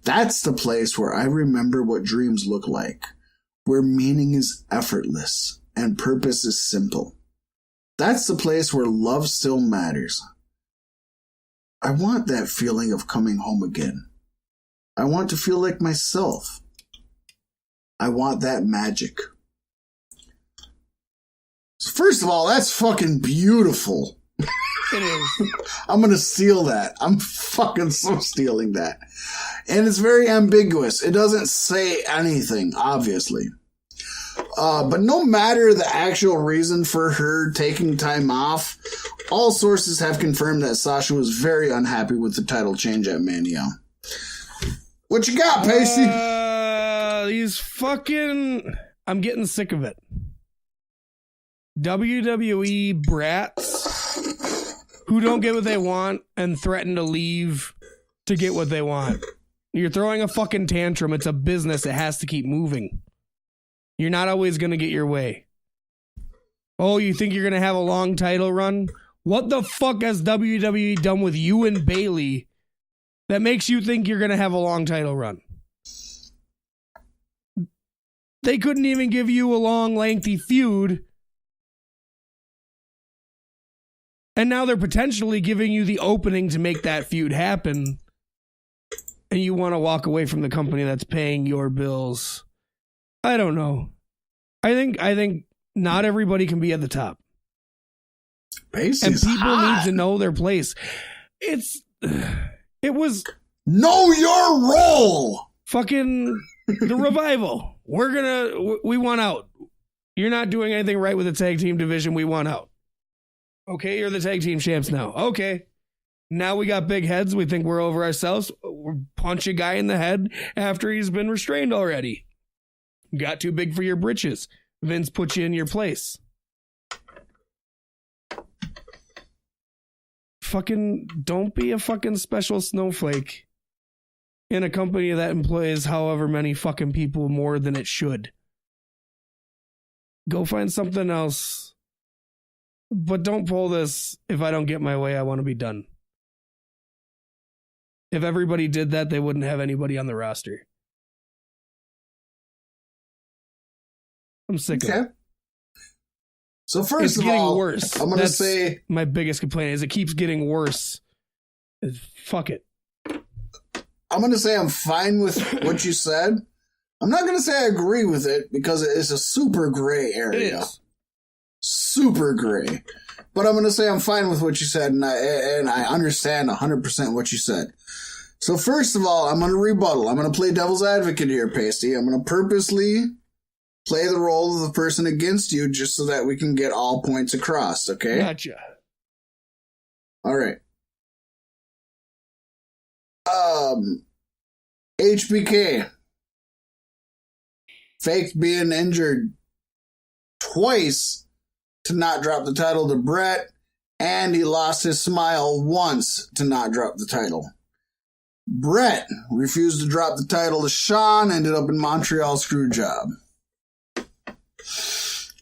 That's the place where I remember what dreams look like, where meaning is effortless and purpose is simple. That's the place where love still matters. I want that feeling of coming home again. I want to feel like myself. I want that magic." So first of all, that's fucking beautiful. It is. I'm going to steal that. I'm fucking so stealing that. And it's very ambiguous. It doesn't say anything, obviously. But no matter the actual reason for her taking time off, all sources have confirmed that Sasha was very unhappy with the title change at Mania. What you got, Pacey? These fucking... I'm getting sick of it. WWE brats who don't get what they want and threaten to leave to get what they want. You're throwing a fucking tantrum. It's a business. It has to keep moving. You're not always going to get your way. Oh, you think you're going to have a long title run? What the fuck has WWE done with you and Bayley that makes you think you're going to have a long title run? They couldn't even give you a long, lengthy feud. And now they're potentially giving you the opening to make that feud happen. And you want to walk away from the company that's paying your bills. I don't know. I think not everybody can be at the top. Base and is people hot. need to know their place. It was know your role. Fucking the Revival. We want out. You're not doing anything right with the tag team division. We want out. Okay, you're the tag team champs now. Okay. Now we got big heads. We think we're over ourselves. We'll punch a guy in the head after he's been restrained already. Got too big for your britches. Vince put you in your place. Fucking don't be a fucking special snowflake in a company that employs however many fucking people more than it should. Go find something else. But don't pull this, if I don't get my way, I want to be done. If everybody did that, they wouldn't have anybody on the roster. I'm sick of it. So first of all, getting worse. I'm going to say... My biggest complaint is it keeps getting worse. Fuck it. I'm going to say I'm fine with what you said. I'm not going to say I agree with it because it's a super gray area. It is. Super gray. But I'm going to say I'm fine with what you said, and I understand 100% what you said. So first of all, I'm going to rebuttal. I'm going to play devil's advocate here, Pasty. I'm going to purposely play the role of the person against you just so that we can get all points across, okay? Gotcha. All right. HBK faked being injured twice to not drop the title to Brett, and he lost his smile once to not drop the title. Brett refused to drop the title to Shawn, ended up in Montreal Screwjob.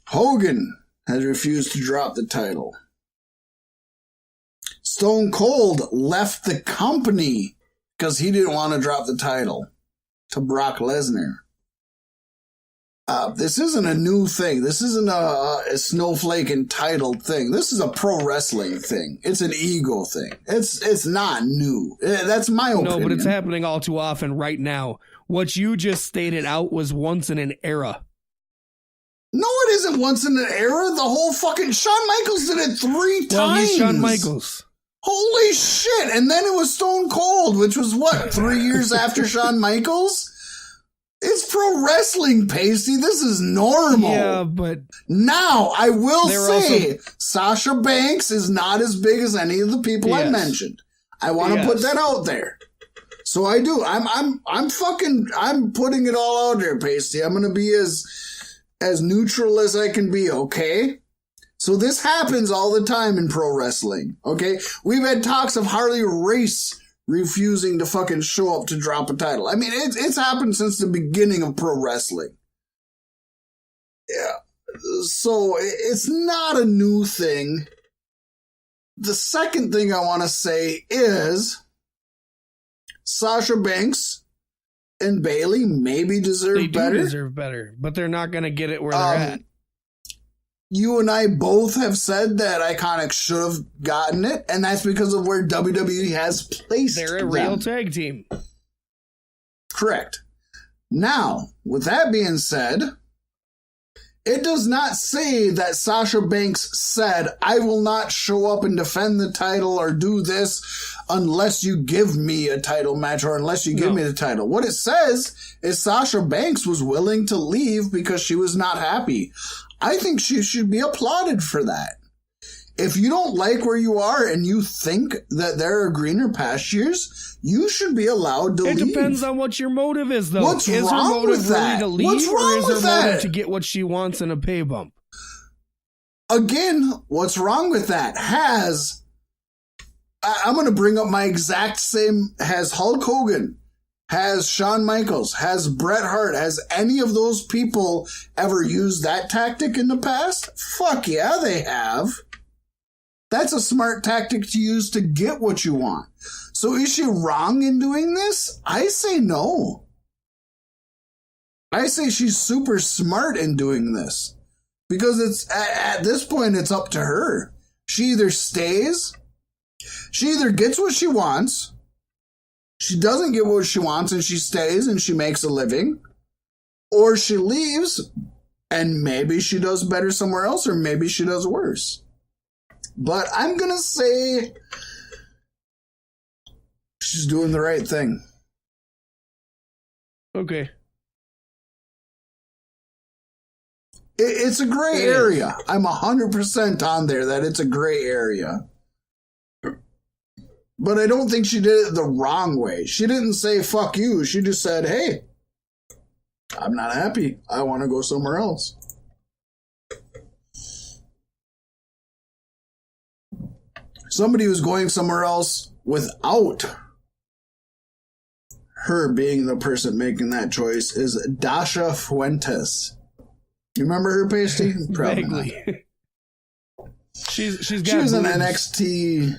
Hogan has refused to drop the title. Stone Cold left the company because he didn't want to drop the title to Brock Lesnar. This isn't a new thing. This isn't a snowflake entitled thing. This is a pro wrestling thing. It's an ego thing. It's not new. That's my opinion. No, but it's happening all too often right now. What you just stated out was once in an era. No, it isn't once in an era. The whole fucking Shawn Michaels did it 3 times. Well, he's Shawn Michaels. Holy shit. And then it was Stone Cold, which was what, 3 years after Shawn Michaels? It's pro wrestling, Pasty. This is normal. Yeah, but now I will say Sasha Banks is not as big as any of the people I mentioned. I want to put that out there. So I do. I'm putting it all out there, Pasty. I'm going to be as neutral as I can be, okay? So this happens all the time in pro wrestling, okay? We've had talks of Harley Race refusing to fucking show up to drop a title. I mean, it's happened since the beginning of pro wrestling. Yeah. So it's not a new thing. The second thing I want to say is Sasha Banks and Bayley maybe deserve better. They do deserve better, but they're not going to get it where they're at. You and I both have said that Iconics should have gotten it, and that's because of where WWE has placed them. They're a real tag team. Correct. Now, with that being said, it does not say that Sasha Banks said, I will not show up and defend the title or do this unless you give me a title match or unless you give me the title. What it says is Sasha Banks was willing to leave because she was not happy. I think she should be applauded for that. If you don't like where you are and you think that there are greener pastures, you should be allowed to leave. It depends on what your motive is, though. What's wrong with that? Is her motive really to leave, What's wrong or is with her motive that? to get what she wants in a pay bump? Again, what's wrong with that? I'm going to bring up my exact same, has Hulk Hogan, has Shawn Michaels, has Bret Hart, has any of those people ever used that tactic in the past? Fuck yeah, they have. That's a smart tactic to use to get what you want. So is she wrong in doing this? I say no. I say she's super smart in doing this. Because it's at this point, it's up to her. She either gets what she wants, she doesn't get what she wants and she stays and she makes a living, or she leaves and maybe she does better somewhere else or maybe she does worse. But I'm going to say she's doing the right thing. Okay. It's a gray area. I'm 100% on there that it's a gray area. But I don't think she did it the wrong way. She didn't say, fuck you. She just said, hey, I'm not happy. I want to go somewhere else. Somebody who's going somewhere else without her being the person making that choice is Dasha Fuentes. You remember her, Pasty? Vaguely. She's got she was an NXT...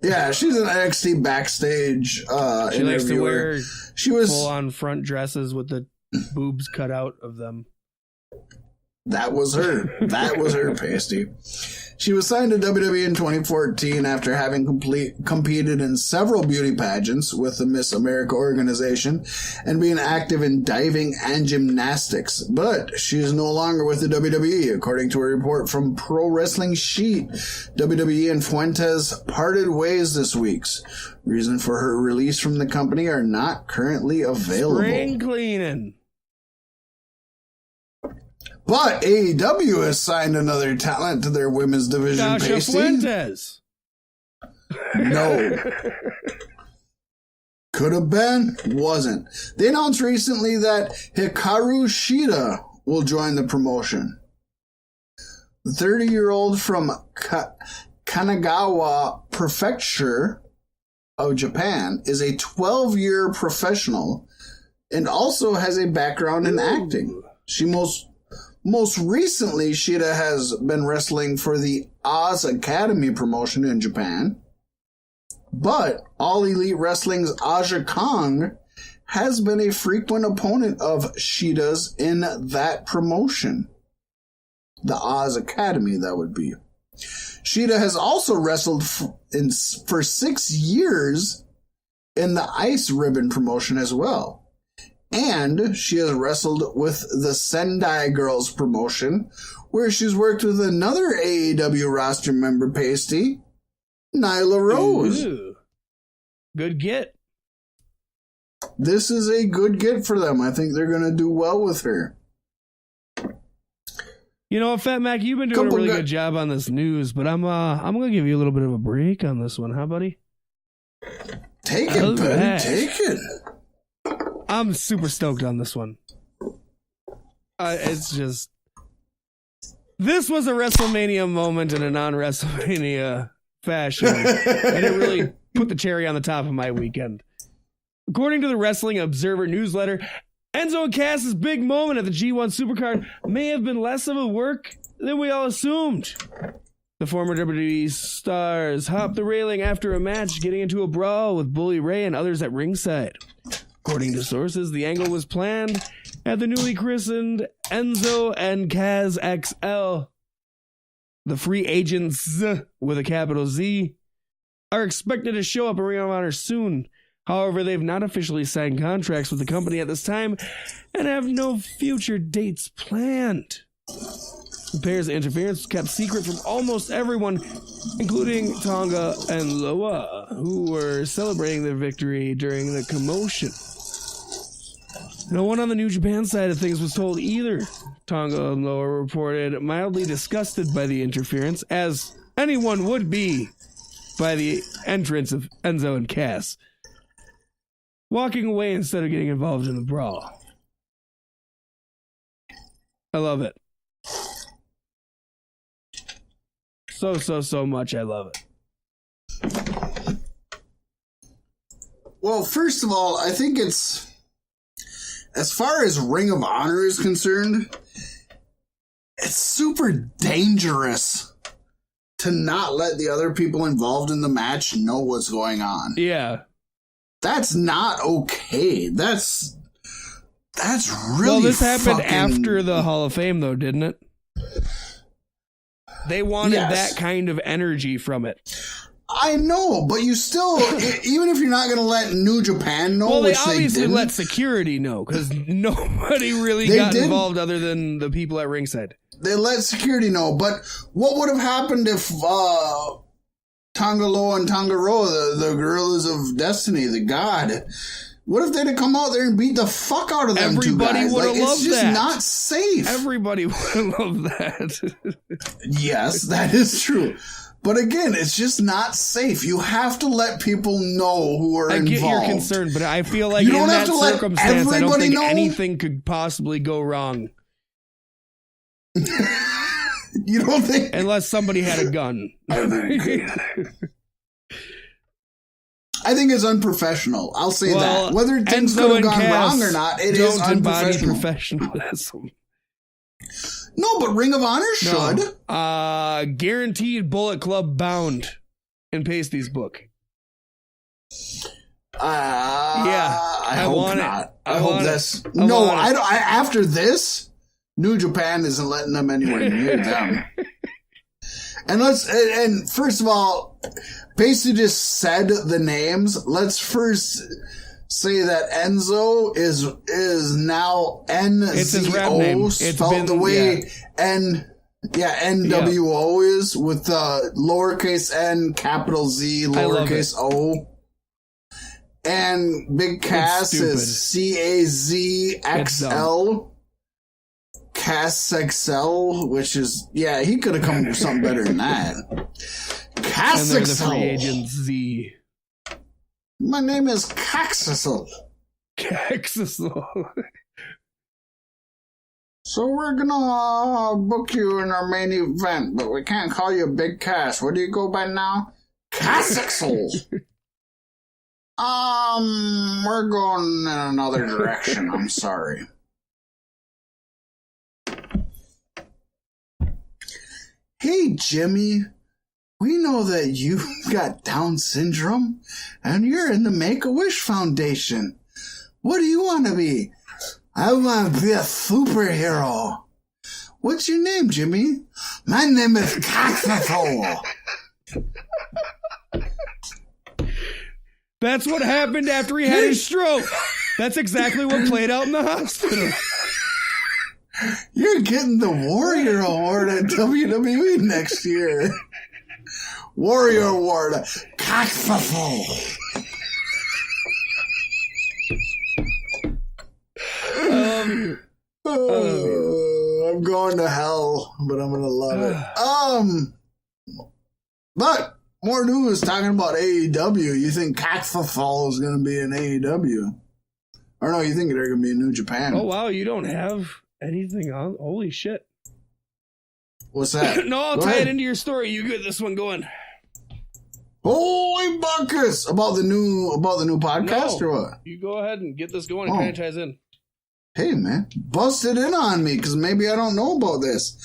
Yeah, she's an NXT backstage she likes to wear full-on front dresses with the boobs cut out of them. That was her. That was her, Pasty. She was signed to WWE in 2014 after having competed in several beauty pageants with the Miss America organization and being active in diving and gymnastics. But she is no longer with the WWE, according to a report from Pro Wrestling Sheet. WWE and Fuentes parted ways this week. Reason for her release from the company are not currently available. Spring cleaning. But AEW has signed another talent to their women's division. Dasha Fuentes. No. Could have been, wasn't. They announced recently that Hikaru Shida will join the promotion. The 30-year-old from Kanagawa Prefecture of Japan, is a 12-year professional and also has a background in acting. She most recently, Shida has been wrestling for the Oz Academy promotion in Japan. But All Elite Wrestling's Aja Kong has been a frequent opponent of Shida's in that promotion. The Oz Academy, that would be. Shida has also wrestled for 6 years in the Ice Ribbon promotion as well. And she has wrestled with the Sendai Girls promotion, where she's worked with another AEW roster member, Pasty, Nyla Rose. Ooh. Good get. This is a good get for them. I think they're going to do well with her. You know, Fat Mack, you've been doing a really good job on this news, but I'm going to give you a little bit of a break on this one, huh, buddy? Take it, buddy. Take it. I'm super stoked on this one. It's just... This was a WrestleMania moment in a non-WrestleMania fashion, and it really put the cherry on the top of my weekend. According to the Wrestling Observer newsletter, Enzo and Cass's big moment at the G1 Supercard may have been less of a work than we all assumed. The former WWE stars hopped the railing after a match, getting into a brawl with Bully Ray and others at ringside. According to sources, the angle was planned at the newly christened Enzo and Kaz XL. The free agents, with a capital Z, are expected to show up in Ring of Honor soon. However, they've not officially signed contracts with the company at this time and have no future dates planned. The pair's interference was kept secret from almost everyone, including Tonga and Loa, who were celebrating their victory during the commotion. No one on the New Japan side of things was told either. Tonga and Loa reported mildly disgusted by the interference, as anyone would be by the entrance of Enzo and Cass, walking away instead of getting involved in the brawl. I love it. So much I love it. Well, first of all, I think it's... As far as Ring of Honor is concerned, it's super dangerous to not let the other people involved in the match know what's going on. Yeah. That's not okay. That's really Well, this happened after the Hall of Fame, though, didn't it? They wanted that kind of energy from it. I know, but you still, even if you're not going to let New Japan know, well, they which obviously didn't, let security know, because nobody really got involved other than the people at ringside. They let security know, but what would have happened if Tonga Loa and Tonga Roa, the Gorillas of Destiny, the God, what if they'd have come out there and beat the fuck out of them two guys? Everybody would have loved that. It's just not safe. Everybody would have loved that. Yes, that is true. But again, it's just not safe. You have to let people know who are involved. I get your concern, but I feel like in that circumstance, I don't think anything could possibly go wrong. You don't think? Unless somebody had a gun. I think it's unprofessional. I'll say that. Whether things could have gone wrong or not, it is unprofessional. Professionalism. No, but Ring of Honor should. Guaranteed Bullet Club bound in Pasty's book. I hope not. I hope this. No, after this, New Japan isn't letting them anywhere near them. And first of all, Pasty just said the names. Let's first say that Enzo is now NZO, it's his rap name. Spelled the way NWO is, with lowercase n, capital Z, lowercase O. And Big Cass is CAZXL. Cass XL, which is, he could have come up with something better than that. Cass XL. And the free agent Z. My name is Caxisel. Caxisel. So we're gonna book you in our main event, but we can't call you Big Cass. What do you go by now? Cassixel. We're going in another direction. I'm sorry. Hey, Jimmy. We know that you've got Down syndrome, and you're in the Make-A-Wish Foundation. What do you want to be? I want to be a superhero. What's your name, Jimmy? My name is Cassifo. That's what happened after he had his stroke. That's exactly what played out in the hospital. You're getting the Warrior Award at WWE next year. Warrior Award. Cassifo. I'm going to hell, but I'm gonna love it. But more news talking about AEW. You think Caxfall is gonna be in AEW? Or no, you think they're gonna be in New Japan? Oh wow, you don't have anything on? Holy shit! What's that? No, I'll tie it into your story. You get this one going. Holy buckets! About the new podcast or what? You go ahead and get this going. It kind of ties in. Hey, man, busted in on me because maybe I don't know about this.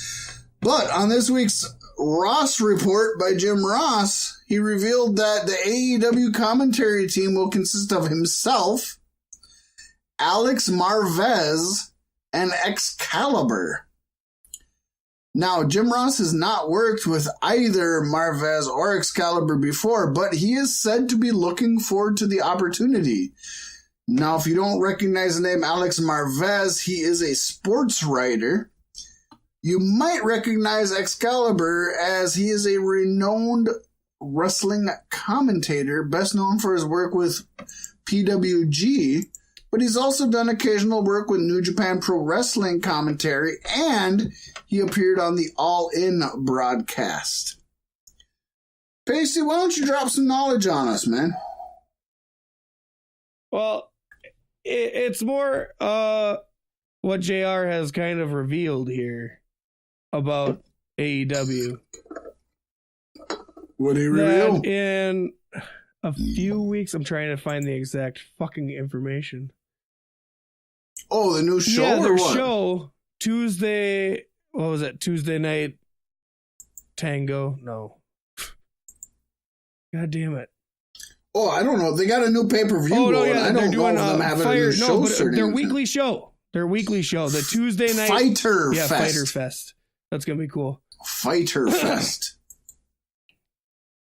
But on this week's Ross report by Jim Ross, he revealed that the AEW commentary team will consist of himself, Alex Marvez, and Excalibur. Now, Jim Ross has not worked with either Marvez or Excalibur before, but he is said to be looking forward to the opportunity. Now, if you don't recognize the name Alex Marvez, he is a sports writer. You might recognize Excalibur as he is a renowned wrestling commentator, best known for his work with PWG, but he's also done occasional work with New Japan Pro Wrestling commentary, and he appeared on the All In broadcast. Pasty, why don't you drop some knowledge on us, man? Well, it's more what JR has kind of revealed here about AEW. What did he reveal? That in a few weeks, I'm trying to find the exact fucking information. Oh, the new show? Yeah, their what? show, Tuesday, what was it? Tuesday Night Tango? No. God damn it. Oh, I don't know. They got a new pay-per-view. Oh, no, yeah. I don't doing know if them having a new show. Their weekly show. Their weekly show. The Tuesday night. Fighter Fest. Fighter Fest. That's going to be cool. Fighter Fest.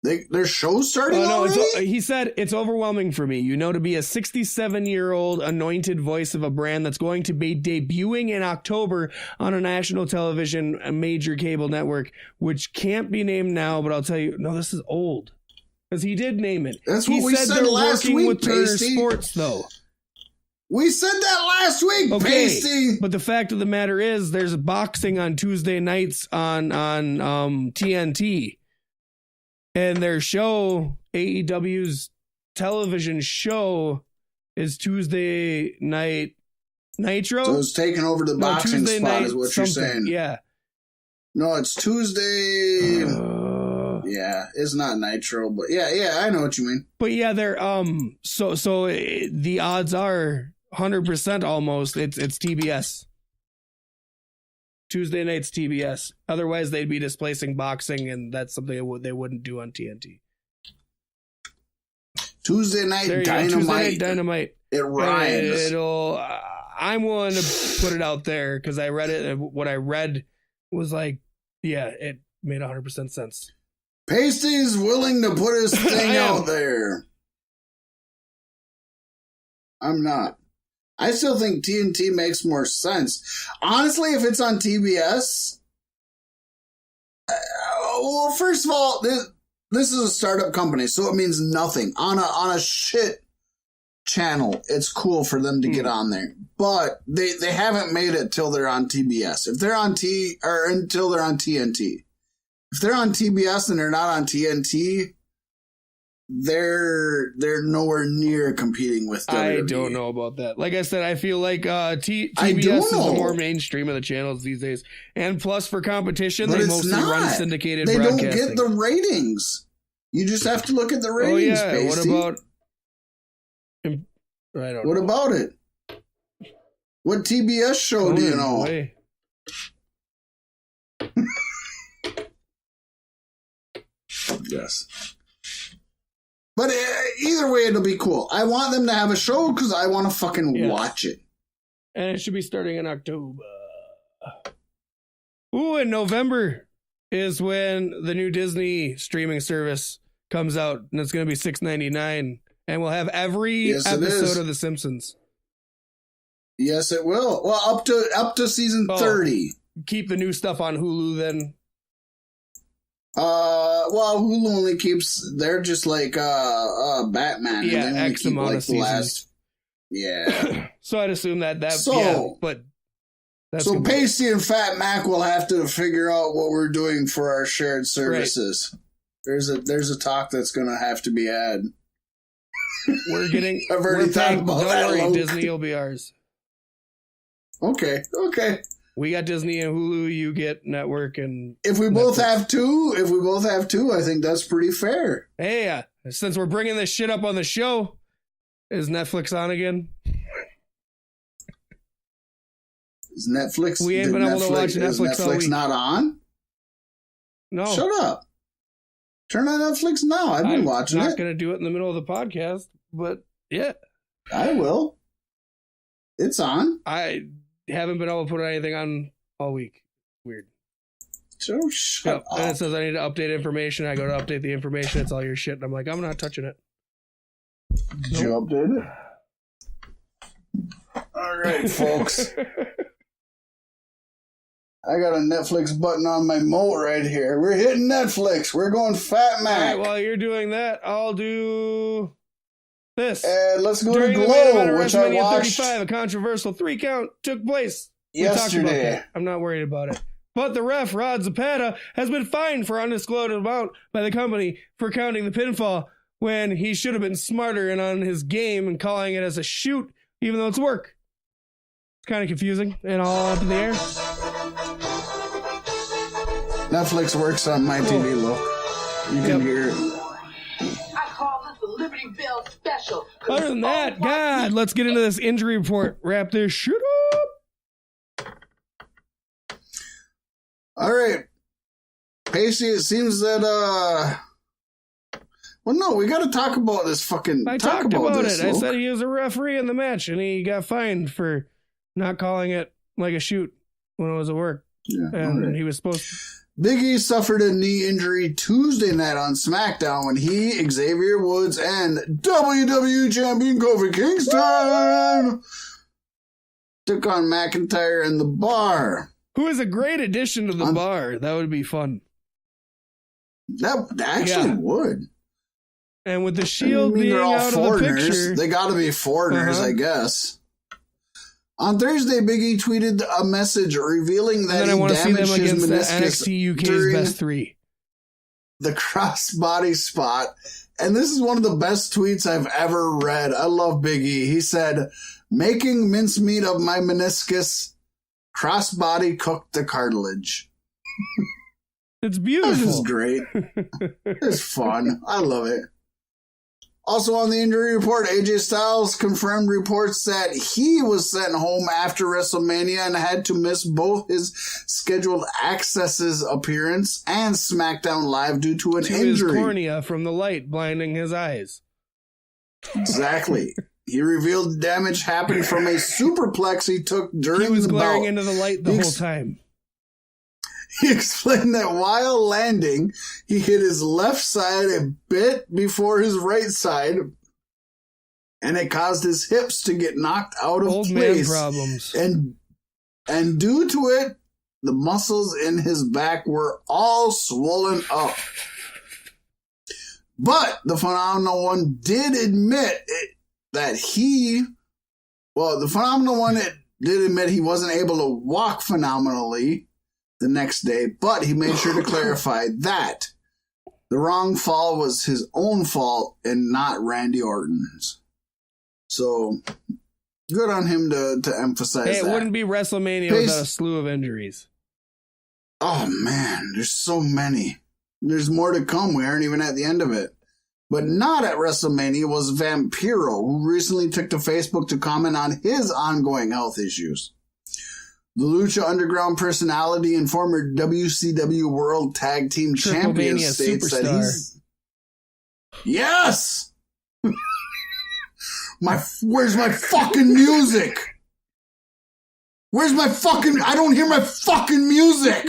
Their show's starting already? He said, it's overwhelming for me, to be a 67-year-old anointed voice of a brand that's going to be debuting in October on a national television, a major cable network, which can't be named now, but I'll tell you, no, this is old. Because he did name it. That's what we said last week, with Turner Pasty. Sports, though. We said that last week, okay, Pasty. But the fact of the matter is, there's boxing on Tuesday nights on TNT. And their show, AEW's television show, is Tuesday Night Nitro. So it's taking over the boxing Tuesday spot is what you're saying. Yeah. No, it's Tuesday... Yeah, it's not Nitro, but yeah, I know what you mean. But yeah, they're so the odds are 100% almost it's TBS. Tuesday night's TBS. Otherwise, they'd be displacing boxing, and that's something they wouldn't do on TNT. Tuesday night Dynamite. Tuesday night Dynamite. It rhymes. I'm willing to put it out there because I read it, and what I read was like, yeah, it made 100% sense. Pasty's willing to put his thing out there. I'm not. I still think TNT makes more sense. Honestly, if it's on TBS... well, first of all, this is a startup company, so it means nothing. On a shit channel, it's cool for them to get on there. But they haven't made it till they're on TBS. If they're on until they're on TNT. If they're on TBS and they're not on TNT, they're nowhere near competing with WWE. I don't know about that. Like I said, I feel like TBS is the more mainstream of the channels these days. And plus, for competition, they mostly run syndicated broadcasting. They don't get the ratings. You just have to look at the ratings, Pasty. What about... I don't know. About it? What TBS show do you know? Yes. But either way, it'll be cool. I want them to have a show because I want to fucking watch it. And it should be starting in October. Ooh, in November is when the new Disney streaming service comes out, and it's going to be $6.99, and we'll have every episode of The Simpsons. Yes, it will. Well, up to season 30. Keep the new stuff on Hulu then. Well, Hulu only keeps. They're just like Batman. Yeah, and X amount of seasons. Yeah. So I'd assume that. But that's so Pasty and Fat Mack will have to figure out what we're doing for our shared services. Right. There's a talk that's going to have to be had. We're getting. I've already talked about that. Don't worry, Disney will be ours. Okay. We got Disney and Hulu. You get network and. If we both have two, I think that's pretty fair. Hey, since we're bringing this shit up on the show, is Netflix on again? Is Netflix? We ain't been able to watch Netflix all week. Is Netflix not on? No. Shut up. Turn on Netflix now. I've been watching it. I'm not going to do it in the middle of the podcast, but yeah. I will. It's on. I haven't been able to put anything on all week. Weird. So shut up. And it says I need to update information. I go to update the information. It's all your shit. And I'm like, I'm not touching it. Did you update it? All right, folks. I got a Netflix button on my moat right here. We're hitting Netflix. We're going Fat Mack. All right, while you're doing that, I'll do this. And let's go During to Glow, which I watched. 35, a controversial 3-count took place. Yesterday. I'm not worried about it. But the ref, Rod Zapata, has been fined for undisclosed amount by the company for counting the pinfall when he should have been smarter and on his game and calling it as a shoot, even though it's work. It's kind of confusing and all up in the air. Netflix works on my TV, look. You can hear it. I call this the Liberty Bell Special. Other than that, God, let's get into this injury report. Wrap this shit up. All right. Pacey, it seems that, well, no, we got to talk about this fucking... I talked about it. I said he was a referee in the match, and he got fined for not calling it like a shoot when it was at work. Yeah, and he was supposed to... Big E suffered a knee injury Tuesday night on SmackDown when he, Xavier Woods, and WWE Champion Kofi Kingston took on McIntyre in the Bar. Who is a great addition to the Bar. That would be fun. That actually would. And with the Shield being they're all out foreigners. of the picture... They gotta be foreigners, I guess. On Thursday, Big E tweeted a message revealing that he damaged his meniscus NXT UK's during best 3. The crossbody spot. And this is one of the best tweets I've ever read. I love Big E. He said, "Making mincemeat of my meniscus, crossbody cooked the cartilage." It's beautiful. This is great. It's fun. I love it. Also on the injury report, AJ Styles confirmed reports that he was sent home after WrestleMania and had to miss both his scheduled Access's appearance and SmackDown Live due to an injury. His cornea from the light blinding his eyes. Exactly. He revealed the damage happened from a superplex he took during the bout. He was glaring into the light the whole time. He explained that while landing, he hit his left side a bit before his right side, and it caused his hips to get knocked out of place. Old man problems. And due to it, the muscles in his back were all swollen up. But the Phenomenal One did admit that he wasn't able to walk phenomenally the next day, but he made sure to clarify that The wrong fall was his own fault and not Randy Orton's. So, good on him to emphasize that. Hey, it wouldn't be WrestleMania without a slew of injuries. Oh, man, there's so many. There's more to come. We aren't even at the end of it. But not at WrestleMania was Vampiro, who recently took to Facebook to comment on his ongoing health issues. The Lucha Underground personality and former WCW World Tag Team Champion states that he's... Yes! Where's my fucking music? Where's my fucking... I don't hear my fucking music!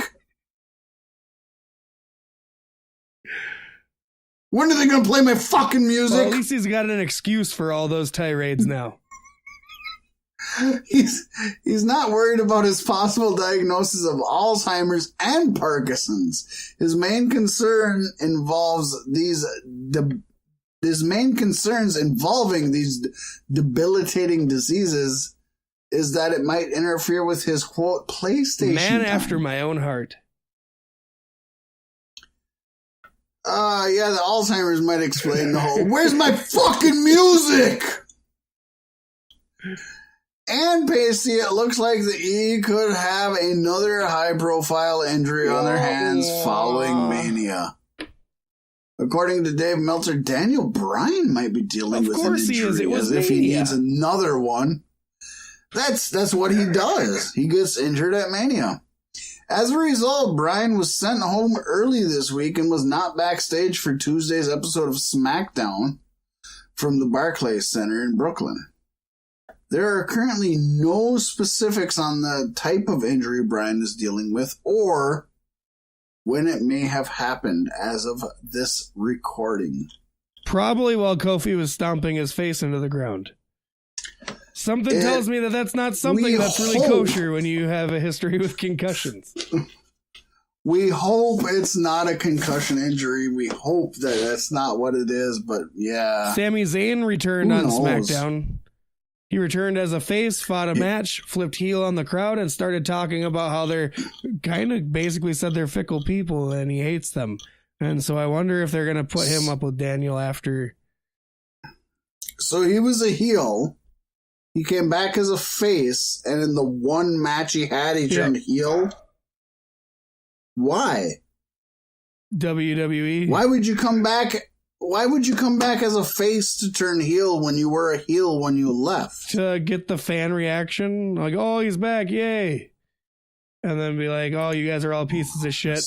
When are they going to play my fucking music? Well, at least he's got an excuse for all those tirades now. He's not worried about his possible diagnosis of Alzheimer's and Parkinson's. His main concerns involving these debilitating diseases is that it might interfere with his quote PlayStation Man time. after my own heart. Yeah, the Alzheimer's might explain the whole. Where's my fucking music? And Pacey, it looks like the E could have another high-profile injury on their hands following Mania. According to Dave Meltzer, Daniel Bryan might be dealing with an injury as if he needs another one. That's what he does. He gets injured at Mania. As a result, Bryan was sent home early this week and was not backstage for Tuesday's episode of SmackDown from the Barclays Center in Brooklyn. There are currently no specifics on the type of injury Bryan is dealing with or when it may have happened as of this recording. Probably while Kofi was stomping his face into the ground. Something tells me that that's not something that's really kosher when you have a history with concussions. We hope it's not a concussion injury. We hope that that's not what it is, but yeah. Sami Zayn returned on SmackDown. He returned as a face, fought a match, flipped heel on the crowd, and started talking about how they're kind of basically said they're fickle people and he hates them. And so I wonder if they're going to put him up with Daniel after. So he was a heel. He came back as a face, and in the one match he had, he turned heel. Why? WWE. Why would you come back? Why would you come back as a face to turn heel when you were a heel when you left? To get the fan reaction, like, "Oh, he's back, yay!" And then be like, "Oh, you guys are all pieces of shit.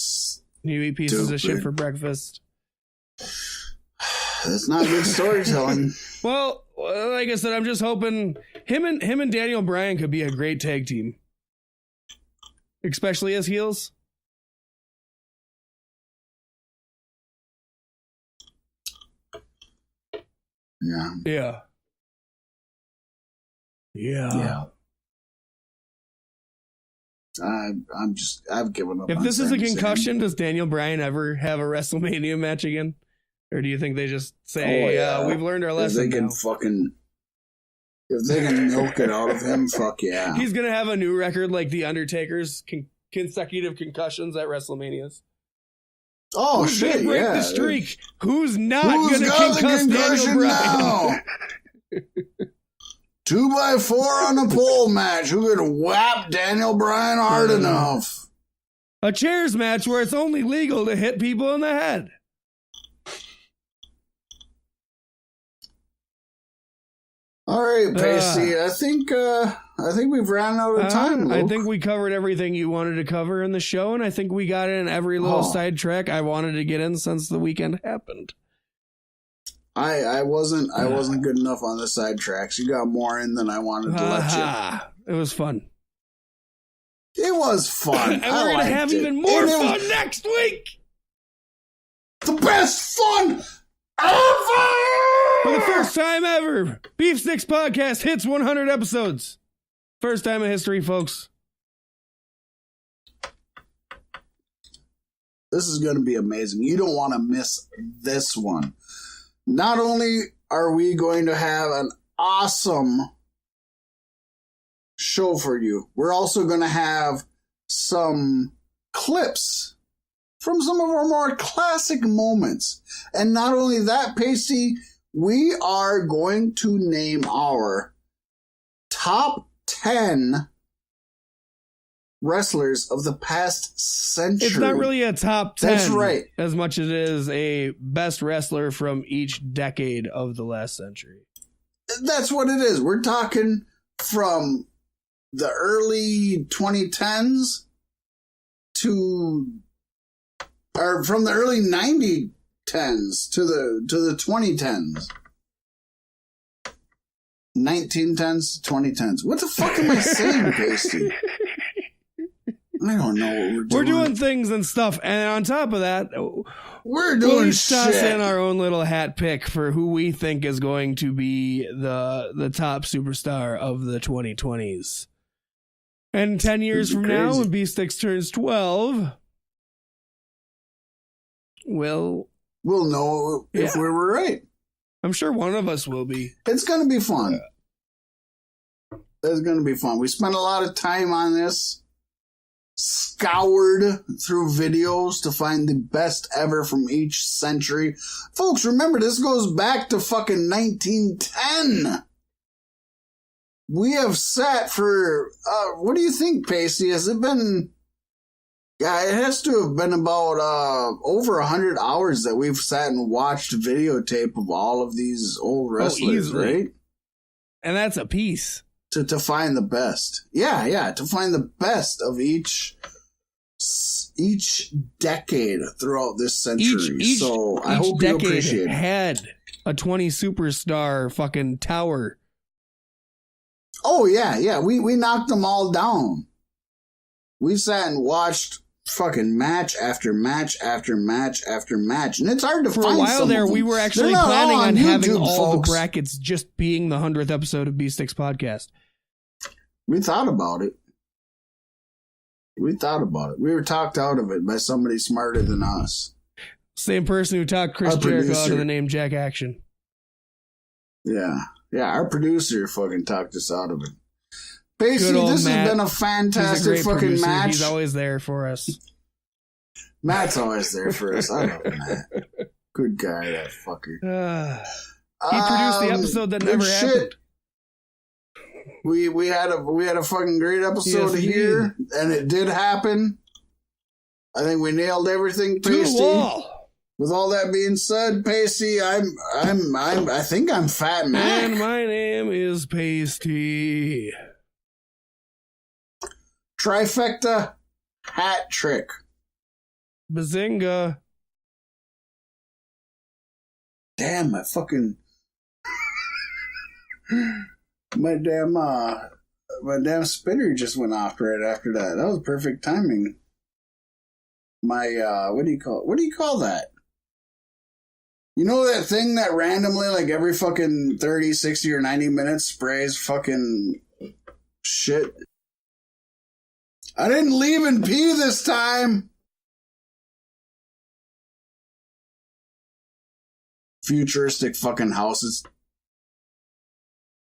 You eat pieces of shit for breakfast." That's not good storytelling. Well, like I said, I'm just hoping him and Daniel Bryan could be a great tag team, especially as heels. Yeah. I've given up. If this is a concussion, does Daniel Bryan ever have a WrestleMania match again? Or do you think they just say, we've learned our lesson if they can milk it out of him, fuck yeah. He's going to have a new record like The Undertaker's consecutive concussions at WrestleManias. Oh, Who's shit, break the streak? Who's not going to concuss Daniel Bryan? 2x4 on a pole match. Who could whap Daniel Bryan hard enough? A chairs match where it's only legal to hit people in the head. All right, Pacey. I think we've ran out of time, Luke. I think we covered everything you wanted to cover in the show, and I think we got in every little sidetrack I wanted to get in since the weekend happened. I wasn't good enough on the sidetracks. You got more in than I wanted to let you. It was fun. It was fun. And we're going to have even more fun next week. The best fun ever! For the first time ever, Beef Sticks Podcast hits 100 episodes. First time in history, folks. This is going to be amazing. You don't want to miss this one. Not only are we going to have an awesome show for you, we're also going to have some clips from some of our more classic moments. And not only that, Pasty, we are going to name our top 10 wrestlers of the past century. It's not really a top 10. That's right. As much as it is a best wrestler from each decade of the last century. That's what it is. We're talking from the early 2010s or from the early 90s to the 2010s. 1910s to 2010s. What the fuck am I saying, Pasty? I don't know what we're doing. We're doing things and stuff, and on top of that, we're doing we'll shit. toss in our own little hat pick for who we think is going to be the top superstar of the 2020s. And 10 years from now, when Beef Sticks turns 12, we'll know if we were right. I'm sure one of us will be. It's going to be fun. It's going to be fun. We spent a lot of time on this. Scoured through videos to find the best ever from each century. Folks, remember, this goes back to fucking 1910. We have sat for, what do you think, Pacey? Has it been, it has to have been about over 100 hours that we've sat and watched videotape of all of these old wrestlers, right? And that's a piece. To find the best. Yeah, to find the best of each decade throughout this century. So I hope you appreciate it. Had a 20 superstar fucking tower. Oh, yeah. We knocked them all down. We sat and watched fucking match after match after match after match. And it's hard to find some. For a while there, we were actually planning on having YouTube, all folks. the brackets just being the 100th episode of Beef Sticks Podcast. We thought about it. We were talked out of it by somebody smarter than us. Same person who talked Chris Jericho out of the name Jack Action. Yeah, our producer fucking talked us out of it. Basically, this Matt. has been a fantastic fucking producer. match. He's always there for us. Matt's always there for us. I love Matt. Good guy, that fucker. He produced the episode that never happened. We had a fucking great episode here, and it did happen. I think we nailed everything, Pasty. With all that being said, Pasty, I think I'm Fat Mack. And my name is Pasty. Trifecta hat trick. Bazinga. Damn, my damn spinner just went off right after that. That was perfect timing. My what do you call that? You know that thing that randomly, like every fucking 30, 60, or 90 minutes sprays fucking shit? I didn't leave and pee this time! Futuristic fucking houses.